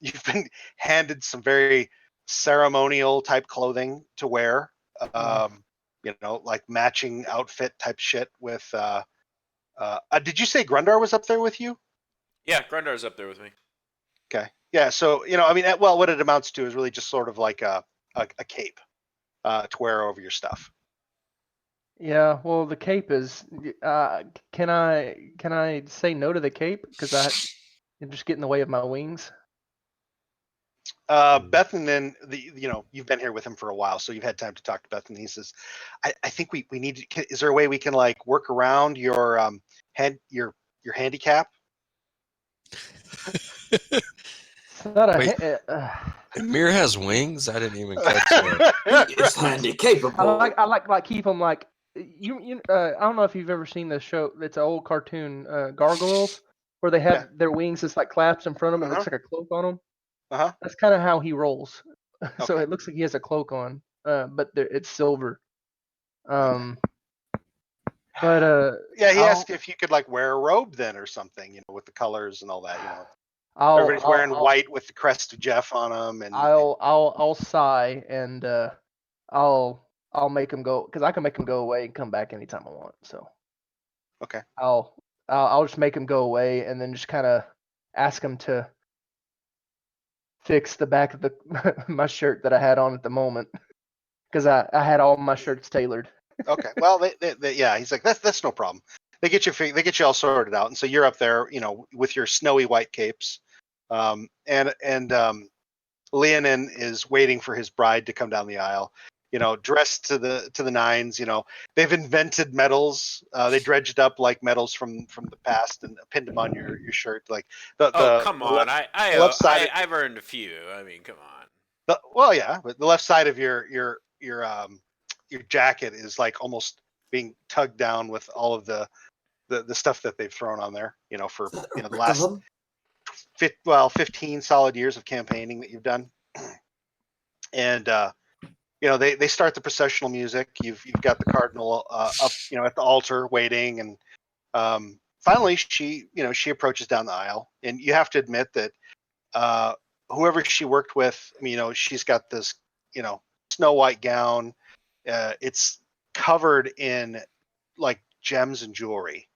you've been handed some very ceremonial type clothing to wear. Like matching outfit type shit with. Did you say Grundar was up there with you? Yeah, Grundar's up there with me. Okay. Yeah. So I mean, well, what it amounts to is really just sort of like a cape to wear over your stuff. Yeah, well, the cape is. Can I say no to the cape because it just get in the way of my wings? Bethan, you've been here with him for a while, so you've had time to talk to Bethan. He says, I think we need to. Is there a way we can like work around your your handicap? It's not a. Wait. Amir has wings. I didn't even catch that. He is handy capable. I like keep them like you. I don't know if you've ever seen the show. It's an old cartoon, Gargoyles, where they have their wings just like claps in front of them. It looks like a cloak on them. That's kind of how he rolls. So it looks like he has a cloak on, but it's silver. But he asked if you could like wear a robe then or something, with the colors and all that. Everybody's wearing white with the crest of Jeff on them, and I'll sigh and I'll make him go because I can make him go away and come back anytime I want. So okay, I'll just make him go away and then just kind of ask him to fix the back of my shirt that I had on at the moment because I had all my shirts tailored. Okay, well, he's like that's no problem. They get you all sorted out, and so you're up there, with your snowy white capes, and Leonin is waiting for his bride to come down the aisle, dressed to the nines. They've invented medals. They dredged up like medals from the past and pinned them on your shirt. Like come on, I've earned a few. I mean, come on. But the left side of your jacket is like almost being tugged down with all of the stuff that they've thrown on there. For the last 15 solid years of campaigning that you've done. And they start the processional music. You've got the cardinal up, at the altar waiting, and finally she approaches down the aisle, and you have to admit that whoever she worked with, she's got this Snow White gown. It's covered in like gems and jewelry,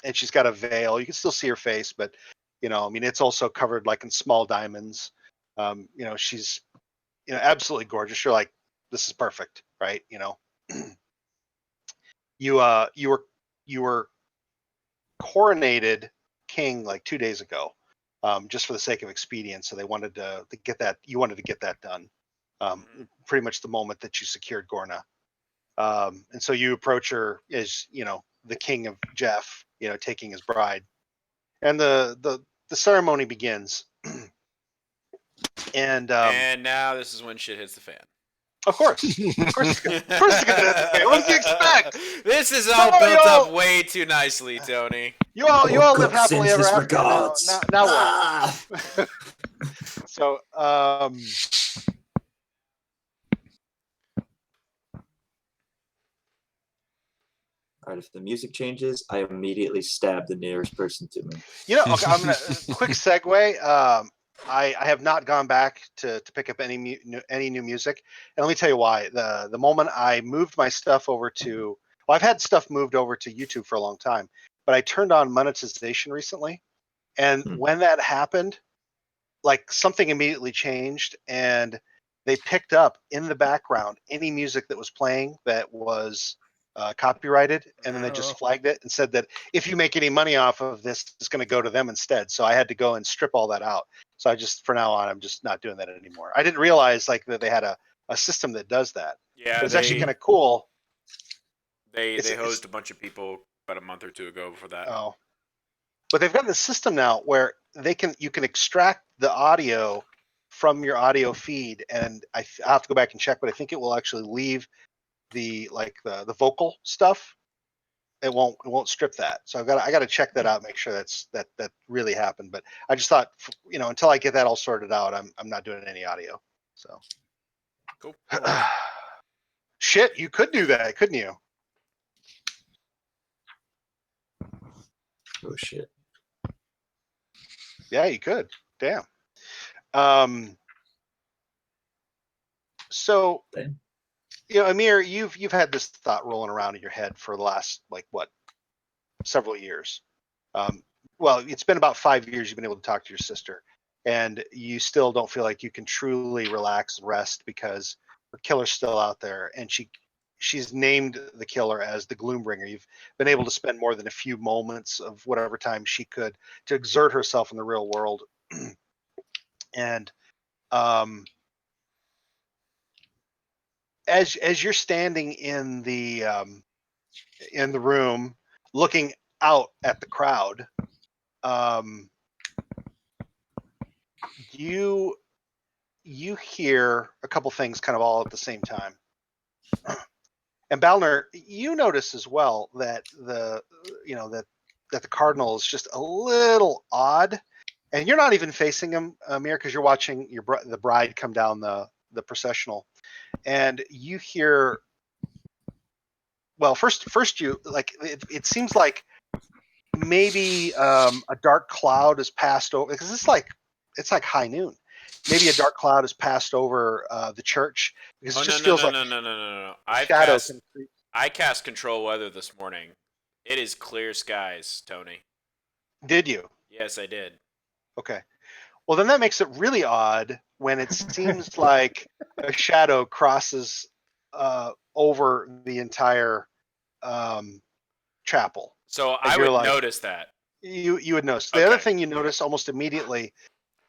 and she's got a veil. You can still see her face, but it's also covered like in small diamonds. She's absolutely gorgeous. You're like, this is perfect, right? You were coronated king like 2 days ago, just for the sake of expedience. So they wanted to get that. You wanted to get that done, pretty much the moment that you secured Gorna. And so you approach her as the king of Jeff, taking his bride, and the ceremony begins. And now this is when shit hits the fan. Of course, it's gonna hit the fan. What does he expect? This is all built up way too nicely, Tony. You all live happily ever after. Now what? So all right, if the music changes, I immediately stab the nearest person to me. Okay, I'm gonna quick segue. I have not gone back to pick up any new music, and let me tell you why. The moment I moved my stuff over to, I've had stuff moved over to YouTube for a long time, but I turned on monetization recently, and when that happened, like something immediately changed, and they picked up in the background any music that was playing that was copyrighted, and then they just flagged it and said that if you make any money off of this, it's going to go to them instead. So I had to go and strip all that out. So for now on, I'm just not doing that anymore. I didn't realize like that they had a system that does that. Yeah, it's actually kind of cool. They hosed a bunch of people about a month or two ago for that. Oh, but they've got the system now where you can extract the audio from your audio feed, and I'll have to go back and check, but I think it will actually leave the vocal stuff. It won't strip that. So I got to check that out, make sure that really happened. But I just thought, until I get that all sorted out, I'm not doing any audio. So cool. Shit, you could do that, couldn't you? Oh shit. Yeah, you could. Damn. So, Amir, you've had this thought rolling around in your head for the last several years. Well, it's been about 5 years you've been able to talk to your sister, and you still don't feel like you can truly relax and rest because the killer's still out there, and she's named the killer as the Gloombringer. You've been able to spend more than a few moments of whatever time she could to exert herself in the real world. And as you're standing in the room looking out at the crowd, you hear a couple things kind of all at the same time. And Balner, you notice as well that the cardinal is just a little odd, and you're not even facing him, Amir, because you're watching the bride come down the processional, and you hear. Well, first you like it seems like maybe a dark cloud has passed over, because it's like high noon. Maybe a dark cloud has passed over the church, because it just feels like no. I cast control weather this morning. It is clear skies, Tony. Did you? Yes, I did. Okay. Well, then that makes it really odd when it seems like a shadow crosses over the entire chapel. So I would notice that. You would notice. The other thing you notice almost immediately.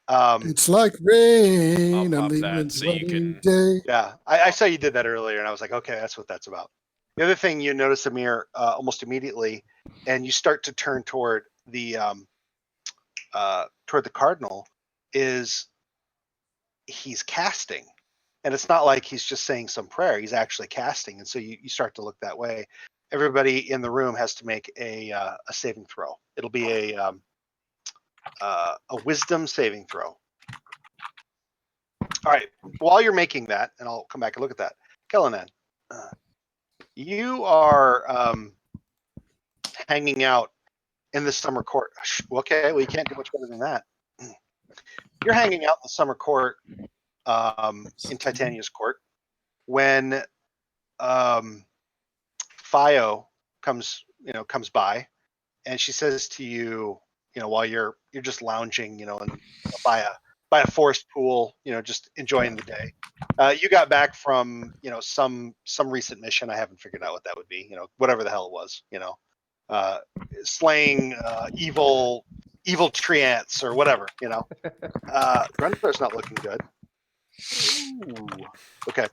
It's like rain I'll on pop the that winds so you can. day. Yeah, I saw you did that earlier, and I was like, okay, that's what that's about. The other thing you notice, Amir, almost immediately, and you start to turn toward the cardinal, is he's casting. And it's not like he's just saying some prayer. He's actually casting. And so you start to look that way. Everybody in the room has to make a saving throw. It'll be a wisdom saving throw. All right. While you're making that, and I'll come back and look at that, Kellenan, you are hanging out in the summer court. Okay, well, you can't do much better than that. You're hanging out in the summer court in Titania's court when Fio comes by, and she says to you, while you're just lounging, by a forest pool, just enjoying the day. You got back from, some recent mission. I haven't figured out what that would be, whatever the hell it was, slaying evil treants or whatever, Grundar's not looking good. Ooh. Okay.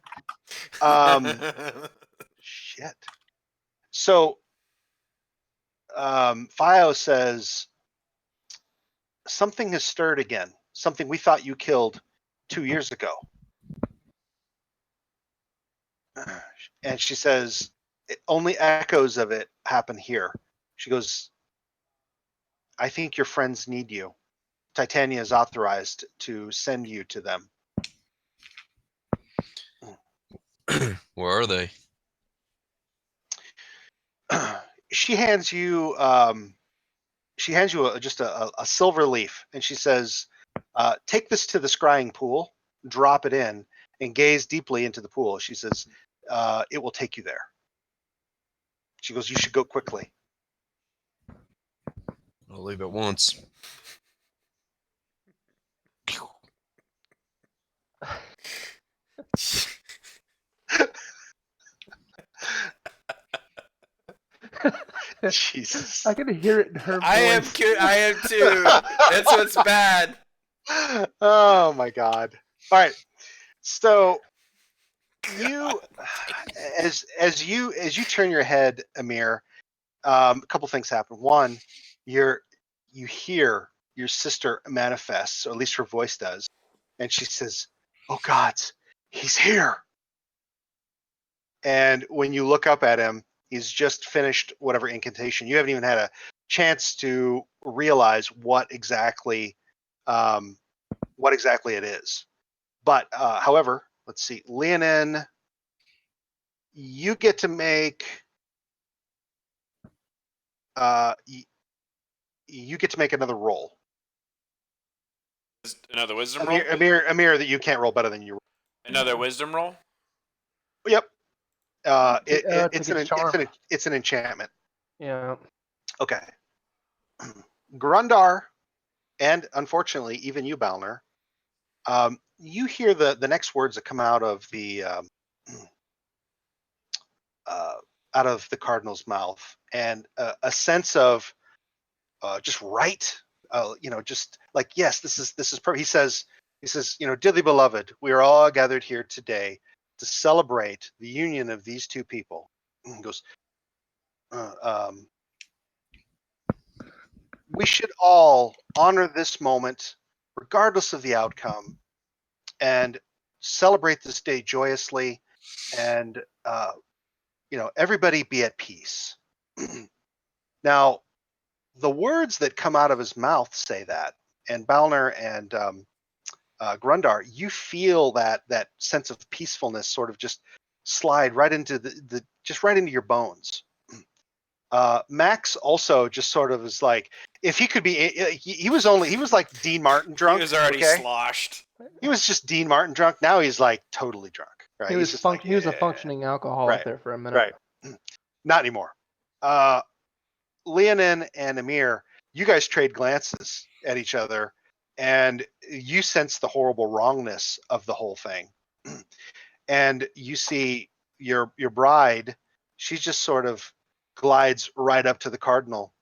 Shit. So, Fio says, something has stirred again. Something we thought you killed 2 years ago. And she says, only echoes of it happen here. She goes, I think your friends need you. Titania is authorized to send you to them. Where are they? She hands you just a silver leaf, and she says, take this to the scrying pool, drop it in, and gaze deeply into the pool. She says, it will take you there. She goes, you should go quickly. I'll leave at once. Jesus. I can hear it in her voice. I am too. That's what's bad. Oh my God. All right. So you, as you turn your head, Amir, a couple things happen. One, you hear your sister manifests, or at least her voice does, and she says, "Oh God, he's here!" And when you look up at him, he's just finished whatever incantation. You haven't even had a chance to realize what exactly it is. But however, let's see, Leonin, you get to make another roll. Another wisdom roll? Amir, that you can't roll better than you. Another wisdom roll? Yep. It's an enchantment. Yeah. Okay. Grundar, and unfortunately, even you, Balner, you hear the next words that come out of the cardinal's mouth, and a sense of just right. Just like, yes, this is perfect. He says, dearly beloved, we are all gathered here today to celebrate the union of these two people. He goes, we should all honor this moment regardless of the outcome, and celebrate this day joyously, and everybody be at peace. Now, the words that come out of his mouth say that, and Balner and Grundar, you feel that sense of peacefulness sort of just slide right into just right into your bones. Max also just sort of is like, if he could be, he was like Dean Martin drunk. He was already okay? sloshed. He was just Dean Martin drunk. Now he's like totally drunk. Right? He was he was a functioning alcoholic right, there for a minute. Right. Not anymore. Leonin and Amir, you guys trade glances at each other, and you sense the horrible wrongness of the whole thing. And you see your bride, she just sort of glides right up to the cardinal.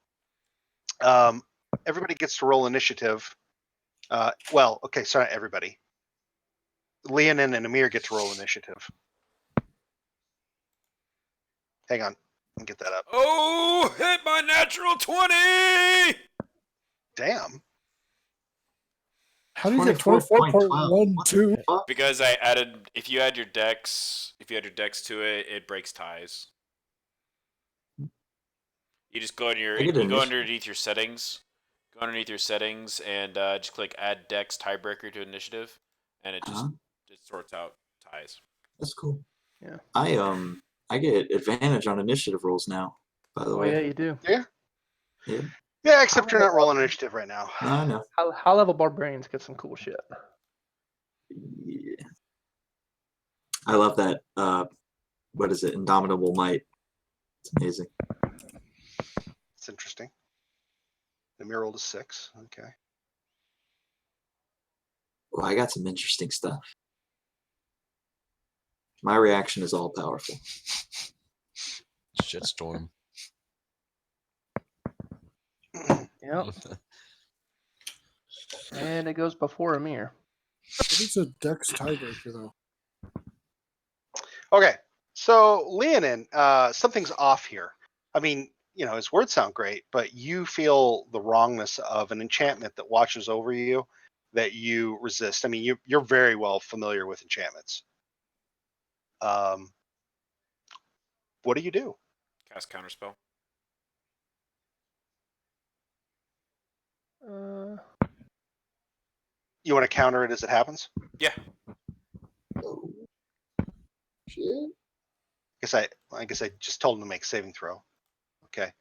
Everybody gets to roll initiative. Well, okay, sorry, not everybody. Leonin and Amir get to roll initiative. Hang on, let me get that up. Oh, hit my natural 20! Damn. How do you get 24.12? Because I added, if you add your dex to it, it breaks ties. You just go go underneath your settings. Go underneath your settings and just click add dex tiebreaker to initiative, and it just sorts out ties. That's cool. Yeah. I get advantage on initiative rolls now, by the way. Oh yeah, you do. Yeah. Yeah. Yeah, except you're not rolling initiative right now. No, I know. High level barbarians get some cool shit. Yeah. I love that. What is it? Indomitable Might. It's amazing. It's interesting. The mirror rolled a 6. Okay. Well, I got some interesting stuff. My reaction is all powerful. Shitstorm. Yep. And it goes before Amir. What is a dex tiebreaker, though? Okay, so Leonin, something's off here. I mean, his words sound great, but you feel the wrongness of an enchantment that watches over you that you resist. I mean, you're very well familiar with enchantments. What do you do? Cast counterspell. You want to counter it as it happens? Yeah. Oh, shit. I guess I just told him to make a saving throw. Okay.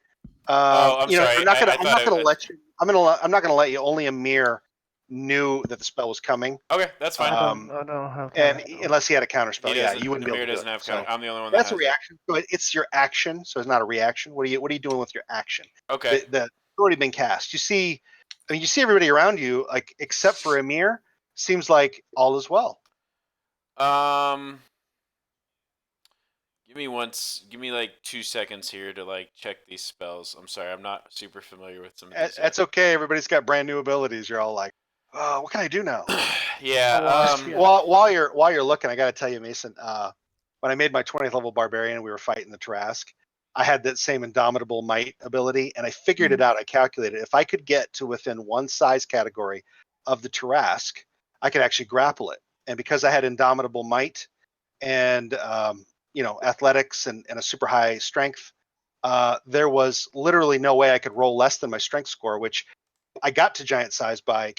I'm sorry. I'm not gonna let you. I'm not gonna let you. Only Amir knew that the spell was coming. Okay, that's fine. I don't have. And unless he had a counter spell, you wouldn't be Amir able to doesn't do it. have counter. I'm the only one That's that a has reaction. But it's your action, so it's not a reaction. What are you doing with your action? Okay. It's already been cast. You see everybody around you, like except for Amir, seems like all is well. Give me like 2 seconds here to like check these spells. I'm sorry, I'm not super familiar with some of these. That's okay. Everybody's got brand new abilities. You're all like, oh, what can I do now? Yeah. While you're looking, I got to tell you, Mason. When I made my 20th level barbarian and we were fighting the Trask, I had that same Indomitable Might ability, and I figured it out. I calculated if I could get to within one size category of the Trask, I could actually grapple it. And because I had Indomitable Might and athletics and a super high strength, there was literally no way I could roll less than my strength score, which I got to giant size by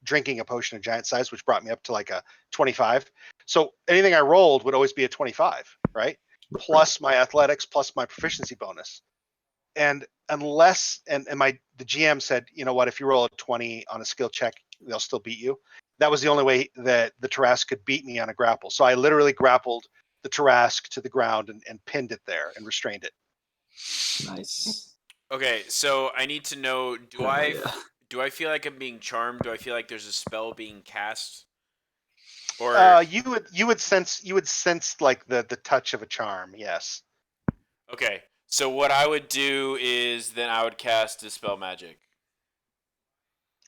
drinking a potion of giant size, which brought me up to like a 25. So anything I rolled would always be a 25, right? Plus my athletics, plus my proficiency bonus. And unless the GM said, you know what, if you roll a 20 on a skill check, they'll still beat you. That was the only way that the Tarask could beat me on a grapple. So I literally grappled the Tarask to the ground and pinned it there and restrained it. Nice. Okay, so I need to know: do I feel like I'm being charmed? Do I feel like there's a spell being cast? Or you would sense like the touch of a charm. Yes. Okay, so what I would do is then I would cast Dispel Magic.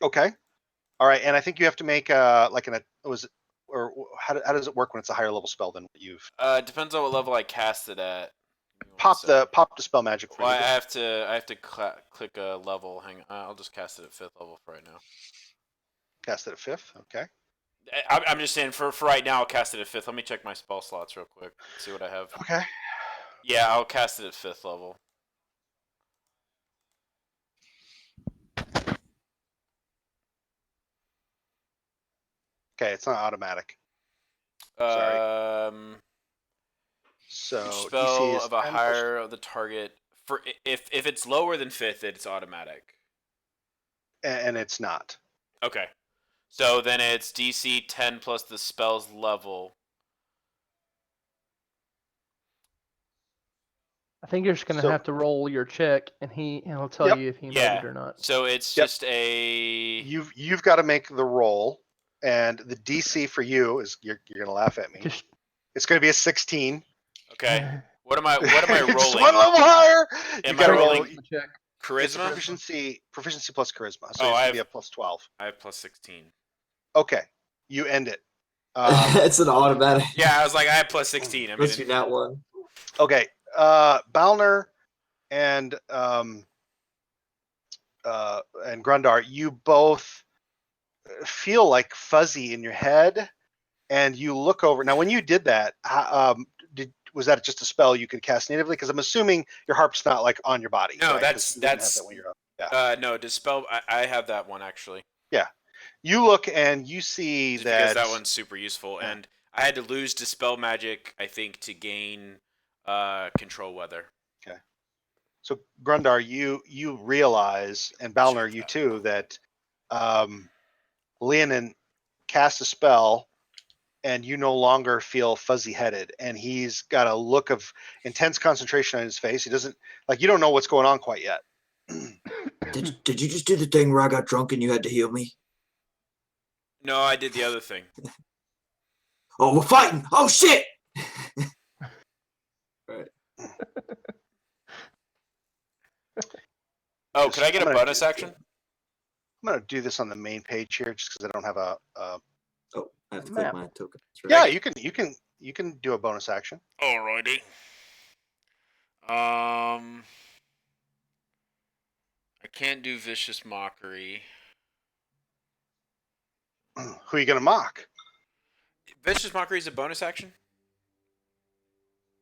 Okay. All right, and I think you have to make how does it work when it's a higher level spell than what you've? Depends on what level I cast it at. pop So- the spell magic for Well, you. I have to click a level. Hang on, I'll just cast it at 5th level for right now. Cast it at 5th. Okay. I'm just saying for right now, I'll cast it at 5th. Let me check my spell slots real quick. See what I have. Okay. Yeah, I'll cast it at 5th level. Okay, it's not automatic. Sorry. So Each DC spell is of a 10 higher of the target for if it's lower than 5th, it's automatic. and it's not. Okay, so then it's DC 10 plus the spell's level. I think you're just gonna So- have to roll your check, and he'll tell Yep. you if he made Yeah. it or not. So it's Yep. just a You've got to make the roll, and the DC for you is you're gonna laugh at me. Just It's gonna be a 16. okay. What am I rolling? Just one level higher. You Am I gotta roll. rolling the check. It's a charisma? proficiency plus charisma, so Oh, it's I gonna be have- a plus 12. I have plus 16. Okay, you end it. It's an automatic. Yeah, I was like, I have plus 16. I mean, Must be that one. Okay, Balner and Grundar, you both feel like fuzzy in your head, and you look over. Now, when you did that, was that just a spell you could cast natively? Because I'm assuming your harp's not like on your body. No, right? 'Cause you didn't have that's that when you're up. no dispel. I have that one actually. You look and you see Just that because that one's super useful, Yeah. and I had to lose dispel magic, I think, to gain control weather. So Grundar, you realize, and Balner, Check you that. too, that Leonin cast a spell, and you no longer feel fuzzy-headed, and he's got a look of intense concentration on his face. He doesn't you don't know what's going on quite yet. Did you just do the thing where I got drunk and you had to heal me? No, I did the other thing. Oh, we're fighting! Oh shit! Right. Oh, could I get I'm a gonna bonus do- action? I'm going to do this on the main page here, just because I don't have a. Oh, I have to Map. click my token. That's Yeah, right. you can do a bonus action. Alrighty. I can't do vicious mockery. Who are you going to mock? Vicious mockery is a bonus action?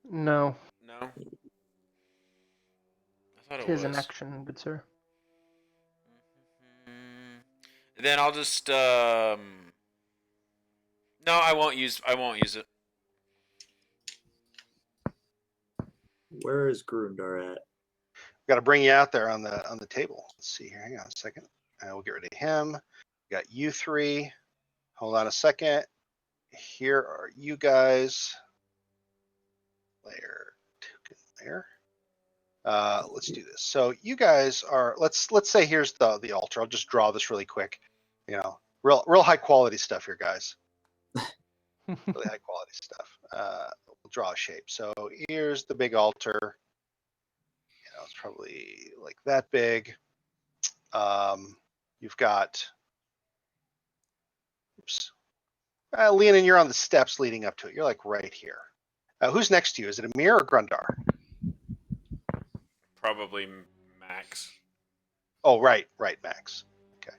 No, No. I thought it tis was. an action, good sir. Then I'll just no, I won't use it. Where is Grundar at? Got to bring you out there on the table. Let's see here. Hang on a second. We'll get rid of him. We got you three. Hold on a second. Here are you guys. Layer token there. Let's do this. So you guys are. Let's say here's the altar. I'll just draw this really quick. Real high quality stuff here, guys. Really high quality stuff. We'll draw a shape. So here's the big altar. It's probably like that big. You've got. Oops. Leonin, you're on the steps leading up to it. You're like right here. Who's next to you? Is it Amir or Grundar? Probably Max. Oh, right, Max. Okay.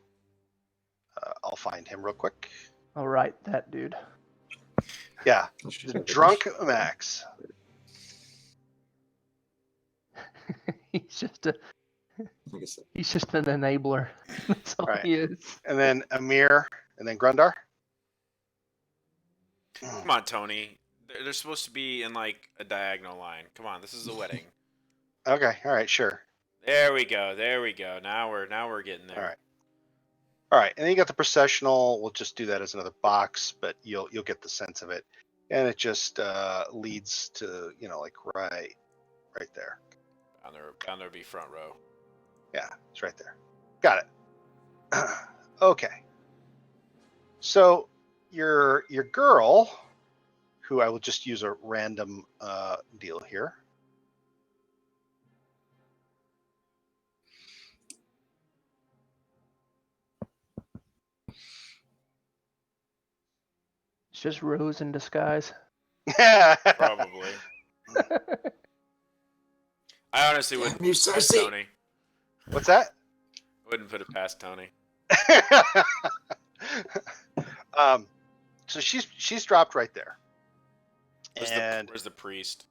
I'll find him real quick. All right, that dude. Yeah, Let's just the have a drunk question. Max. he's Like I said, just an enabler. That's all Right. he is. And then Amir, and then Grundar. Come on, Tony. They're supposed to be in like a diagonal line. Come on, this is a wedding. Okay, all right, sure. There we go. Now we're getting there. All right, and then you got the processional. We'll just do that as another box, but you'll get the sense of it, and it just leads to like right there. Down there be front row. Yeah, it's right there. Got it. Okay. So your girl, who I will just use a random deal here. It's just Rose in disguise. Probably. I honestly wouldn't Damn you, put it past Cersei. Tony. What's that? Wouldn't put it past Tony. So she's dropped right there. Where's the priest?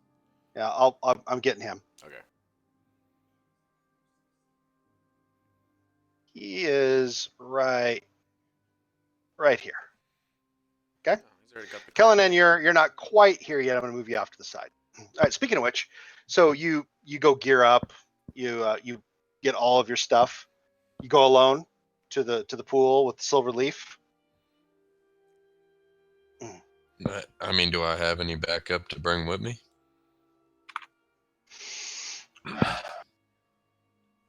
Yeah, I'm getting him. Okay. He is right here. Okay. Oh, he's already got the Kellen, card. and you're not quite here yet. I'm going to move you off to the side. All right. Speaking of which, so you go gear up. You get all of your stuff. You go alone to the pool with the silver leaf. I mean, do I have any backup to bring with me?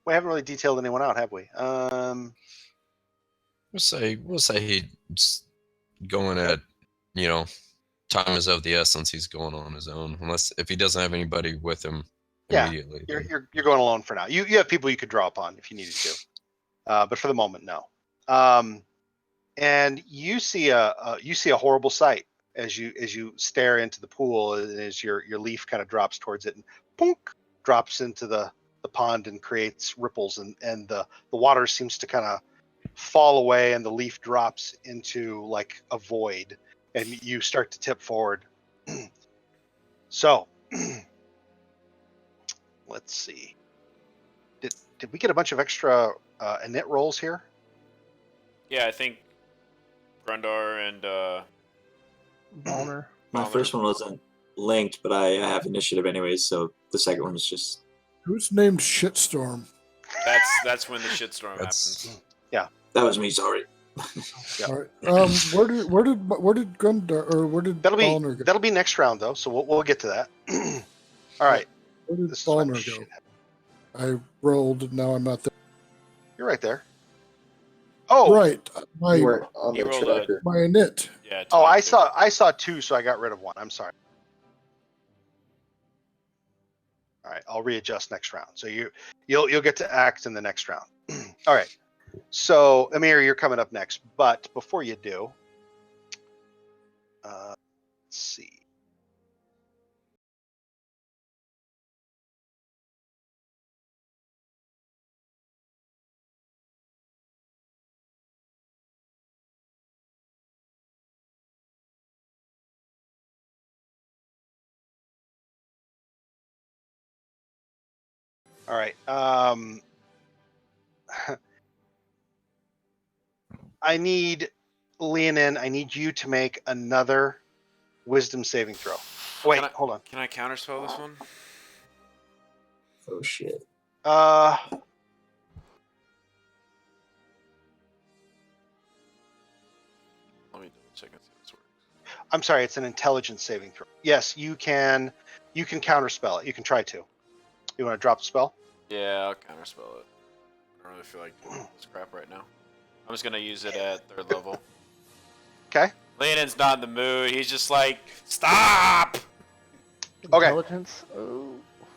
We haven't really detailed anyone out, have we? We'll say he's going at, time is of the essence. He's going on his own, unless if he doesn't have anybody with him immediately. You're going alone for now. You have people you could draw upon if you needed to, but for the moment, no. And you see a horrible sight as you stare into the pool, and as your leaf kind of drops towards it and punk drops into the pond and creates ripples, and the water seems to kind of fall away, and the leaf drops into like a void, and you start to tip forward. So let's see. Did we get a bunch of extra init rolls here? Yeah, I think Grundar and Balmer. My Balmer. first one wasn't linked, but I have initiative anyways, so the second one was just. Who's named Shitstorm? That's when the shitstorm happens. That was me. Sorry. Yeah. All right. Where did Gundar or where did Balner go? That'll be next round though, so we'll get to that. All right. Where did This is my Balner shit. go? I rolled, and now I'm not there. You're right there. Oh, Right. My You weren't on He the rolled a- tracker. my init. Yeah. Oh, 22. I saw two, so I got rid of one. I'm sorry. All right, I'll readjust next round. So you'll get to act in the next round. All right. So Amir, you're coming up next, but before you do, let's see. All right. I need Leonin. I need you to make another wisdom saving throw. Wait, hold on. Can I counterspell this one? Oh shit. Let me double check and see if this works. I'm sorry. It's an intelligence saving throw. Yes, you can. You can counterspell it. You can try to. You want to drop the spell? Yeah, I'll counterspell it. I don't really feel like doing this crap right now. I'm just gonna use it at 3rd level. Okay. Leonin's not in the mood. He's just like, stop! Okay. Intelligence. Oh.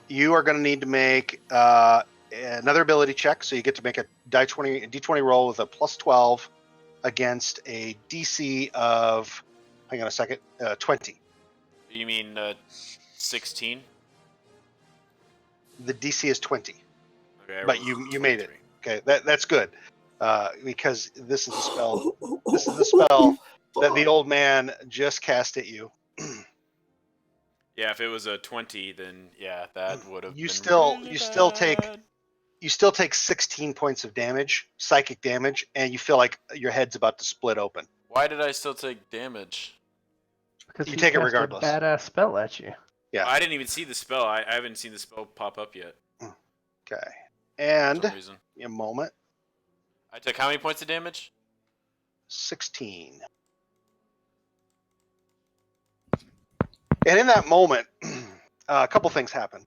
You are going to need to make another ability check. So you get to make a D20 roll with a plus 12 against a DC of, hang on a second, 20. You mean 16? The DC is 20, Okay, I but rolled you made it. 23. Okay, that's good because this is the spell. This is the spell that the old man just cast at you. Yeah, if it was a 20, then yeah, that would have. You been still- really you still take- bad. You still take 16 points of damage, psychic damage, and you feel like your head's about to split open. Why did I still take damage? Because You he take it cast regardless. a badass spell at you. Yeah. I didn't even see the spell. I haven't seen the spell pop up yet. Okay. For And some reason. a moment. I took how many points of damage? 16. And in that moment, a couple things happen.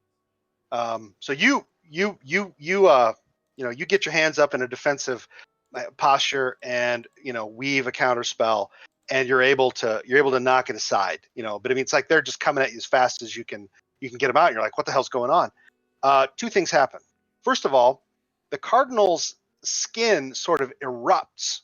So you get your hands up in a defensive posture and weave a counter spell, and you're able to knock it aside. But I mean, it's like they're just coming at you as fast as you can get them out. And you're like, what the hell's going on? Two things happen. First of all, the Cardinal's skin sort of erupts.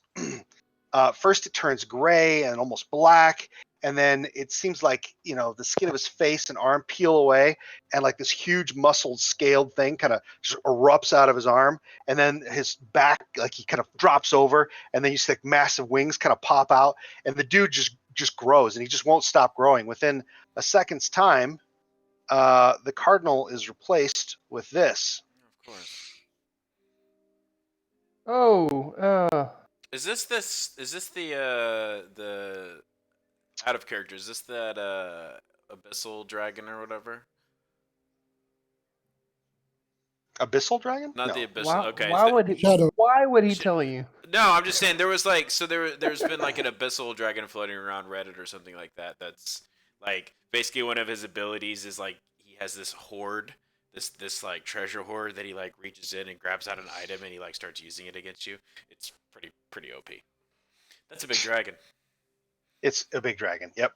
First, it turns gray and almost black, and then it seems like, the skin of his face and arm peel away, and like this huge muscled scaled thing kind of just erupts out of his arm, and then his back, like he kind of drops over, and then you see like massive wings kind of pop out, and the dude just grows, and he just won't stop growing. Within a second's time, the cardinal is replaced with this. Of course. Oh, Is this the out of character? Is this that abyssal dragon or whatever? Abyssal dragon? Not No. the abyssal. why, Okay. why would he? Shadow. Why would he tell you? No, I'm just saying there was like there's been like an abyssal dragon floating around Reddit or something like that. That's like basically one of his abilities is like he has this hoard, this like treasure hoard that he like reaches in and grabs out an item and he like starts using it against you. It's pretty OP. That's a big dragon. It's a big dragon. Yep.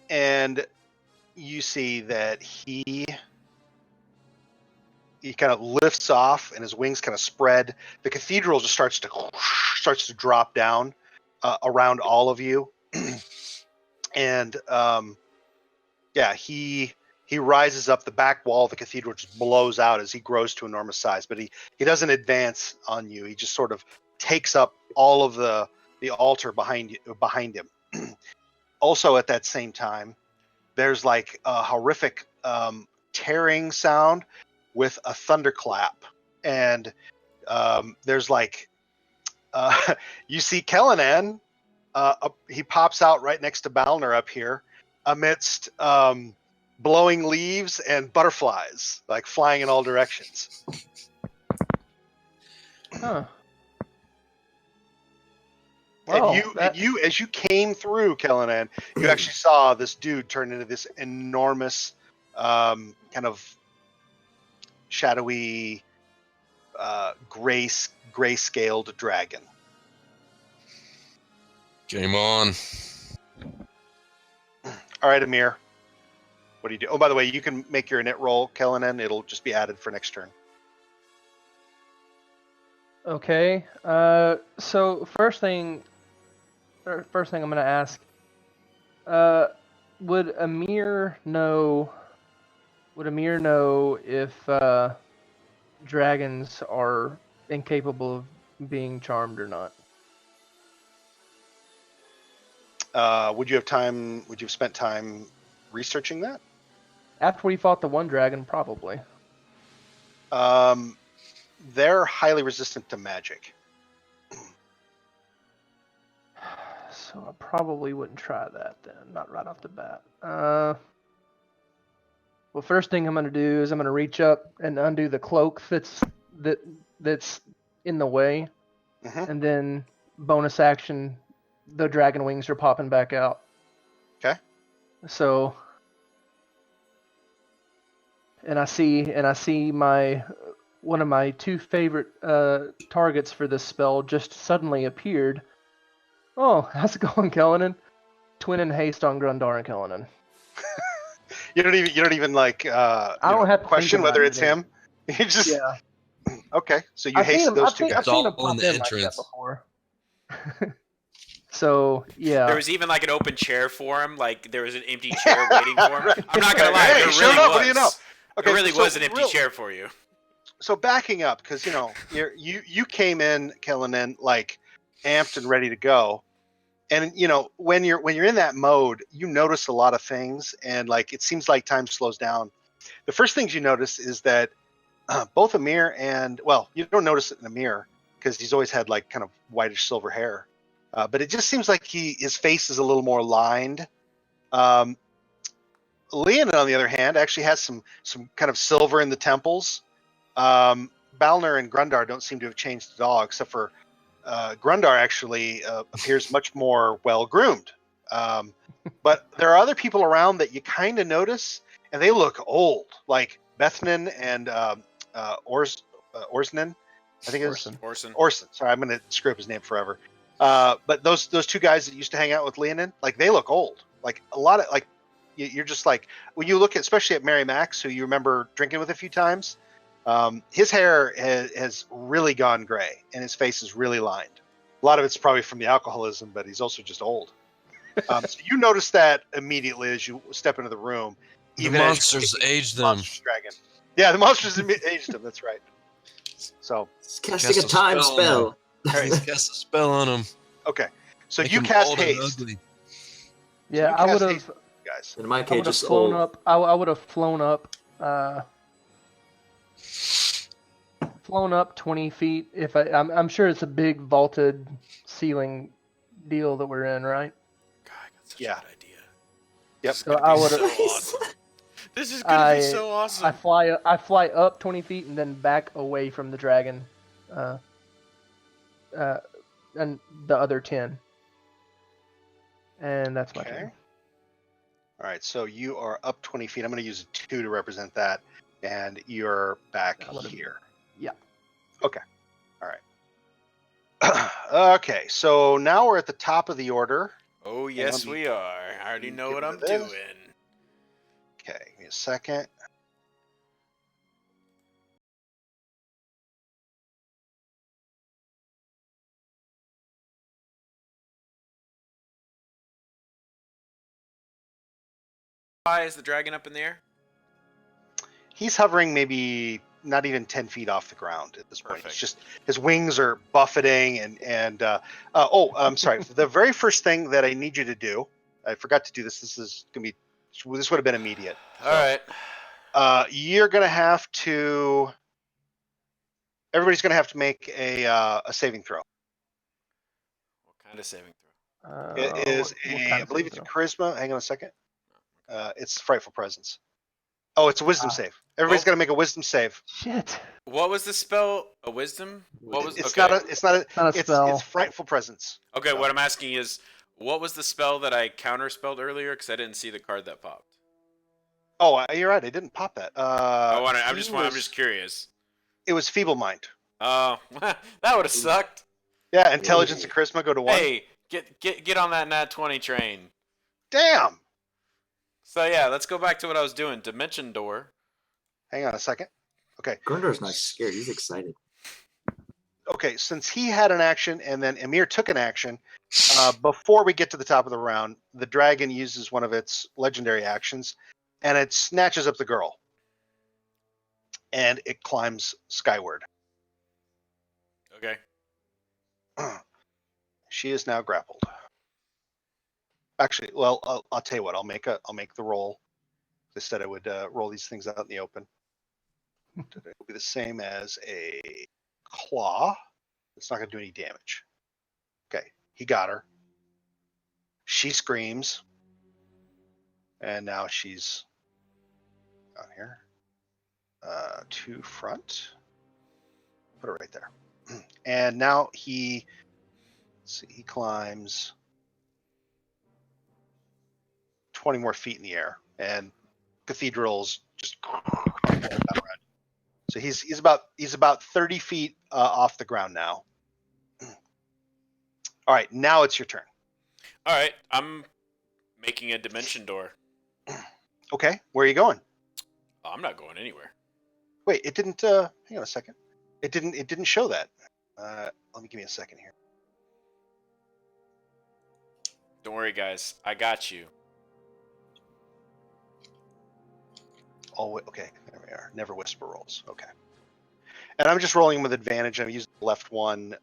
And you see that he kind of lifts off, and his wings kind of spread. The cathedral just starts to drop down around all of you, and he rises up. The back wall of the cathedral just blows out as he grows to enormous size. But he doesn't advance on you. He just sort of takes up all of the altar behind him. Also, at that same time, there's like a horrific tearing sound with a thunderclap, and there's like you see Kellinan. He pops out right next to Balner up here, amidst blowing leaves and butterflies, like flying in all directions. Huh. And as you came through, Kellinan, you actually saw this dude turn into this enormous, kind of shadowy, gray-scaled dragon. Game on. All right, Amir. What do you do? Oh, by the way, you can make your init roll, Kellinan. It'll just be added for next turn. Okay. So first thing I'm gonna ask. Would Amir know if dragons are incapable of being charmed or not? Would you have spent time researching that? After we fought the one dragon, probably. They're highly resistant to magic. So I probably wouldn't try that then, not right off the bat. Well, first thing I'm gonna do is I'm gonna reach up and undo the cloak that's in the way, and then bonus action, the dragon wings are popping back out. Okay. So, and I see my one of my two favorite targets for this spell just suddenly appeared. Oh, how's it going, Kellinan? Twin and haste on Grundar and Kellinan. You don't even like I don't have to question whether it's him. You just okay. So you haste those two guys. I've seen him All in pop the in like that entrance. before. So yeah. There was even like an open chair for him. Like there was an empty chair waiting for him. I'm not gonna lie, Hey, there shut really up, was. what do you know? Okay, There really so was an empty chair for you. So backing up, because you came in, Kellinan, like amped and ready to go, and when you're in that mode, you notice a lot of things, and like it seems like time slows down. The first things you notice is that both Amir and you don't notice it in Amir because he's always had like kind of whitish silver hair, but it just seems like his face is a little more lined. Leonin, on the other hand, actually has some kind of silver in the temples. Balner and Grundar don't seem to have changed at all, except for Grundar actually appears much more well-groomed. But there are other people around that you kind of notice, and they look old, like Bethnan and Orsnan. I think it's Orson. Sorry, I'm going to screw up his name forever. But those two guys that used to hang out with Leonin, like they look old. Like a lot of like you're just like when you look at, especially at Mary Max, who you remember drinking with a few times. His hair has really gone gray, and his face is really lined. A lot of it's probably from the alcoholism, but he's also just old. So you notice that immediately as you step into the room. The monsters aged them. Monsters dragon. Yeah, the monsters aged him. That's right. So He's casting a time spell. He's cast a spell on him. okay, so Make you him cast old and haste. ugly. Yeah, you I cast would have. haste, guys. In my I case, would have just flown old. up. I would have flown up. Flown up 20 feet. If I'm sure it's a big vaulted ceiling deal that we're in, right? God, I got such Yeah. a good idea. Yep. This is So gonna I be would've- so awesome. This is gonna be so awesome. I fly up 20 feet and then back away from the dragon, and the other 10. And that's my Okay. turn. All right, so you are up 20 feet. I'm going to use a 2 to represent that, and you're back I would've- here. Yeah. Okay. All right. Okay, so now we're at the top of the order. Oh And yes, let me we are. I already know get what rid I'm of this. doing. Okay, give me a second. Why is the dragon up in the air? He's hovering maybe not even 10 feet off the ground at this point. It's Perfect. just his wings are buffeting I'm sorry. The very first thing that I need you to do, I forgot to do this. This would have been immediate. All right. You're gonna have to. Everybody's gonna have to make a saving throw. What kind of saving throw? It is what I kind of believe saving it's a throw? charisma. Hang on a second. It's frightful presence. Oh, it's a wisdom Ah. save. Everybody's got to make a wisdom save. Shit. What was the spell? A wisdom? What was? It's okay. not a. It's not a. Not a spell. It's frightful presence. Okay. So- What I'm asking is, what was the spell that I counterspelled earlier? Because I didn't see the card that popped. Oh, you're right. I didn't pop that. I'm he just curious. It was feeble mind. Oh, that would have sucked. Yeah, intelligence and charisma go to 1. Hey, get on that nat 20 train. Damn. So yeah, let's go back to what I was doing. Dimension door. Hang on a second. Okay. Grundar's not scared. He's excited. Okay. Since he had an action and then Emir took an action, before we get to the top of the round, the dragon uses one of its legendary actions, and it snatches up the girl, and it climbs skyward. Okay. She is now grappled. Actually, well, I'll tell you what. I'll make the roll. I said I would roll these things out in the open. It will be the same as a claw. It's not going to do any damage. Okay, he got her. She screams, and now she's down here. To front. Put her right there. And now he climbs 20 more feet in the air, and cathedrals just. So he's about 30 feet off the ground now. All right, now it's your turn. All right, I'm making a dimension door. Okay, where are you going? Oh, I'm not going anywhere. Wait, it didn't. Hang on a second. It didn't show that. Let me give me a second here. Don't worry, guys. I got you. Oh, okay, there we are. Never whisper rolls. Okay. And I'm just rolling with advantage. I'm using the left one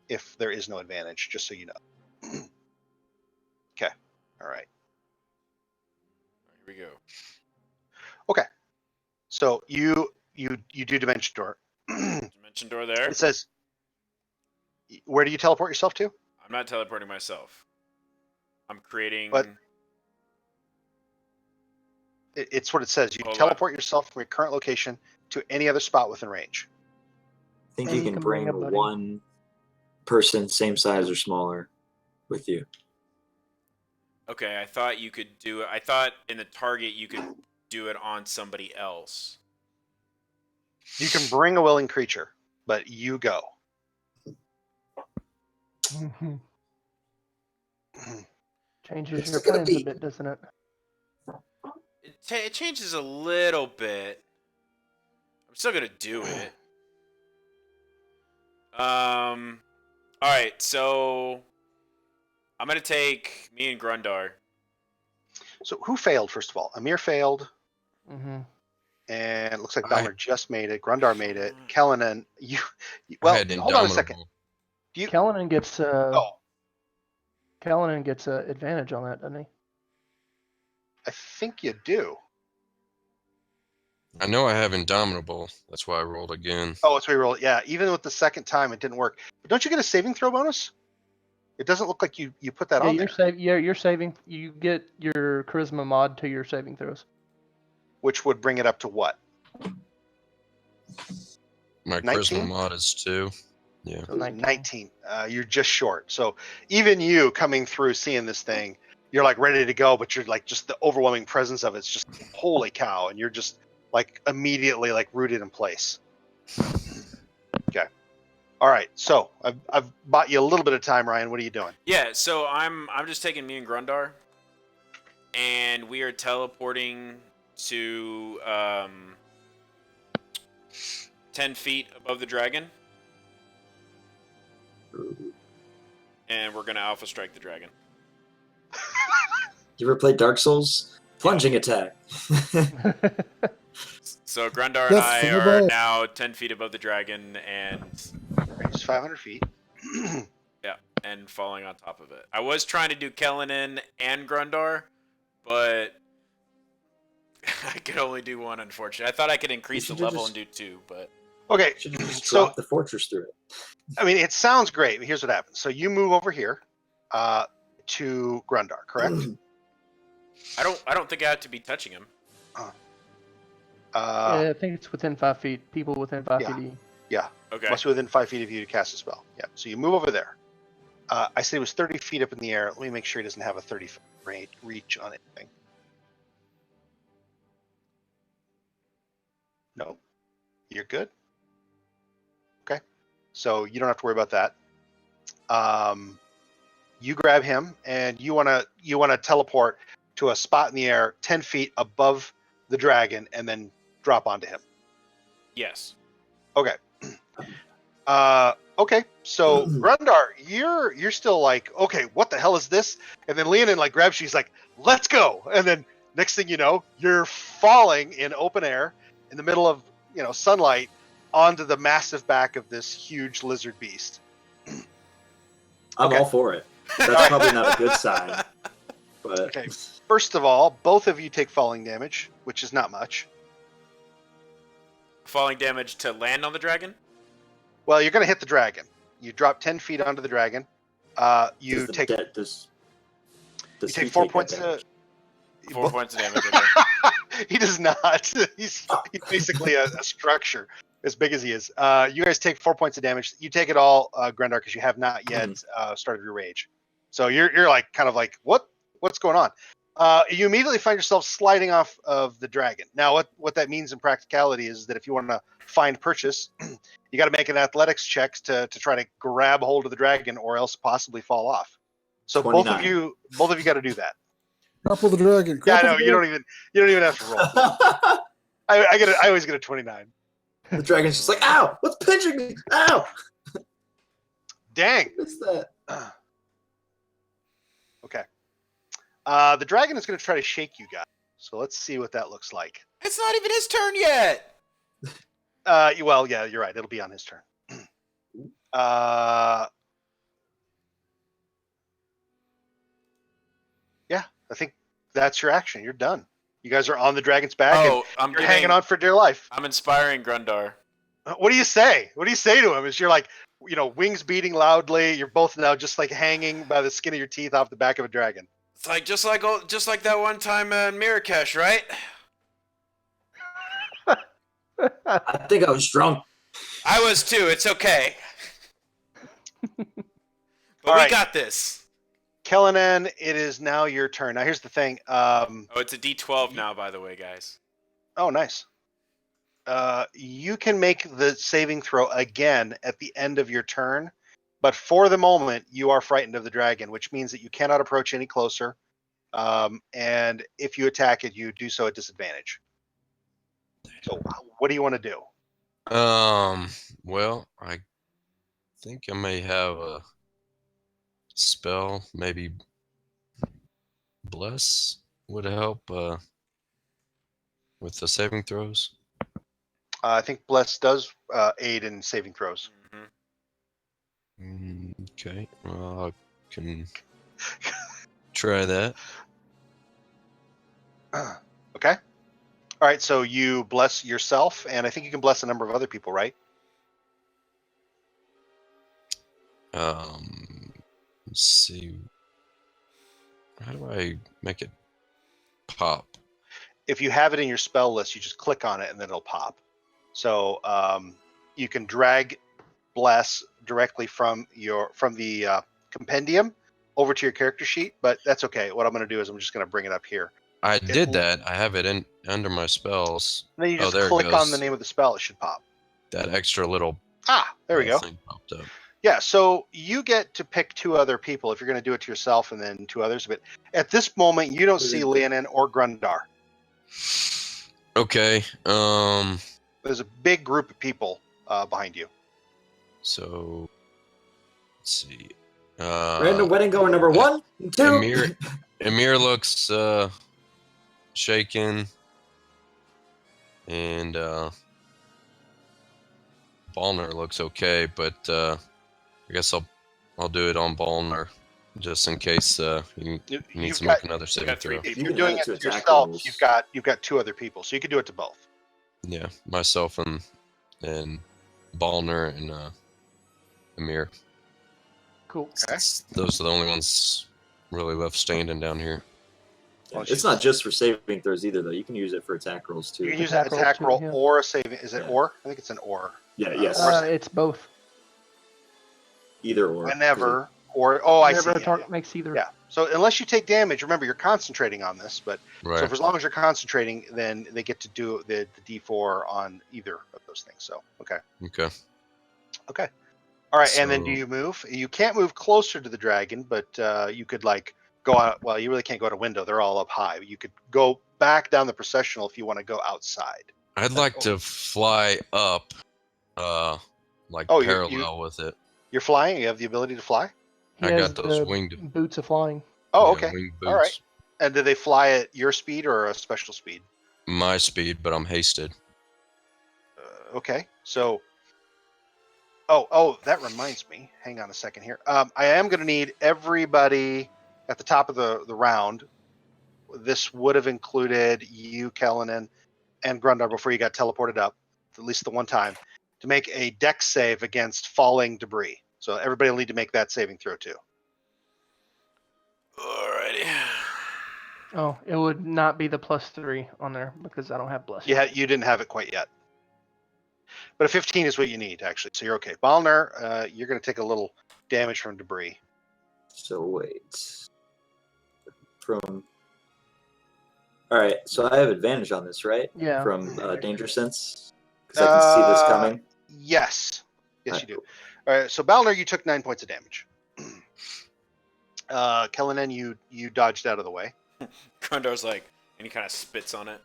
if there is no advantage, just so you know. Okay. All right. Here we go. Okay. So you do dimension door. Dimension door there. It says, where do you teleport yourself to? I'm not teleporting myself. I'm creating. But it's what it says. You Hold teleport yourself from your current location to any other spot within range. I think And you can bring a buddy. one person, same size or smaller, with you. Okay, I thought you could do it. I thought in the target you could do it on somebody else. You can bring a willing creature, but you go. Changes It's your gonna plans a be- bit, doesn't it? It changes a little bit. I'm still gonna do it. All right, so I'm gonna take me and Grundar. So who failed first of all? Amir failed, Mm-hmm. and it looks like I- Balmer just made it. Grundar made it. Kellenen, you. I Well, had hold on a second. Indomitable. Do you? Kellenen gets Oh, Kellenen gets advantage on that, doesn't he? I think you do. I know I have Indomitable. That's why I rolled again. Oh, it's reroll. Yeah, even with the second time, it didn't work. But don't you get a saving throw bonus? It doesn't look like you put that Yeah, on you're there, you're saving. You get your charisma mod to your saving throws. which would bring it up to what? My 19? charisma mod is 2. Yeah. So 19. 19. You're just short. So even you coming through, seeing this thing, you're like ready to go, but you're like just the overwhelming presence of it's just holy cow, and you're just like immediately like rooted in place. Okay. All right. So I've bought you a little bit of time, Ryan. What are you doing? Yeah, so I'm just taking me and Grundar, and we are teleporting to 10 feet above the dragon, and we're gonna alpha strike the dragon. You ever played Dark Souls? Plunging attack. So Grundar and Death I from are above. now 10 feet above the dragon, and Range is 500 feet. yeah, and falling on top of it. I was trying to do Kellenen and Grundar, but I could only do one, unfortunately. I thought I could increase the should've level just- and do 2, but Okay. Should have just So dropped the fortress through it. I mean, it sounds great. Here's what happens. So you move over here to Grundar, correct? I don't think I have to be touching him. Yeah, I think it's within 5 feet. People within 5 Yeah. feet. Of you. Yeah. Okay. Must be within 5 feet of you to cast a spell. Yeah. So you move over there. I said it was 30 feet up in the air. Let me make sure he doesn't have a 30-foot reach on anything. No. You're good. Okay. So you don't have to worry about that. You grab him and you wanna teleport to a spot in the air 10 feet above the dragon and then drop onto him. Yes. Okay. Okay. So Grundar, you're still like, okay, what the hell is this? And then Leonin like grabs you. He's like, let's go. And then next thing you know, you're falling in open air in the middle of sunlight onto the massive back of this huge lizard beast. I'm Okay. all for it. That's probably not a good sign. But Okay. First of all, both of you take falling damage, which is not much. Falling damage to land on the dragon? Well, you're going to hit the dragon. You drop 10 feet onto the dragon. You take does you he take 4 that points. damage? 4 points of damage. Okay. He does not. He's basically a structure as big as he is. You guys take 4 points of damage. You take it all, Grendar, because you have not yet started your rage. So you're like kind of like what's going on? You immediately find yourself sliding off of the dragon. Now, what that means in practicality is that if you want to find purchase, you got to make an athletics check to try to grab hold of the dragon, or else possibly fall off. So 29. both of you got to do that. Grapple the dragon. Yeah, I grapple know the you don't even have to roll. I always get a 29. The dragon's just like, ow! What's pinching me? Ow! Dang. What's that? Okay. The dragon is going to try to shake you guys. So let's see what that looks like. It's not even his turn yet. Well, yeah, you're right. It'll be on his turn. Yeah, I think that's your action. You're done. You guys are on the dragon's back, and you're hanging on for dear life. I'm inspiring Grundar. What do you say? What do you say to him? Is you're like, wings beating loudly. You're both now just like hanging by the skin of your teeth off the back of a dragon. It's like just like that one time in Marrakesh, right? I think I was drunk. I was too. It's okay. But All we right. got this. Kellenen, it is now your turn. Now here's the thing. Oh, it's a D12 now, by the way, guys. Oh, nice. You can make the saving throw again at the end of your turn, but for the moment, you are frightened of the dragon, which means that you cannot approach any closer. And if you attack it, you do so at disadvantage. So, what do you want to do? Well, think I may have a spell. Maybe Bless would help with the saving throws. I think Bless does aid in saving throws. Okay, well, I can try that. Okay. All right, so you bless yourself, and I think you can bless a number of other people, right? Let's see. How do I make it pop? If you have it in your spell list, you just click on it, and then it'll pop. So you can drag bless directly from the compendium over to your character sheet, but that's okay. What I'm going to do is I'm just going to bring it up here. I did that. I have it in under my spells. And then you just there it click on the goes. name of the spell; it should pop. That extra little there we go. thing popped up. Yeah, so you get to pick 2 other people if you're going to do it to yourself, and then 2 others. But at this moment, you don't see Leonin or Grundar. Okay. There's a big group of people behind you. So let's see. Random wedding goer number 1 and 2. Emir looks shaken, and Ballner looks okay, but I guess I'll do it on Ballner just in case he needs to make another saving throw. If you're doing it to yourself, you've got 2 other people, so you could do it to both. Yeah, myself and Ballner and Emir. Cool. Okay. Those are the only ones really left standing down here. Yeah, it's not just for saving throws either, though. You can use it for attack rolls too. You can use an attack roll or a saving. Is it or? I think it's an or. Yeah, yes. It's both. Either or. Whenever or I see. Makes either. Yeah. So unless you take damage, remember you're concentrating on this. But right. So for as long as you're concentrating, then they get to do the D4 on either of those things. So okay. All right, and then do you move? You can't move closer to the dragon, but you could go out. Well, you really can't go out a window; they're all up high. You could go back down the processional if you want to go outside. I'd like to fly up, parallel with it. You're flying. You have the ability to fly. I got those winged boots of flying. Oh, okay. Winged boots. All right. And do they fly at your speed or a special speed? My speed, but I'm hasted. Okay, so. Oh, that reminds me. Hang on a second here. I am going to need everybody at the top of the round. This would have included you, Kellenen, and Grundar before you got teleported up, at least the one time, to make a dex save against falling debris. So everybody will need to make that saving throw too. Alrighty. Oh, it would not be the +3 on there because I don't have bless. Yeah, you didn't have it quite yet. But a 15 is what you need, actually. So you're okay. Ballner, you're going to take a little damage from debris. So wait. All right, so I have advantage on this, right? Yeah. From Danger Sense? Because I can see this coming. Yes. Yes, you do. All right, so Ballner, you took 9 points of damage. Kellenen, you dodged out of the way. Grundar's and he kind of spits on it.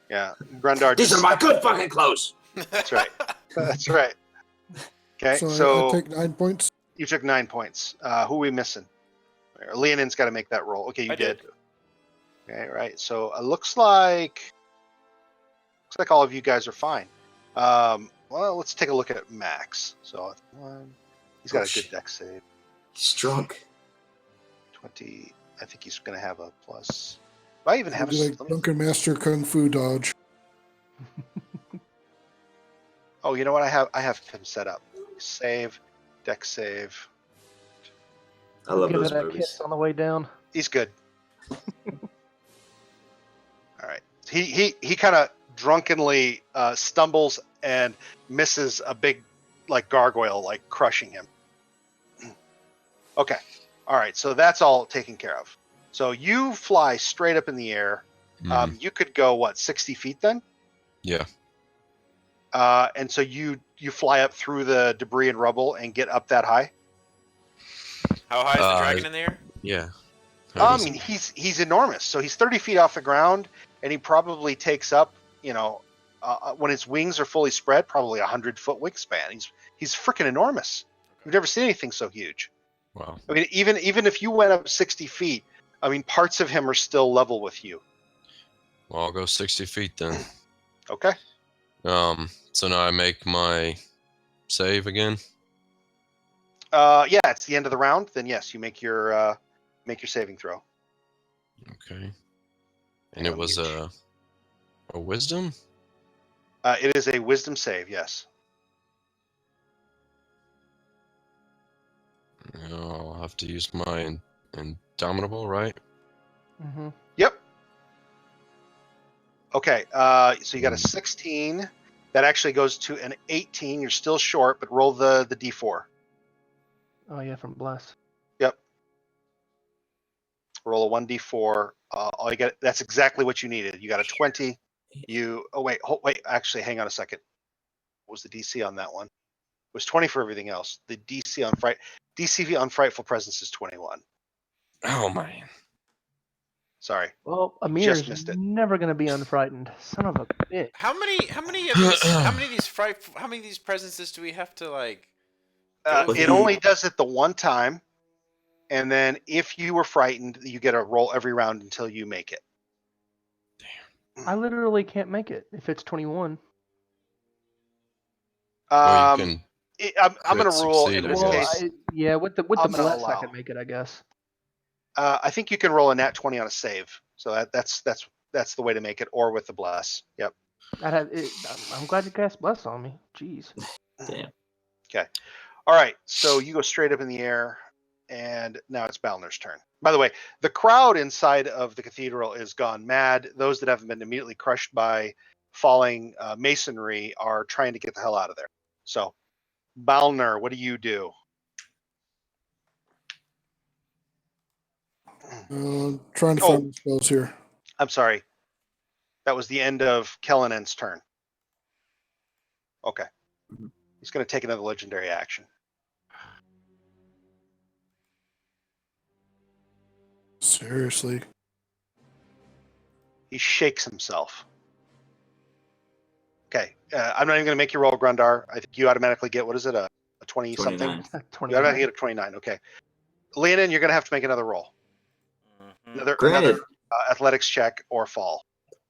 Yeah, Grundar. These are my good fucking clothes. That's right. That's right. Okay, so I take 9 points. You took 9 points. Who are we missing? Leonin's got to make that roll. Okay, you did. Okay, right. So it looks like all of you guys are fine. Well, let's take a look at Max. So he's got a good dex save. He's drunk. 20. I think he's going to have a plus. Do I even have a Drunken Master Kung Fu dodge? Oh, you know what? I have him set up. Save, dex save. I love Give those it that movies. kiss on the way down. He's good. All right. He kind of drunkenly stumbles and misses a big gargoyle crushing him. Okay. All right. So that's all taken care of. So you fly straight up in the air. You could go 60 feet then? Yeah. And so you fly up through the debris and rubble and get up that high? How high is the dragon in the air? Yeah. I mean, he's enormous. So he's 30 feet off the ground, and he probably takes up, when his wings are fully spread, probably 100-foot wingspan. He's freaking enormous. You've never seen anything so huge. Wow. I mean, even if you went up 60 feet, I mean, parts of him are still level with you. Well, I'll go 60 feet then. Okay. So now I make my save again. Yeah, it's the end of the round. Then yes, you make your saving throw. Okay. And it was a wisdom? It is a wisdom save, yes. I'll have to use my indomitable, right? Mm-hmm. Yep. Okay, so you got a 16. That actually goes to an 18. You're still short, but roll the d4. Oh yeah, from Bless. Yep. Roll a 1d4. All you got. That's exactly what you needed. You got a 20. Wait. Actually, hang on a second. What was the DC on that one? It was 20 for everything else. The DC on Frightful Presence is 21. Oh, man. Sorry. Well, You Amir just is missed it. never going to be unfrightened. Son of a bitch. How many of these presences do we have to like? It only does it the one time, and then if you were frightened, you get a roll every round until you make it. I literally can't make it if it's 21. Well, you can I'm going to rule succeed, in I this Well, guess. case. with the I'm gonna Bless, I allow. can make it, I guess. I think you can roll a nat 20 on a save, so that's the way to make it, or with the Bless. Yep. I'm glad you cast Bless on me. Jeez. Damn. Okay. All right. So you go straight up in the air, and now it's Balner's turn. By the way, the crowd inside of the cathedral is gone mad. Those that haven't been immediately crushed by falling masonry are trying to get the hell out of there. So, Balner, what do you do? Trying to find the spells here. I'm sorry. That was the end of Kellenen's turn. Okay. He's going to take another legendary action. Seriously. He shakes himself. Okay. I'm not even going to make you roll Grundar. I think you automatically get, what is it, a 20-something? 29. You automatically get a 29. Okay. Leonin, you're going to have to make another roll. Another Granted, athletics check or fall.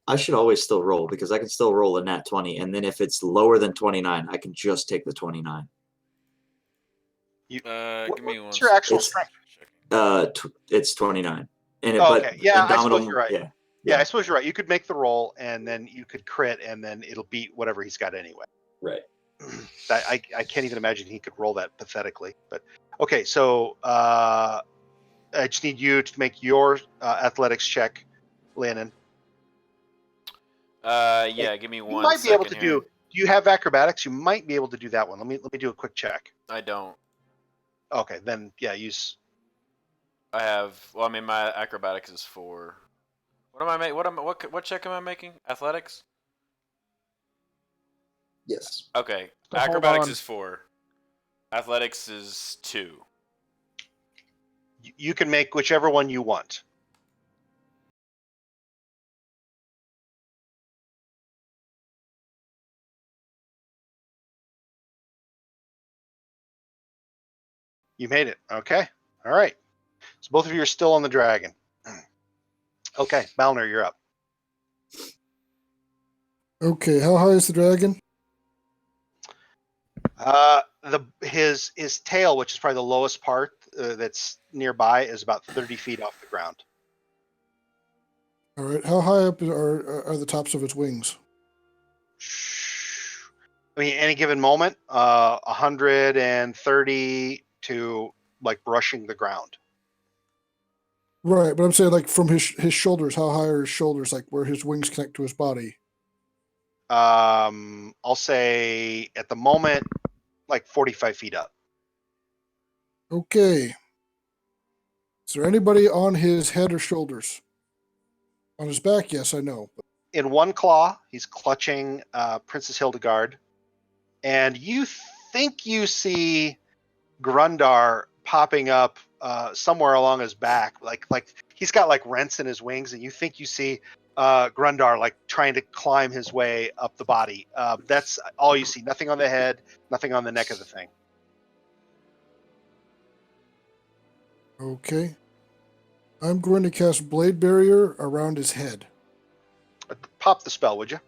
I should always still roll because I can still roll a nat 20, and then if it's lower than 29, I can just take the 29. Give me one. What's your actual It's- strength? It's 29. And Okay. Yeah, I suppose Indomitable, you're right. Yeah. Yeah, I suppose you're right. You could make the roll, and then you could crit, and then it'll beat whatever he's got anyway. Right. I can't even imagine he could roll that pathetically. But okay, so I just need you to make your athletics check, Lennon. Yeah, give me one. You might be able to here. do. Do you have acrobatics? You might be able to do that one. Let me do a quick check. I don't. Okay, then yeah, use. I have. Well, I mean, my acrobatics is 4. What am I making? What check am I making? Athletics. Yes. Okay. So hold Acrobatics on. is 4. Athletics is 2. You can make whichever one you want. You made it. Okay. All right. So both of you are still on the dragon. Okay, Balner, you're up. Okay, how high is the dragon? His tail, which is probably the lowest part that's nearby, is about 30 feet off the ground. All right, how high up are the tops of its wings? I mean, any given moment, 130 to like brushing the ground. Right, but I'm saying like from his shoulders, how high are his shoulders, like where his wings connect to his body? I'll say at the moment, like 45 feet up. Okay. Is there anybody on his head or shoulders? On his back, yes, I know. In one claw, he's clutching Princess Hildegard, and you think you see Grundar popping up somewhere along his back, like he's got like rents in his wings, and you think you see Grundar like trying to climb his way up the body. That's all you see. Nothing on the head, nothing on the neck of the thing. Okay. I'm going to cast Blade Barrier around his head. Pop the spell, would you?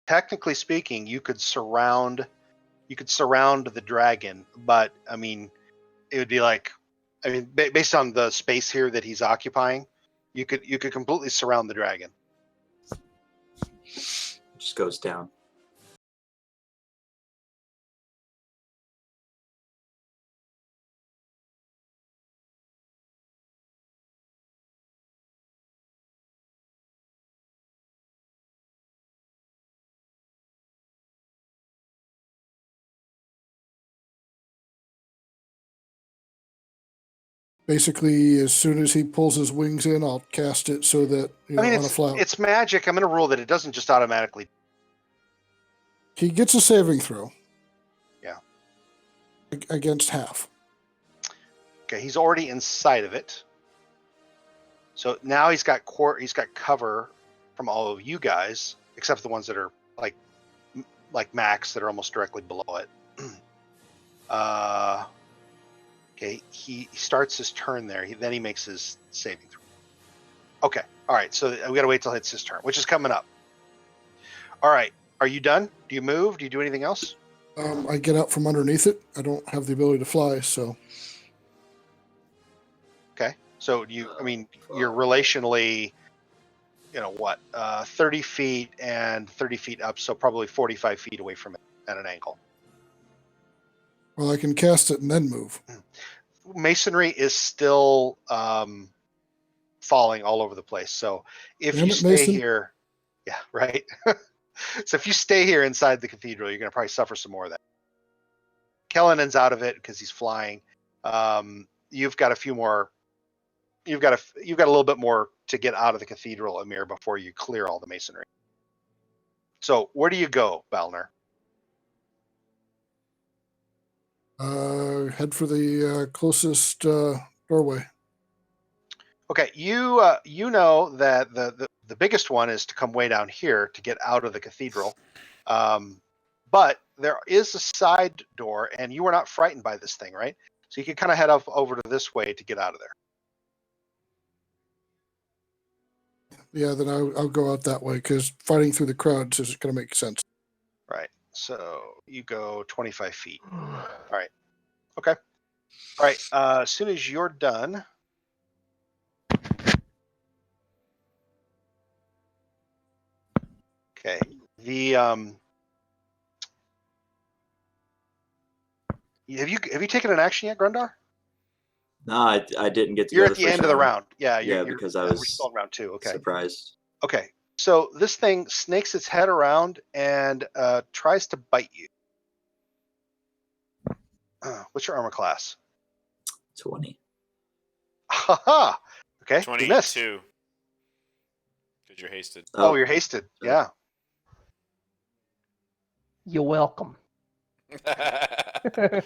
Technically speaking, you could surround the dragon, but I mean, it would be like, I mean, based on the space here that he's occupying, you could completely surround the dragon. Just goes down. Basically, as soon as he pulls his wings in, I'll cast it so that, I mean, on a flout. it's magic. I'm going to rule that it doesn't just automatically. He gets a saving throw. Yeah. Against half. Okay, he's already inside of it. So now he's got cover from all of you guys, except for the ones that are like Max that are almost directly below it. Okay, he starts his turn there. Then he makes his saving throw. Okay, all right. So we got to wait till it's his turn, which is coming up. All right, are you done? Do you move? Do you do anything else? I get out from underneath it. I don't have the ability to fly, so. Okay, so I mean, you're relationally, 30 feet and 30 feet up, so probably 45 feet away from it at an angle. Well, I can cast it and then move. Masonry is still falling all over the place. So if you stay here, yeah, right. So if you stay here inside the cathedral, you're going to probably suffer some more of that. Kellenen's out of it because he's flying. You've got a few more. You've got a little bit more to get out of the cathedral, Amir, before you clear all the masonry. So where do you go, Balner? Head for the closest doorway. Okay, you know that the biggest one is to come way down here to get out of the cathedral, but there is a side door, and you were not frightened by this thing, right? So you can kind of head up over to this way to get out of there. Yeah, then I'll go out that way because fighting through the crowds isn't going to make sense. Right. So you go 25 feet. All right. Okay. All right. As soon as you're done. Okay. Have you taken an action yet, Grundar? No, I didn't get to You're go at the end of the round. Yeah. Yeah, because I we're was still in round 2. Okay. surprised. Okay. So this thing snakes its head around and tries to bite you. What's your armor class? 20. Haha. Okay. 22. Because you're hasted. Oh, you're hasted. Yeah. You're welcome. Okay.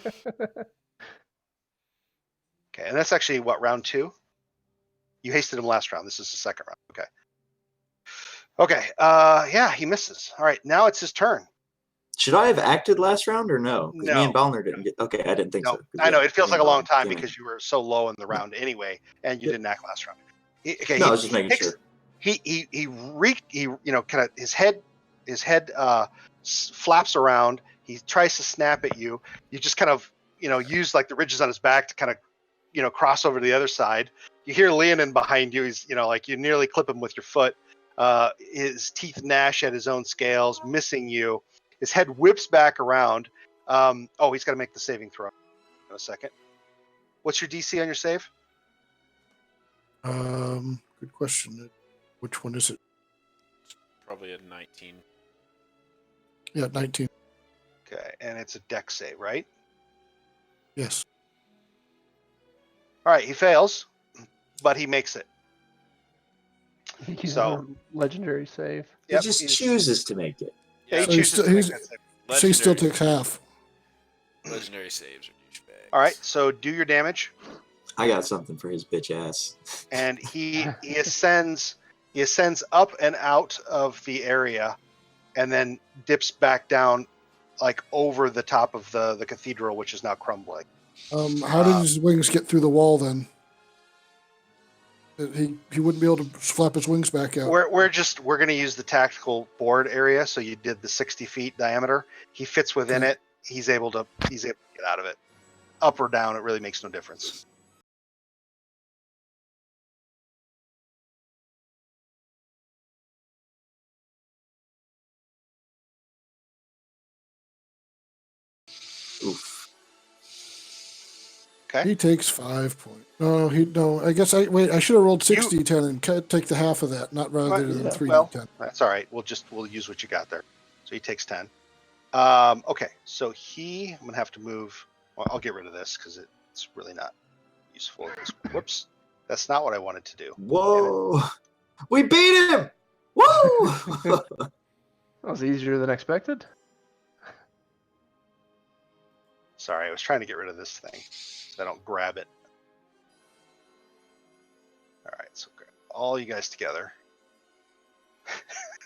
And that's actually what, round 2? You hasted him last round. This is the second round. Okay. Okay. Yeah, he misses. All right. Now it's his turn. Should I have acted last round or no? Because me and No. Balner didn't get. Okay, I didn't think No, so. I know it feels me like and a long Balner time came in. because you were so low in the round anyway, and you didn't act last round. Okay, No, I was just making sure. He kind of his head flaps around. He tries to snap at you. You just kind of use like the ridges on his back to kind of cross over to the other side. You hear Leonin behind you. He's like you nearly clip him with your foot. His teeth gnash at his own scales, missing you. His head whips back around. He's got to make the saving throw in a second. What's your DC on your save? Good question. Which one is it? Probably a 19. Yeah, 19. Okay, and it's a dex save, right? Yes. All right, he fails, but he makes it. He's So- a legendary save. Yep, he just he's- chooses to make it. Yeah, he So he's chooses still- to make he's- that save. So he still Legendary- takes half. Legendary saves are douchebags. All right, so do your damage, I got something for his bitch ass. and he ascends up and out of the area, and then dips back down, like over the top of the cathedral, which is now crumbling. How did his wings get through the wall then? He wouldn't be able to flap his wings back out. We're going to use the tactical board area. So you did the 60 feet diameter. He fits within Okay. it. He's able to get out of it. Up or down, it really makes no difference. Oof. Okay. He takes 5 points. No. I guess I should have rolled 6d10 and take the half of that, not rather than Yeah. 3d10. Well, that's all right. We'll use what you got there. So he takes 10. Okay. So I'm gonna have to move. Well, I'll get rid of this because it's really not useful. Whoops. That's not what I wanted to do. Whoa! We beat him! Woo! That was easier than expected. Sorry, I was trying to get rid of this thing so I don't grab it. All right, so grab all you guys together.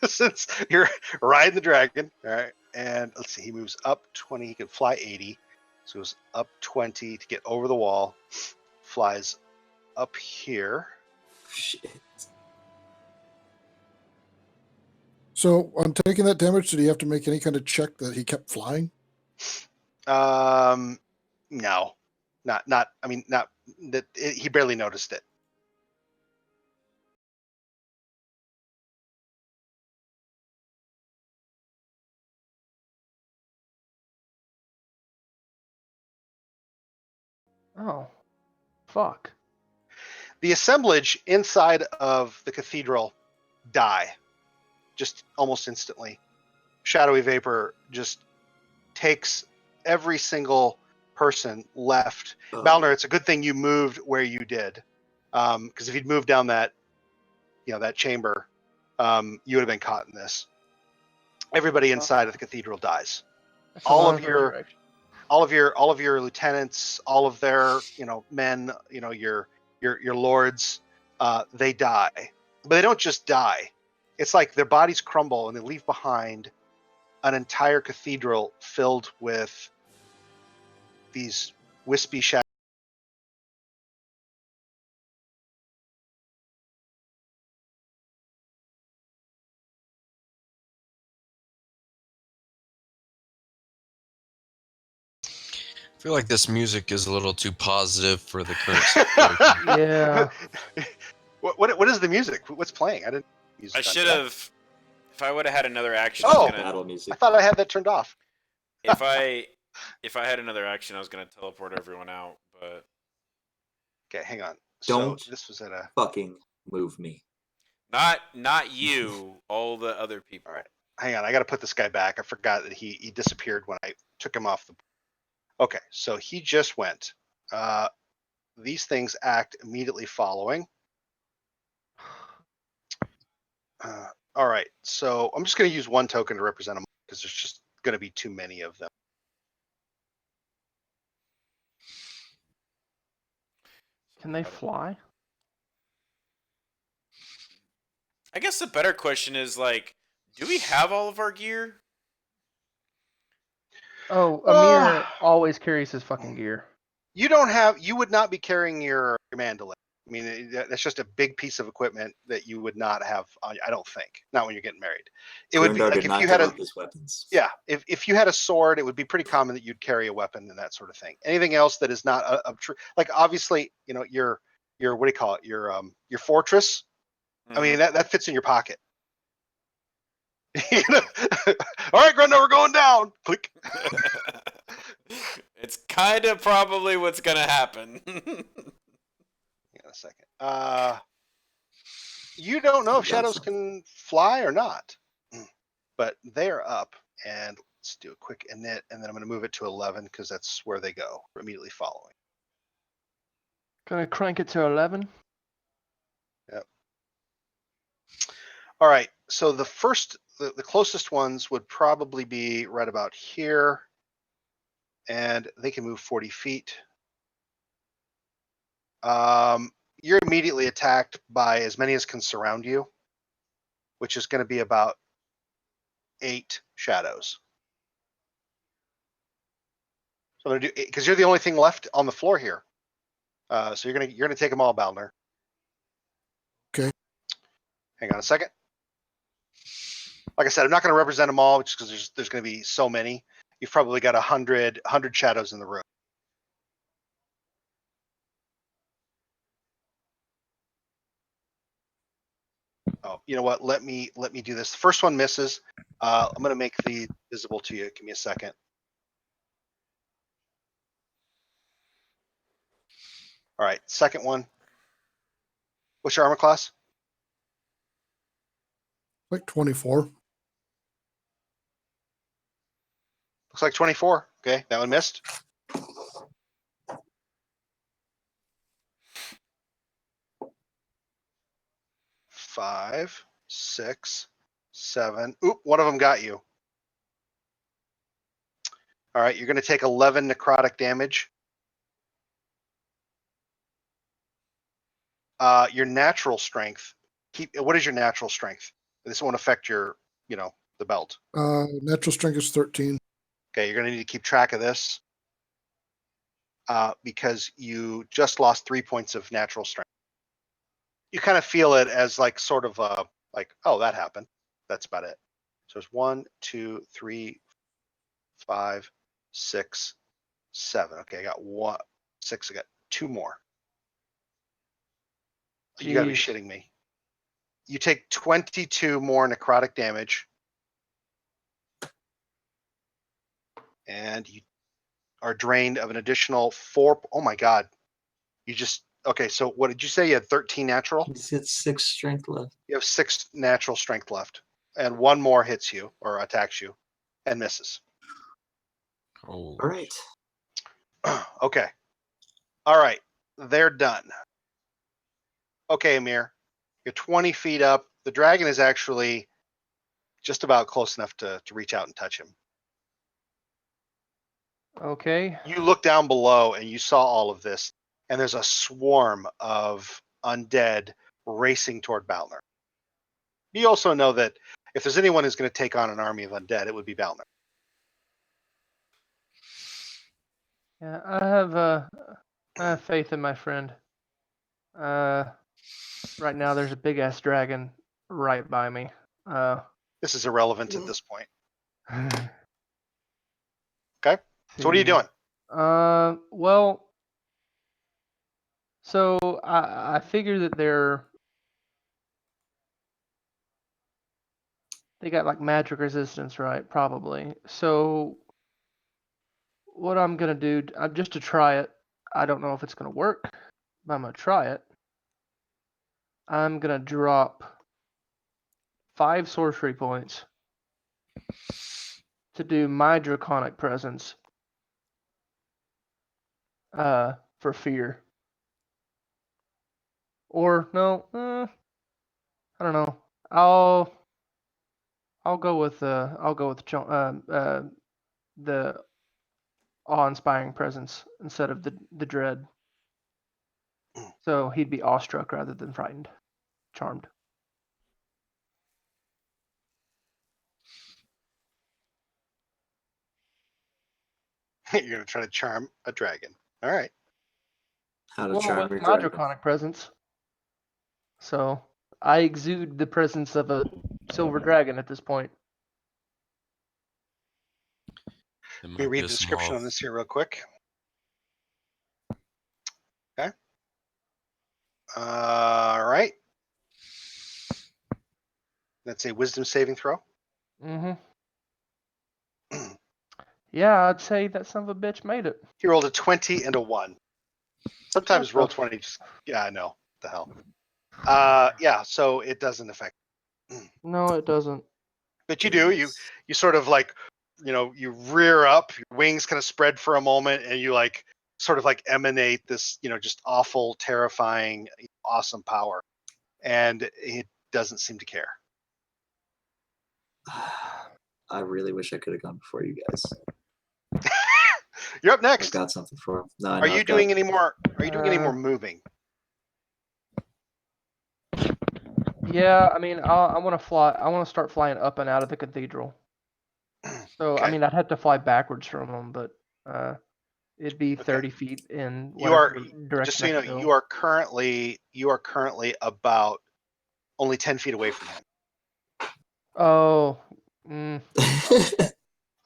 Since you're riding the dragon, all right, and let's see, he moves up 20. He can fly 80, so he goes up 20 to get over the wall. Flies up here. Shit. So on taking that damage, did he have to make any kind of check that he kept flying? No, not. I mean, not that he barely noticed it. Oh, fuck. The assemblage inside of the cathedral die just almost instantly. Shadowy vapor just takes every single person left. Oh. Balner, it's a good thing you moved where you did, because if you'd moved down that chamber, you would have been caught in this. Everybody inside of the cathedral dies. That's a All lot of your- resurrection. All of your lieutenants, all of their men, your lords, they die, but they don't just die. It's like their bodies crumble and they leave behind an entire cathedral filled with these wispy shadows. I feel like this music is a little too positive for the current situation. Yeah. What is the music? What's playing? I didn't. I should have. If I would have had another action, Oh! I was gonna. Battle music. I thought I had that turned off. If I had another action, I was gonna teleport everyone out. But Okay, hang on. Don't- So this was at a. Fucking move me. not you. All the other people. All right. Hang on, I got to put this guy back. I forgot that he disappeared when I took him off the. Okay, so he just went. These things act immediately following. All right, so I'm just going to use one token to represent them because there's just going to be too many of them. Can they fly? I guess the better question is like, do we have all of our gear? Oh, Amir always carries his fucking gear. You would not be carrying your mandolin. I mean, that's just a big piece of equipment that you would not have on you, I don't think. Not when you're getting married. It would be Grundar like did if not you had give a up his weapons. yeah, if you had a sword, it would be pretty common that you'd carry a weapon and that sort of thing. Anything else that is not a true, like obviously, your what do you call it? Your fortress. I mean, that fits in your pocket. You know? All right, Grundar, we're going down. Click. It's kind of probably what's gonna happen. Hang on a second. You don't know if I got shadows something. can fly or not, but they are up And let's do a quick init, and then I'm going to move it to 11 because that's where they go immediately following. Gonna crank it to 11. Yep. All right. So the closest ones would probably be right about here, and they can move 40 feet. You're immediately attacked by as many as can surround you, which is going to be about 8 shadows. So I'm gonna do, because you're the only thing left on the floor here. So you're gonna take them all, Balner. Okay. Hang on a second. Like I said, I'm not going to represent them all, just because there's going to be so many. You've probably got 100 shadows in the room. Oh, you know what? Let me do this. The first one misses. I'm going to make the visible to you. Give me a second. All right, second one. What's your armor class? Like 24. Looks like 24. Okay, that one missed. Five, 6, 7. Oop, one of them got you. All right, you're going to take 11 necrotic damage. Your natural strength. What is your natural strength? This won't affect your, the belt. Natural strength is 13. Okay, you're going to need to keep track of this because you just lost 3 points of natural strength. You kind of feel it as like sort of like, oh, that happened. That's about it. So it's 1, 2, 3, 5, 6, 7. Okay, I got 6. I got 2 more. Jeez. You gotta be shitting me. You take 22 more necrotic damage. And you are drained of an additional 4. Oh my God. Okay, so what did you say? You had 13 natural? He's got 6 strength left. You have 6 natural strength left. And 1 more hits you or attacks you and misses. Oh. All right. Okay. All right. They're done. Okay, Amir. You're 20 feet up. The dragon is actually just about close enough to reach out and touch him. Okay. You look down below and you saw all of this, and there's a swarm of undead racing toward Balner. You also know that if there's anyone who's going to take on an army of undead, it would be Balner. Yeah, I have faith in my friend. Right now there's a big ass dragon right by me. This is irrelevant at this point. Okay. So what are you doing? Well, so I figure that they got like magic resistance, right? Probably. So what I'm gonna do, just to try it, I don't know if it's gonna work, but I'm gonna try it. I'm gonna drop 5 sorcery points to do my draconic presence for fear. Or no, I don't know. I'll go with the awe-inspiring presence instead of the dread. So he'd be awestruck rather than frightened, charmed. You're going to try to charm a dragon. All right. How to Well, charm with your my dragon. draconic presence. So I exude the presence of a silver dragon at this point. Let me read the description on this here real quick. Okay. All right. That's a wisdom saving throw. Mm-hmm. Yeah, I'd say that son of a bitch made it. He rolled a 20 and a 1. Sometimes roll What the 20 just, yeah, I know. What the hell. Yeah, so it doesn't affect. No, it doesn't. But you do. You sort of like you rear up, your wings kind of spread for a moment, and you like sort of like emanate this, just awful, terrifying, awesome power. And it doesn't seem to care. I really wish I could have gone before you guys. You're up I've next. got something for him. No, Are you doing any more moving? Yeah, I mean, I want to fly. I want to start flying up and out of the cathedral. So, Okay. I mean, I'd have to fly backwards from them, but it'd be 30 feet in You are, whatever direction. just so you know, I could go. you are currently about only 10 feet away from him. Oh.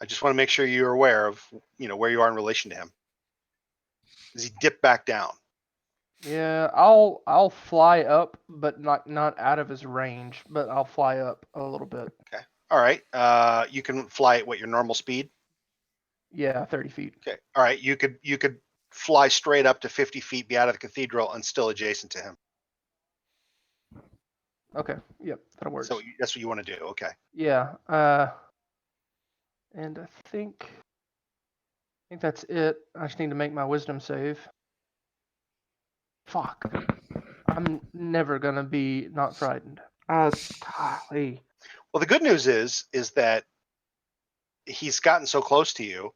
I just want to make sure you're aware of, where you are in relation to him. Does he dip back down? Yeah, I'll fly up, but not out of his range, but I'll fly up a little bit. Okay. All right. You can fly at your normal speed? Yeah, 30 feet. Okay. All right. You could fly straight up to 50 feet, be out of the cathedral, and still adjacent to him. Okay. Yep, that works. So that's what you want to do. Okay. Yeah. And I think that's it. I just need to make my wisdom save. Fuck. I'm never gonna be not frightened. Golly. Well, the good news is that he's gotten so close to you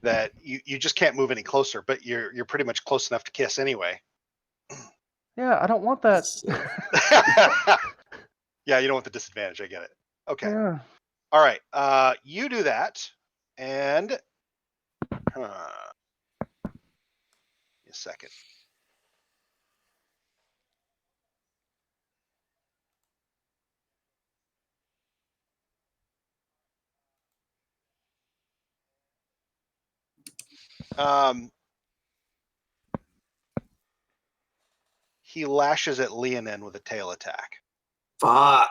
that you just can't move any closer, but you're pretty much close enough to kiss anyway. Yeah, I don't want that. Yeah, you don't want the disadvantage. I get it. Okay. Yeah. All right. You do that, and give me a second. He lashes at Leonin with a tail attack. Fuck.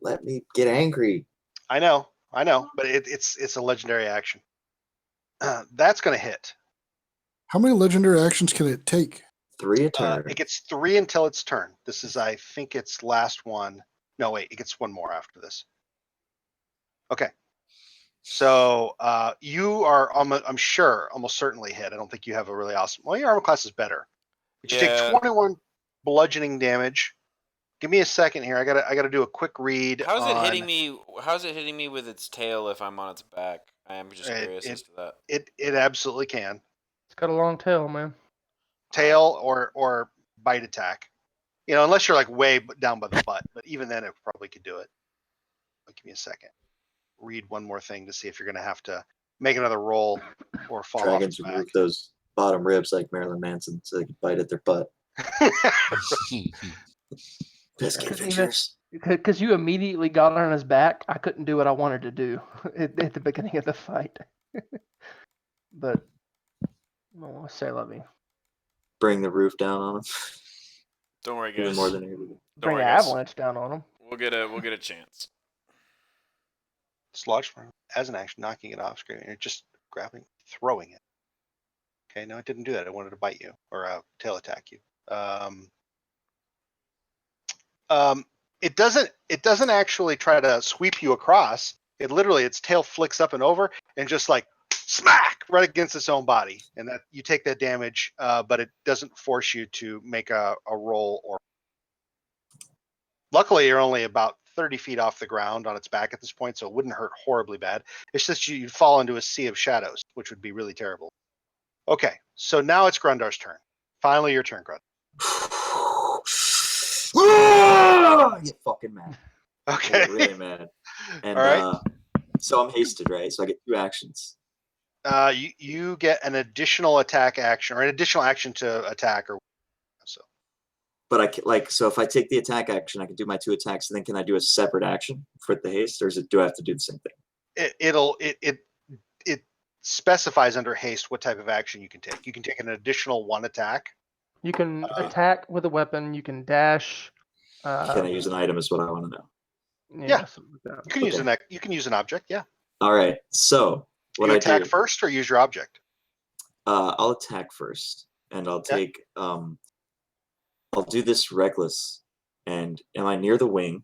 Let me get angry. I know, but it's a legendary action. That's going to hit. How many legendary actions can it take? 3 a turn. It gets 3 until its turn. This is, I think, its last one. No, wait, it gets 1 more after this. Okay. So you are, I'm sure, almost certainly hit. I don't think you have a really awesome. Well, your armor class is better, but you take 21 bludgeoning damage. Give me a second here. I gotta do a quick read. How's it hitting me? How's it hitting me with its tail if I'm on its back? I am just curious as to that. It absolutely can. It's got a long tail, man. Tail or bite attack. Unless you're like way down by the butt, but even then it probably could do it. But give me a second. Read one more thing to see if you're gonna have to make another roll or fall Dragons off the remove those bottom ribs like Marilyn Manson so they can bite at their butt. Biscuit pictures. Because you immediately got on his back, I couldn't do what I wanted to do at the beginning of the fight. But oh, say let me Bring the roof down on them. Don't worry, guys. Even more than you. bring an avalanche down on him. We'll get a chance. Sludge as an action, knocking it off screen. You're just grabbing, throwing it. Okay, no, it didn't do that. It wanted to bite you or tail attack you. It doesn't actually try to sweep you across. It literally, its tail flicks up and over and just like smack right against its own body, and that you take that damage, but it doesn't force you to make a roll. Or luckily, you're only about 30 feet off the ground on its back at this point, so it wouldn't hurt horribly bad. It's just you'd fall into a sea of shadows, which would be really terrible. Okay, so now it's Grundar's turn. Finally, your turn, Grundar. I get fucking mad. Okay. I get really mad. And all right. So I'm hasted, right? So I get 2 actions. You get an additional attack action or an additional action to attack or so. But I can, so if I take the attack action, I can do my 2 attacks, and then can I do a separate action for the haste, or do I have to do the same thing? It specifies under haste what type of action you can take. You can take an additional 1 attack. You can attack with a weapon. You can dash. Can I use an item? Is what I want to know. Yeah. Like You can you can use an object. Yeah. All right. So what you I attack do, first or use your object? I'll attack first, and I'll take. I'll do this reckless. And am I near the wing?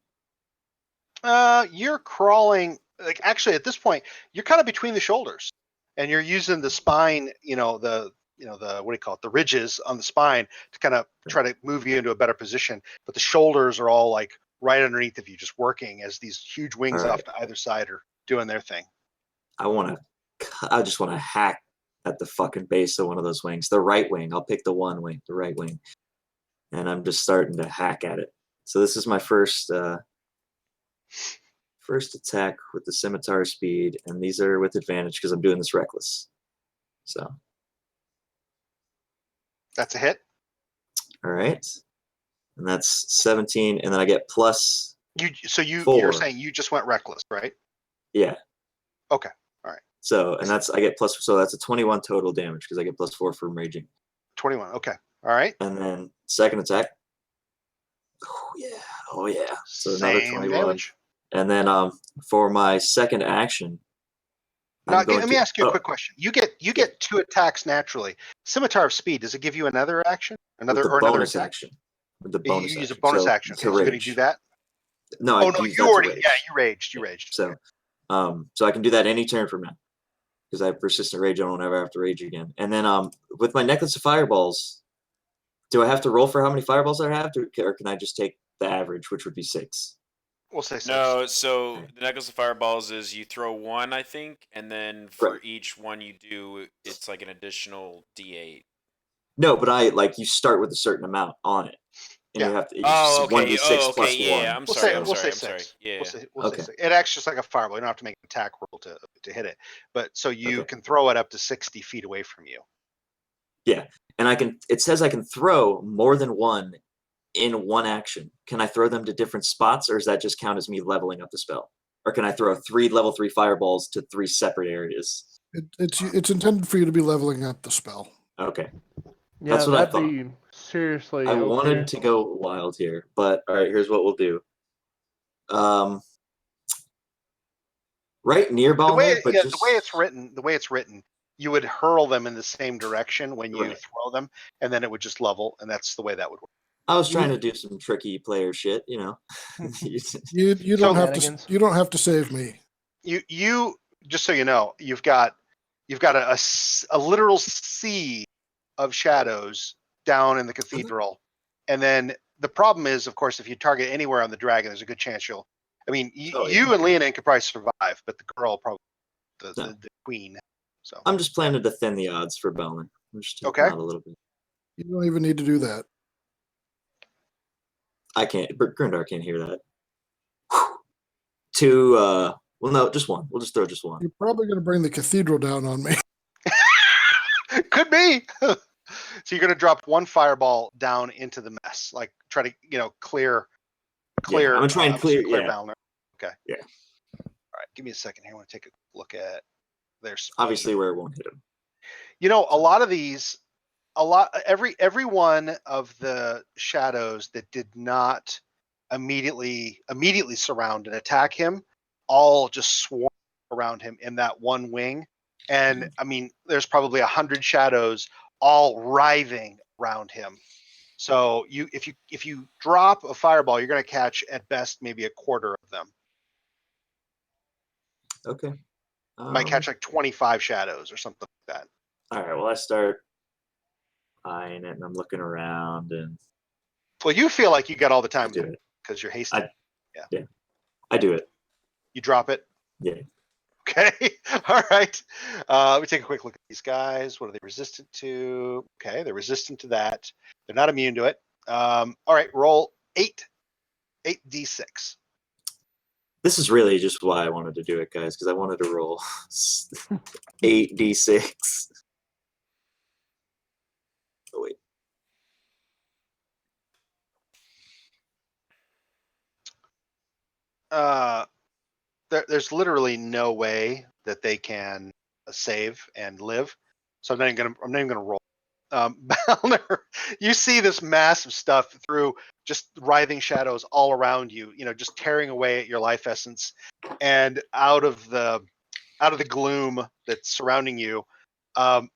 You're crawling. like actually at this point you're kind of between the shoulders, and you're using the spine, the what do you call it, the ridges on the spine to kind of try to move you into a better position. But the shoulders are all like right underneath of you, just working as these huge wings off to either side are doing their thing. I just want to hack at the fucking base of one of those wings. The right wing. I'll pick the right wing. And I'm just starting to hack at it. So this is my first attack with the scimitar speed, and these are with advantage because I'm doing this reckless. So that's a hit. All right. And that's 17, and then I get plus you're saying you just went reckless, right? Yeah. Okay. All right. So I get plus, so that's a 21 total damage because I get plus 4 from raging. 21. Okay. All right. And then second attack. Oh yeah. So another 21. Damage. And then for my second action. Now, let me ask you a quick question. You get 2 attacks naturally. Scimitar of Speed, does it give you another action? Another bonus attack? action. With the bonus you use a action. bonus action. Okay, so you're going to do that? No, you already. Yeah, you raged. You raged. So, so I can do that any turn from now because I have persistent rage. I don't ever have to rage again. And then, with my necklace of fireballs, do I have to roll for how many fireballs I have, or can I just take the average, which would be 6? We'll say 6. No, so the necklace of fireballs is you throw 1, I think, and then for each one you do, it's like an additional D8. No, but you start with a certain amount on it. And you have to. Okay. 1d6 plus 1. Yeah. I'm sorry. We'll say 6. Yeah. We'll say 6. It acts just like a fireball. You don't have to make an attack roll to hit it. But so you can throw it up to 60 feet away from you. Yeah, and it says I can throw more than one in one action. Can I throw them to different spots, or does that just count as me leveling up the spell? Or can I throw 3 level 3 fireballs to 3 separate areas? It's intended for you to be leveling up the spell. Okay. Yeah, that's what I thought. Be seriously. I wanted to go wild here, but all right. Here's what we'll do. Right near Balner, the way it's written, you would hurl them in the same direction when you throw them, and then it would just level, and that's the way that would work. I was trying to do some tricky player shit, you know. You don't have to save me. You just so you know, you've got a literal sea of shadows down in the cathedral, and then the problem is, of course, if you target anywhere on the dragon, there's a good chance you'll. I mean, you and Leonin could probably survive, but the girl probably the queen. So I'm just planning to thin the odds for Balner. Okay. Out a little bit. You don't even need to do that. I can't. Grindar can't hear that. 2. Well, no, just 1. We'll just throw just 1. You're probably going to bring the cathedral down on me. Could be. So you're going to drop 1 fireball down into the mess, like try to clear. I'm gonna try and clear Balner. Okay. Yeah. All right. Give me a second here. I want to take a look at their speed. Obviously where it won't hit him. A lot of these, every one of the shadows that did not immediately surround and attack him, all just swarm around him in that one wing. And I mean, there's probably 100 shadows all writhing around him. So if you drop a fireball, you're going to catch at best maybe a quarter of them. Okay. You might catch like 25 shadows or something like that. All right. Well, I start eyeing it, and I'm looking around, and. Well, you feel like you got all the time because you're hasty. Yeah. I do it. You drop it. Yeah. Okay. All right. Let me take a quick look at these guys. What are they resistant to? Okay, they're resistant to that. They're not immune to it. All right, roll 8d6. This is really just why I wanted to do it, guys, because I wanted to roll 8d6. Oh wait. There's literally no way that they can save and live. So I'm not even gonna roll. Balner, you see this massive stuff through just writhing shadows all around you, just tearing away at your life essence, and out of the gloom that's surrounding you,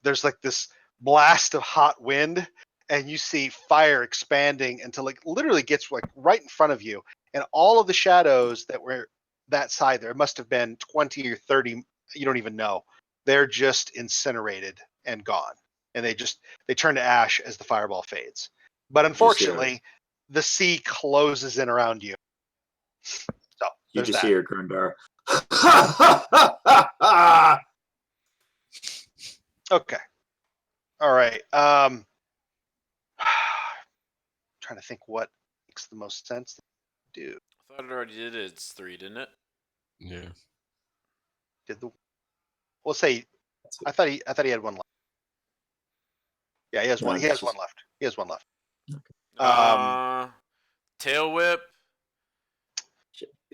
there's like this blast of hot wind, and you see fire expanding until it literally gets like right in front of you, and all of the shadows that were that side there. It must have been 20 or 30. You don't even know. They're just incinerated and gone. And they turn to ash as the fireball fades. But unfortunately, the sea closes in around you. So you there's just that. hear Grundar. Okay. All right. Trying to think what makes the most sense to do. I thought it already did its 3, didn't it? Yeah. We'll say I thought he had one left. Yeah, he has one. No, He has it's one just- left. He has one left. Tail whip.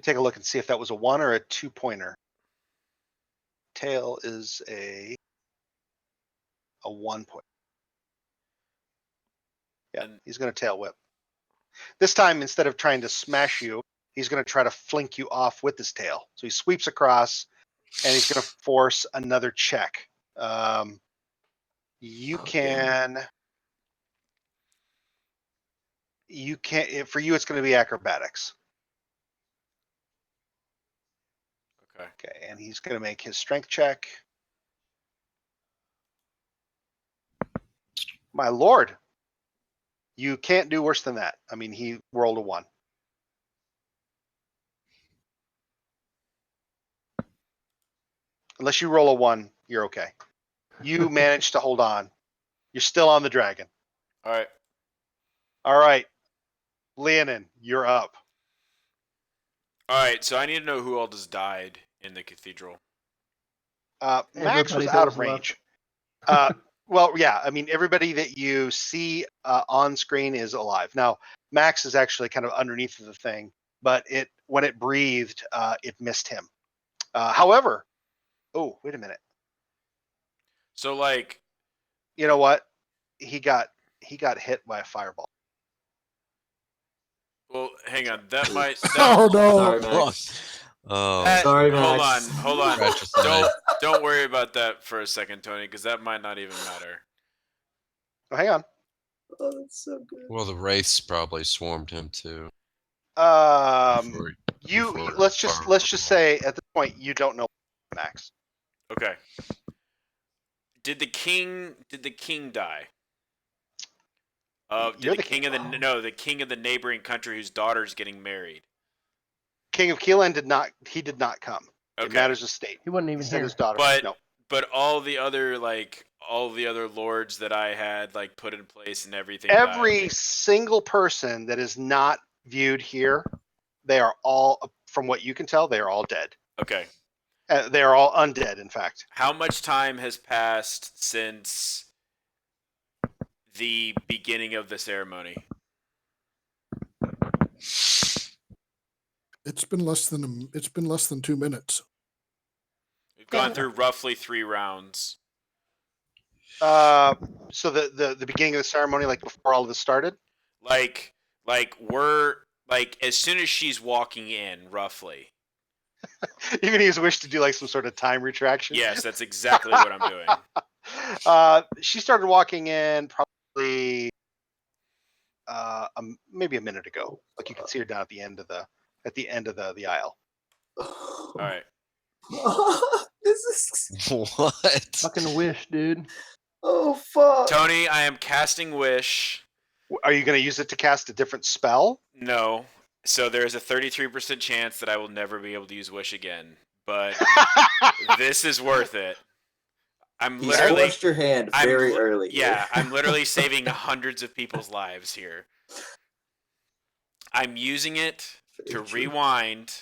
Take a look and see if that was a 1 or a 2-pointer. Tail is a 1-point. Yeah, he's going to tail whip. This time, instead of trying to smash you, he's going to try to flink you off with his tail. So he sweeps across, and he's going to force another check. You can. For you, it's going to be acrobatics. Okay. Okay, and he's going to make his strength check. My lord, you can't do worse than that. I mean, he rolled a 1. Unless you roll a 1, you're okay. You managed to hold on. You're still on the dragon. All right. All right, Leonin, you're up. All right. So I need to know who all just died in the cathedral. Max was Everybody that out was of range. Well, yeah. I mean, everybody that you see on screen is alive. Now, Max is actually kind of underneath the thing, but when it breathed, it missed him. However, oh, wait a minute. So like, You know what? He got hit by a fireball. well, hang on. That might. Oh no! Sorry, Max. Oh, Sorry, Hold Max. on. Hold on. Fratricide. Don't worry about that for a second, Tony, because that might not even matter. Oh, hang on. Oh, that's so good. Well, the wraiths probably swarmed him too. Before before let's just say at this point you don't know Max. Okay. Did the king die? Did You're the king of the king of the neighboring country whose daughter's getting married? King of Keelan did not come. Okay. It matters of state. He wasn't He even sent here. his daughter. But No. but all the other lords that I had like put in place and everything. Every died. single person that is not viewed here, they are all, from what you can tell, they are all dead. Okay. They are all undead, in fact. How much time has passed since the beginning of the ceremony? It's been less than 2 minutes. We've gone through roughly 3 rounds. So the beginning of the ceremony, like before all of this started. Like we're like as soon as she's walking in, roughly. You're gonna use Wish to do like some sort of time retraction. Yes, that's exactly what I'm doing. She started walking in probably maybe a minute ago. Like you can see her down at the end of the aisle. All right. This is What? Fucking Wish, dude. oh fuck. Tony, I am casting Wish. Are you going to use it to cast a different spell? No. So there's a 33% chance that I will never be able to use Wish again. But this is worth it. I'm He literally squished your hand very early. Yeah, I'm literally saving hundreds of people's lives here. I'm using it to rewind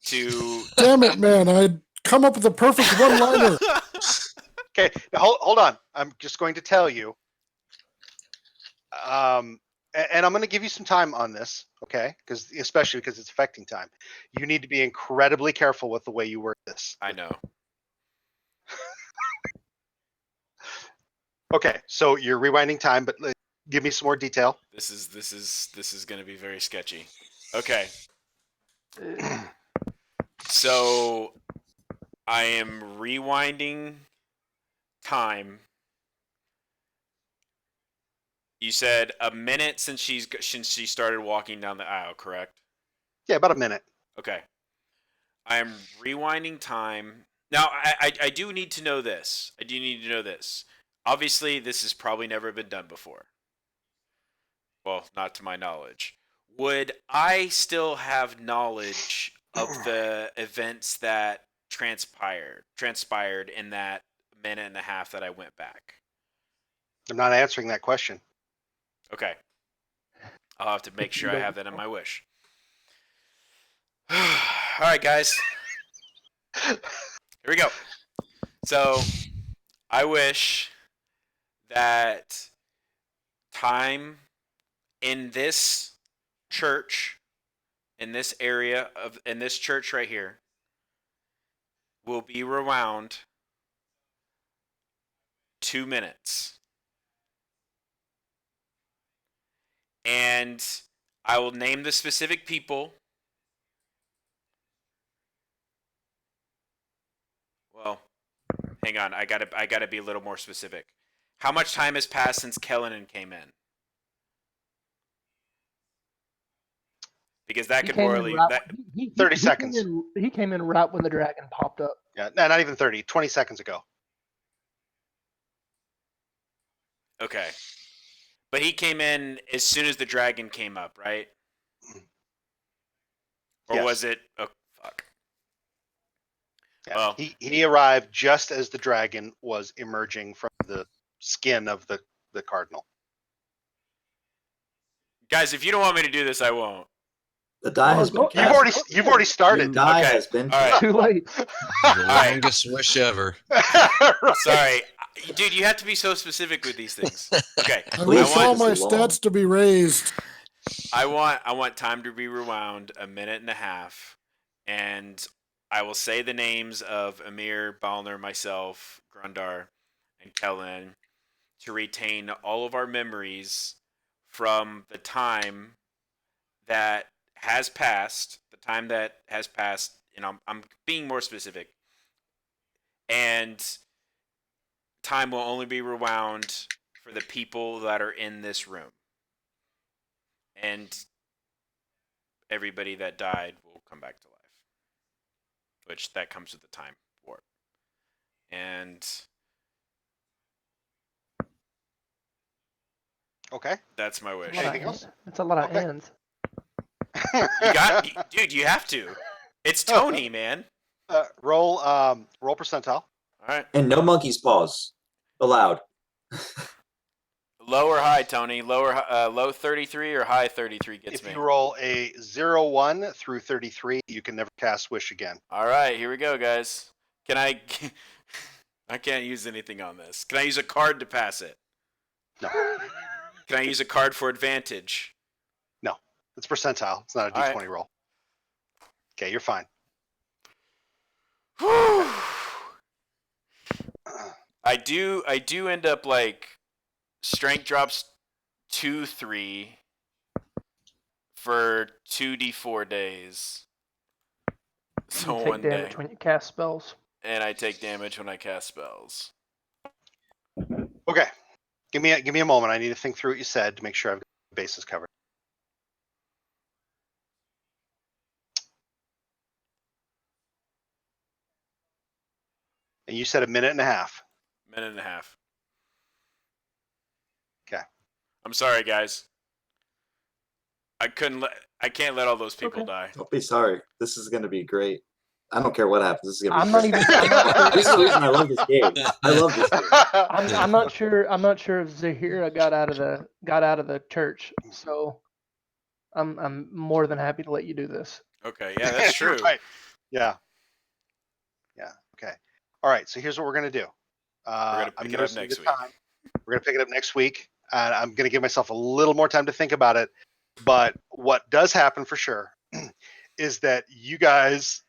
to Damn it, man! I'd come up with the perfect one-liner. Okay, now hold on. I'm just going to tell you. And I'm going to give you some time on this, okay? Especially because it's affecting time. You need to be incredibly careful with the way you word this. I know. Okay, so you're rewinding time, but give me some more detail. This is going to be very sketchy. Okay. So I am rewinding time. You said a minute since she started walking down the aisle, correct? Yeah, about a minute. Okay. I'm rewinding time. Now, I do need to know this. I do need to know this. Obviously, this has probably never been done before. Well, not to my knowledge. Would I still have knowledge of the events that transpired in that minute and a half that I went back? I'm not answering that question. Okay. I'll have to make sure I have that in my wish. All right, guys. Here we go. So, I wish that time in this church, in this area of, in this church right here, will be rewound 2 minutes. And I will name the specific people. Well, hang on. I gotta be a little more specific. How much time has passed since Kellenen came in? Because that He could came in royally right. that, 30 seconds. He came in right when the dragon popped up. Yeah, no, not even 30. 20 seconds ago. okay. But he came in as soon as the dragon came up, right? Or Yes. was it? Oh, fuck. Yeah. Well, He arrived just as the dragon was emerging from the skin of the cardinal. guys, if you don't want me to do this, I won't. The die has been Well, cast. You've already The started. die Okay. has been All right. cast. Too late. The longest wish ever. Right. Sorry, dude. You have to be so specific with these things. Okay. I Please wish all just my long. stats to be raised. I want time to be rewound 1.5 minutes, and I will say the names of Amir, Balner, myself, Grundar, and Kellen to retain all of our memories from the time that has passed, and I'm being more specific, and time will only be rewound for the people that are in this room. And everybody that died will come back to life, which that comes with the time warp. And Okay. that's my wish. Anything else? That's a lot of Okay. ends. Dude, you have to. It's Tony, man. Roll percentile. All right. And no monkey's paws allowed. Low or high, Tony? Low 33 or high 33 gets If me. you roll a 0-1 through 33, you can never cast wish again. All right, here we go, guys. Can I? I can't use anything on this. Can I use a card to pass it? No. Can I use a card for advantage? No. It's percentile. It's not a All D20 right. roll. Okay, you're fine. I do end up like strength drops 2-3 for 2d4 days. So You one take damage day, when you cast spells. and I take damage when I cast spells. Okay. Give me a moment. I need to think through what you said to make sure I've got the bases covered. And you said 1.5 minutes. Minute and a half. Okay. I'm sorry, guys. I can't let all those people Okay. die. Don't be sorry. This is going to be great. I don't care what happens. This is going to I'm be not great. even. I'm not This is the sure. reason I love this game. I love this game. I'm not sure. I'm not sure if Zahira got out of the church. So I'm more than happy to let you do this. Okay, yeah, that's true. Right. Yeah. Yeah. Okay. All right. So here's what we're gonna do. We're gonna pick it up next week. We're gonna pick it up next week, and I'm gonna give myself a little more time to think about it. But what does happen for sure is that you guys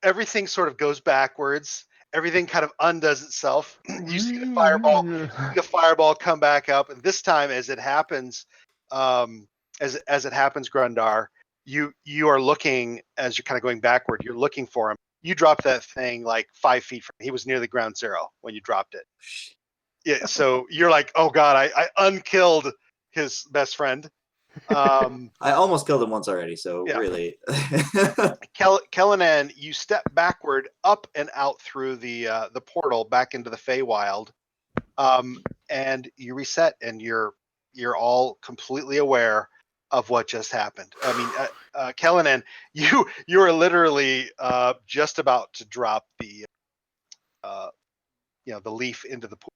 everything sort of goes backwards. Everything kind of undoes itself. You see the fireball come back up, and this time, as it happens, as it happens, Grundar, you are looking, as you're kind of going backward. You're looking for him. You dropped that thing like 5 feet from him. He was nearly ground zero when you dropped it. Yeah, so you're like, oh god, I unkilled his best friend, I almost killed him once already, so Yeah. really. Kellinan, you step backward up and out through the portal back into the Feywild, and you reset, and you're all completely aware of what just happened. I mean, Kellinan, you are literally just about to drop the the leaf into the pool,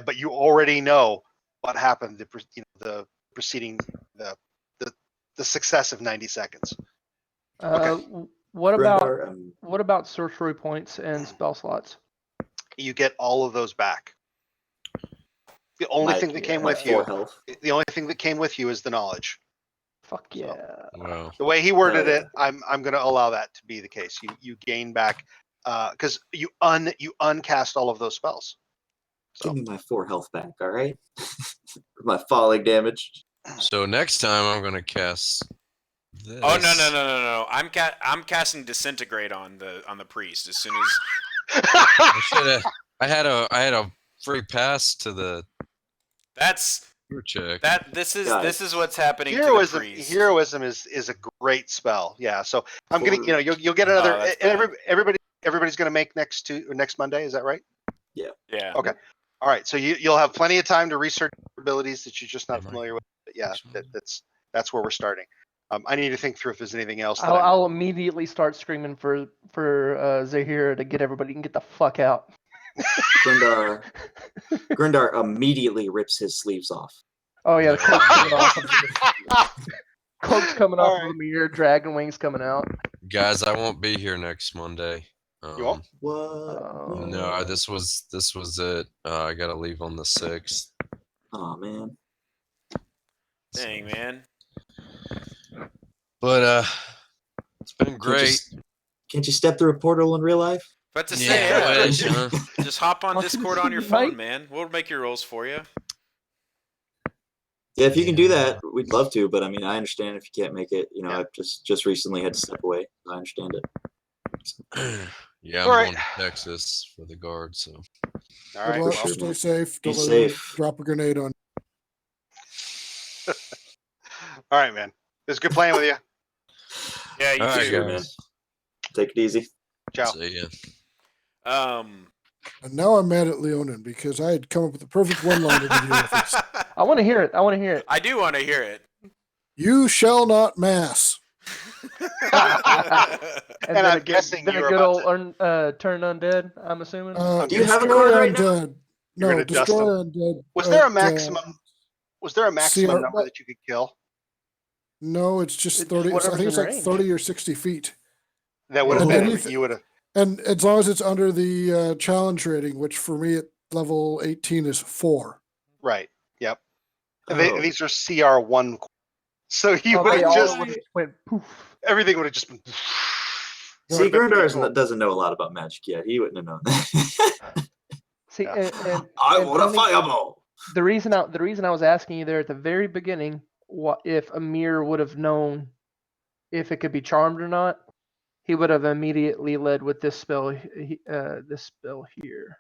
but you already know what happened. The preceding the successive 90 seconds. Okay. What about Grindar, sorcery points and spell slots? You get all of those back. The only thing that came with 4 you, health. the only thing that came with you is the knowledge. Fuck yeah. Wow. The way he worded Hell it, I'm going to allow that to be the case. You gain back because you uncast all of those spells. So Give me my 4 health back, all right? My falling damage. So next time I'm gonna cast this. Oh no! I'm casting disintegrate on the priest as soon as. I had a free pass to the That's check. This is Guys. what's happening to the priest. Heroism is a great spell. Yeah. So I'm Four- gonna you'll get another. that's And bad. everybody's gonna make next Monday. Is that right? Yeah. Yeah. Okay. All right. So you'll have plenty of time to research abilities that you're just not familiar with. But yeah, that's where we're starting. I need to think through if there's anything else. I'll immediately start screaming for Zahira to get everybody and get the fuck out. Grindar immediately rips his sleeves off. Oh yeah, the cloak's coming off. Cloak's coming off All of him, your dragon wings coming out. Guys, I won't be here next Monday. You won't? What? No, this was it. I gotta leave on the 6th. Oh man. Dang, man. But it's been great. Can't you step through a portal in real life? But to Yeah, say, huh? just hop on Discord on your phone, man. We'll make your rolls for you. Yeah, if you can do that, we'd love to. But I mean, I understand if you can't make it. I've just recently had to step away. I understand it. Yeah, I'm All right. going to Texas for the guard. So All right. Good luck. Well, Stay safe. be Don't let anyone safe. drop a grenade on. All right, man. It was good playing with you. Yeah, you All right, too. Sure, man. Take it easy. Ciao. see ya. And now I'm mad at Leonin because I had come up with the perfect one-liner to deal with this. I want to hear it. I do want to hear it. You shall not mass. And I'm then guessing then you a were good about old turn undead. I'm assuming. Do you have a destroy card right now? undead. You're No, gonna dust destroy them? undead. Was there a maximum? Was there a maximum CR number that you could kill? No, it's just It's 30. I whatever's think it's in like range. 30 or 60 feet. That would have And been. anything- You would have. And as long as it's under the challenge rating, which for me at level 18 is 4. Right. Yep. And Oh. these are CR1. So you Oh, would they have all just would have went poof. everything would have just been. See, Would've been pretty Grindar cool. doesn't know a lot about magic yet. He wouldn't have known that. See, Yeah. and I and want a Tony, fireball. the reason I was asking you there at the very beginning, what if Amir would have known if it could be charmed or not, he would have immediately led with this spell. This spell here,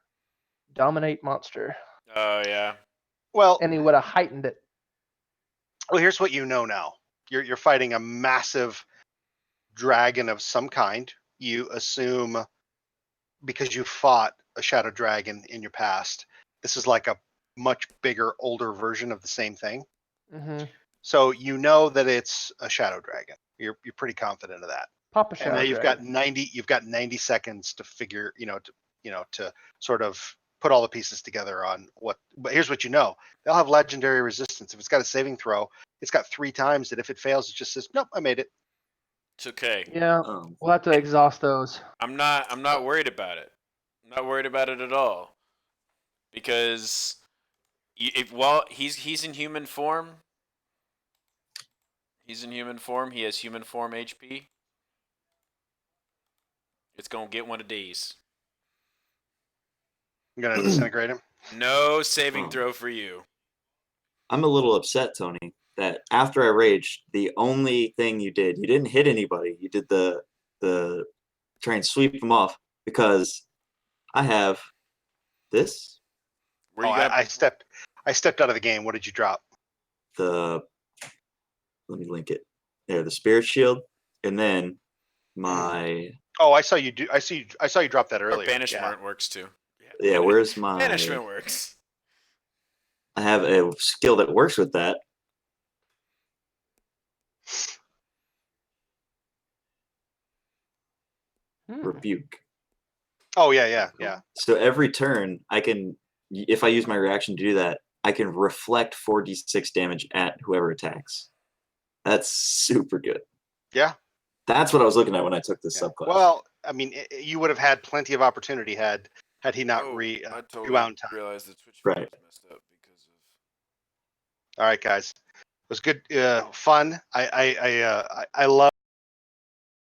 dominate monster, Oh yeah. Well, and he would have heightened it. well, here's what you know now. You're fighting a massive dragon of some kind. You assume because you fought a shadow dragon in your past, this is like a much bigger, older version of the same thing. Mm-hmm. So you know that it's a shadow dragon. You're pretty confident of that. Papa And shadow now dragon. you've got 90 seconds to figure, to sort of put all the pieces together on what. But here's what you know: they'll have legendary resistance. If it's got a saving throw, it's got 3 times that if it fails, it just says, "Nope, I made it." It's okay. Yeah, we'll have to exhaust those. I'm not worried about it. I'm not worried about it at all. Because he's in human form. He's in human form. He has human form HP. It's gonna get one of these. I'm gonna disintegrate him. No saving throw for you. I'm a little upset, Tony, that after I raged, the only thing you didn't hit anybody. You did the try and sweep them off because I have this. I stepped out of the game. What did you drop? The let me link it. There, the Spirit Shield, and then my Oh, I saw you do. I saw you drop that Or earlier. banishment works too. yeah. Where's my Banishment works. I have a skill that works with that. Rebuke. Oh yeah. So every turn, I can, if I use my reaction to do that, I can reflect 4d6 damage at whoever attacks. That's super good. Yeah. That's what I was looking at when I took this subclass. Well, I mean, you would have had plenty of opportunity had he not I totally rewound time. realized the Twitch Right. feed was messed up because of. All right, guys. It was good, fun. I love.